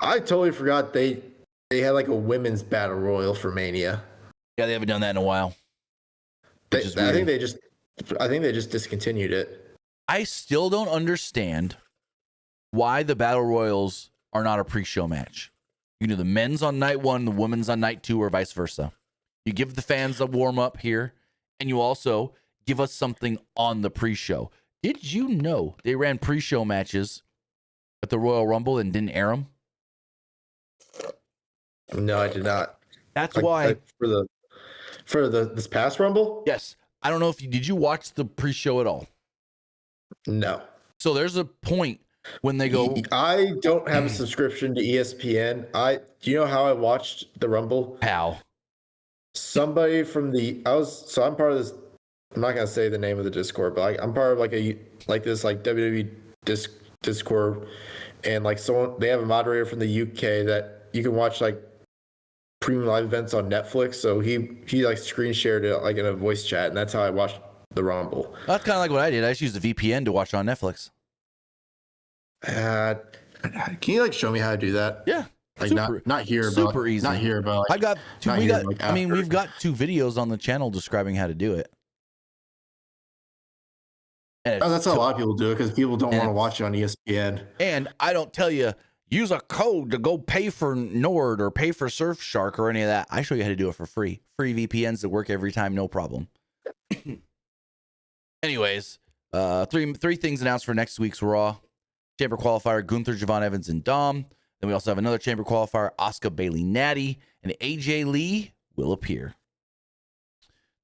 I totally forgot they had like a women's battle royal for Mania. Yeah, they haven't done that in a while. I think they just discontinued it. I still don't understand why the battle royals are not a pre-show match. You do the men's on night 1, the women's on night 2, or vice versa. You give the fans a warm up here, and you also give us something on the pre-show. Did you know they ran pre-show matches at the Royal Rumble and didn't air them? No, I did not. That's why for this past Rumble. Yes, I don't know if did you watch the pre-show at all? No. So there's a point when they go. I don't have a subscription to ESPN. Do you know how I watched the Rumble? How? Somebody from I'm part of this. I'm not gonna say the name of the Discord, but I'm part of this WWE Discord, and like someone they have a moderator from the UK that you can watch like premium live events on Netflix. So he like screen shared it like in a voice chat, and that's how I watched the Rumble. That's kind of like what I did. I just used the VPN to watch on Netflix. Can you like show me how to do that? Yeah. Like super, not here, super easy. Not here, but like, I got two. We've got 2 videos on the channel describing how to do it. And Oh, that's how a lot of people do it because people don't and want to it's- watch it on ESPN. And I don't tell you, use a code to go pay for Nord or pay for Surfshark or any of that. I show you how to do it for free. Free VPNs that work every time, no problem. Anyways, three things announced for next week's Raw. Chamber qualifier, Gunther, Javon Evans, and Dom. Then we also have another chamber qualifier, Asuka, Bailey, Natty, and AJ Lee will appear.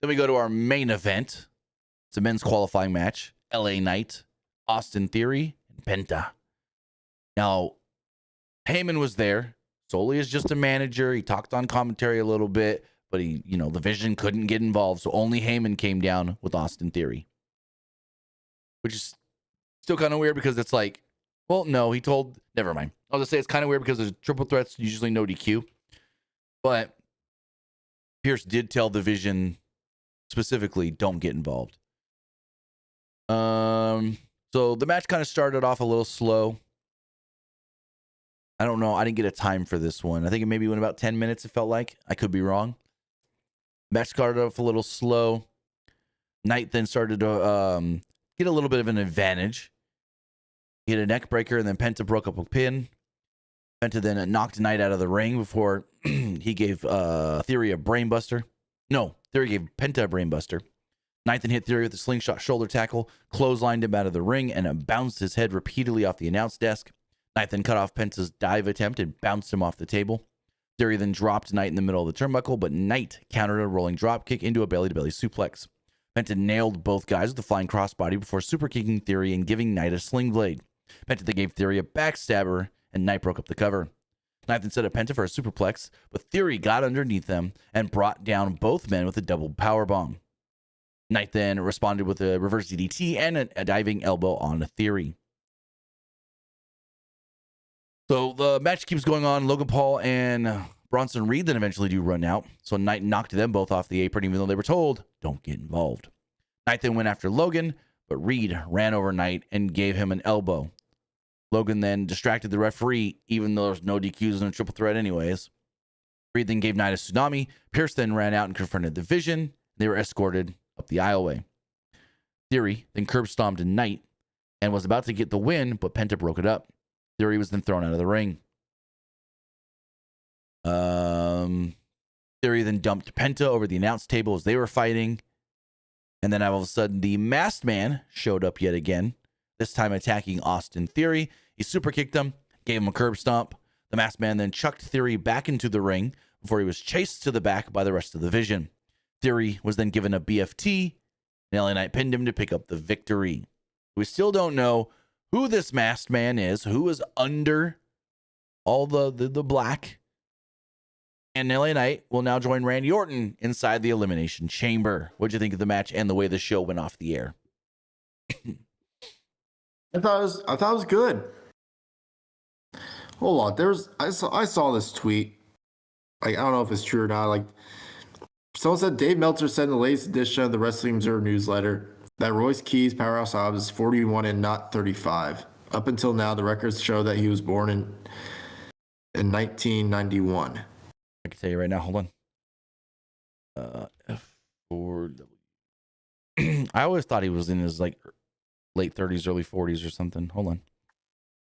Then we go to our main event. It's a men's qualifying match. LA Knight, Austin Theory, and Penta. Now, Heyman was there solely as just a manager. He talked on commentary a little bit, but the Vision couldn't get involved, so only Heyman came down with Austin Theory. Which is still kind of weird because it's like, well, no, never mind. I'll just say it's kind of weird because there's triple threats, usually no DQ. But Pierce did tell the Vision specifically, don't get involved. So the match kind of started off a little slow. I don't know. I didn't get a time for this one. I think it maybe went about 10 minutes, it felt like. I could be wrong. Match started off a little slow. Knight then started to get a little bit of an advantage. He hit a neck breaker, and then Penta broke up a pin. Penta then knocked Knight out of the ring before he gave Theory a brainbuster. No, Theory gave Penta a brainbuster. Knight then hit Theory with a slingshot shoulder tackle, clotheslined him out of the ring, and bounced his head repeatedly off the announce desk. Knight then cut off Penta's dive attempt and bounced him off the table. Theory then dropped Knight in the middle of the turnbuckle, but Knight countered a rolling dropkick into a belly-to-belly suplex. Penta nailed both guys with a flying crossbody before super kicking Theory and giving Knight a sling blade. Penta then gave Theory a backstabber, and Knight broke up the cover. Knight then set up Penta for a superplex, but Theory got underneath them and brought down both men with a double powerbomb. Knight then responded with a reverse DDT and a diving elbow on Theory. So the match keeps going on. Logan Paul and Bronson Reed then eventually do run out. So Knight knocked them both off the apron, even though they were told, don't get involved. Knight then went after Logan, but Reed ran over Knight and gave him an elbow. Logan then distracted the referee, even though there's no DQs in a triple threat anyways. Reed then gave Knight a tsunami. Pierce then ran out and confronted the Vision. They were escorted up the aisleway. Theory then curb stomped Knight and was about to get the win, but Penta broke it up. Theory was then thrown out of the ring. Theory then dumped Penta over the announce table as they were fighting. And then all of a sudden, the Masked Man showed up yet again, this time attacking Austin Theory. He super kicked him, gave him a curb stomp. The Masked Man then chucked Theory back into the ring before he was chased to the back by the rest of the Vision. Theory was then given a BFT, and LA Knight pinned him to pick up the victory. We still don't know who this Masked Man is, who is under all the black. And LA Knight will now join Randy Orton inside the Elimination Chamber. What'd you think of the match and the way the show went off the air? I thought it was good. Hold on, I saw this tweet. Like, I don't know if it's true or not. Like, someone said Dave Meltzer said in the latest edition of the Wrestling Observer newsletter that Royce Keyes, Powerhouse Hobbs, is 41 and not 35. Up until now, the records show that he was born in 1991. I can tell you right now. Hold on. F4W. I always thought he was in his like late 30s, early 40s or something. Hold on.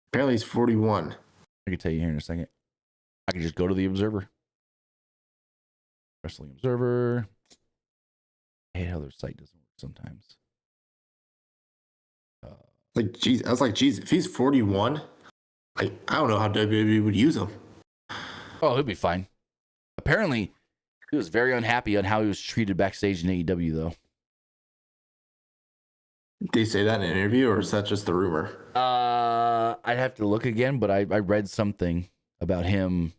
Apparently, he's 41. I can tell you here in a second. I can just go to the Observer. Wrestling Observer. I hate how their site doesn't work sometimes. Like, geez, I was like, geez, if he's 41, I don't know how WWE would use him. Oh, he'll be fine. Apparently, he was very unhappy on how he was treated backstage in AEW, though. Did they say that in an interview, or is that just the rumor? I'd have to look again, but I read something about him.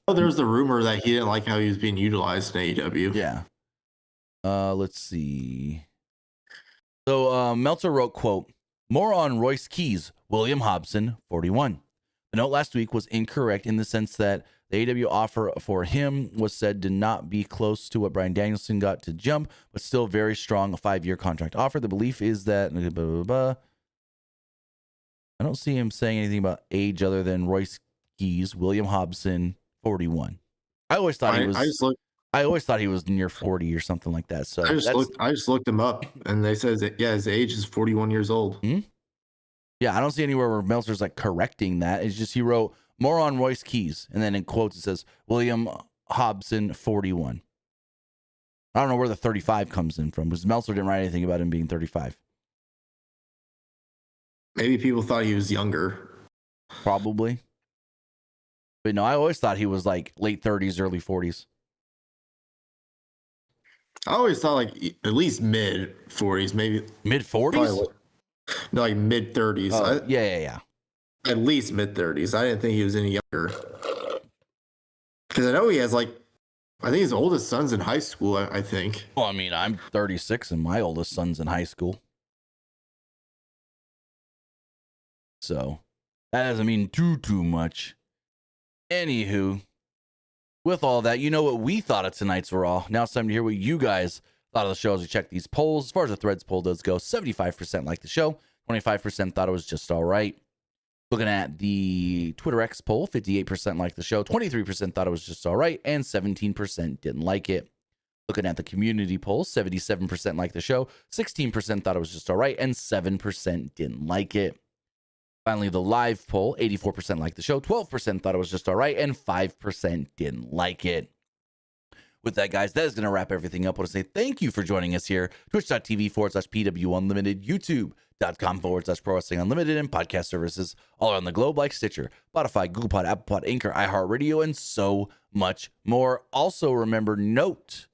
Oh, there's the rumor that he didn't like how he was being utilized in AEW. Yeah. Let's see. So Meltzer wrote, quote, more on Royce Keyes, William Hobson, 41. The note last week was incorrect in the sense that the AEW offer for him was said to not be close to what Bryan Danielson got to jump, but still very strong, a 5-year contract offer. The belief is that blah, blah, blah. I don't see him saying anything about age other than Royce Keyes, William Hobson, 41. I always thought he was. I always thought he was near 40 or something like that. So I just looked him up, and they says that his age is 41 years old. Yeah, I don't see anywhere where Meltzer's like correcting that. It's just he wrote more on Royce Keys, and then in quotes it says William Hobson 41. I don't know where the 35 comes in from, because Meltzer didn't write anything about him being 35. Maybe people thought he was younger. Probably. But no, I always thought he was like late 30s, early 40s. I always thought like at least mid 40s, maybe Mid 40s? No, like mid 30s. Oh, yeah. At least mid 30s. I didn't think he was any younger. Because I know he has like, I think his oldest son's in high school, I think. Well, I mean, I'm 36 and my oldest son's in high school. So that doesn't mean too much. Anywho, with all that, you know what we thought of tonight's Raw. Now it's time to hear what you guys thought of the show as we check these polls. As far as the Threads poll does go, 75% liked the show, 25% thought it was just all right. Looking at the Twitter X poll, 58% liked the show, 23% thought it was just all right, and 17% didn't like it. Looking at the community poll, 77% liked the show, 16% thought it was just all right, and 7% didn't like it. Finally, the live poll, 84% liked the show, 12% thought it was just all right, and 5% didn't like it. With that, guys, that is going to wrap everything up. I want to say thank you for joining us here. Twitch.tv/PWU Unlimited, YouTube.com/Pro Wrestling Unlimited, and podcast services all around the globe like Stitcher, Spotify, Google Pod, Apple Pod, Anchor, iHeartRadio, and so much more. Also, remember, note,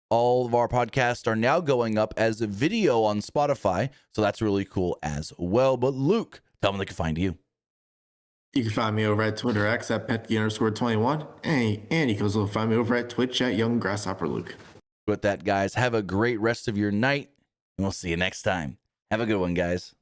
all of our podcasts are now going up as a video on Spotify, so that's really cool as well. But Luke, tell them they can find you. You can find me over at Twitter X at Petke_21. And you can also find me over at Twitch at Young Grasshopper Luke. With that, guys, have a great rest of your night, and we'll see you next time. Have a good one, guys.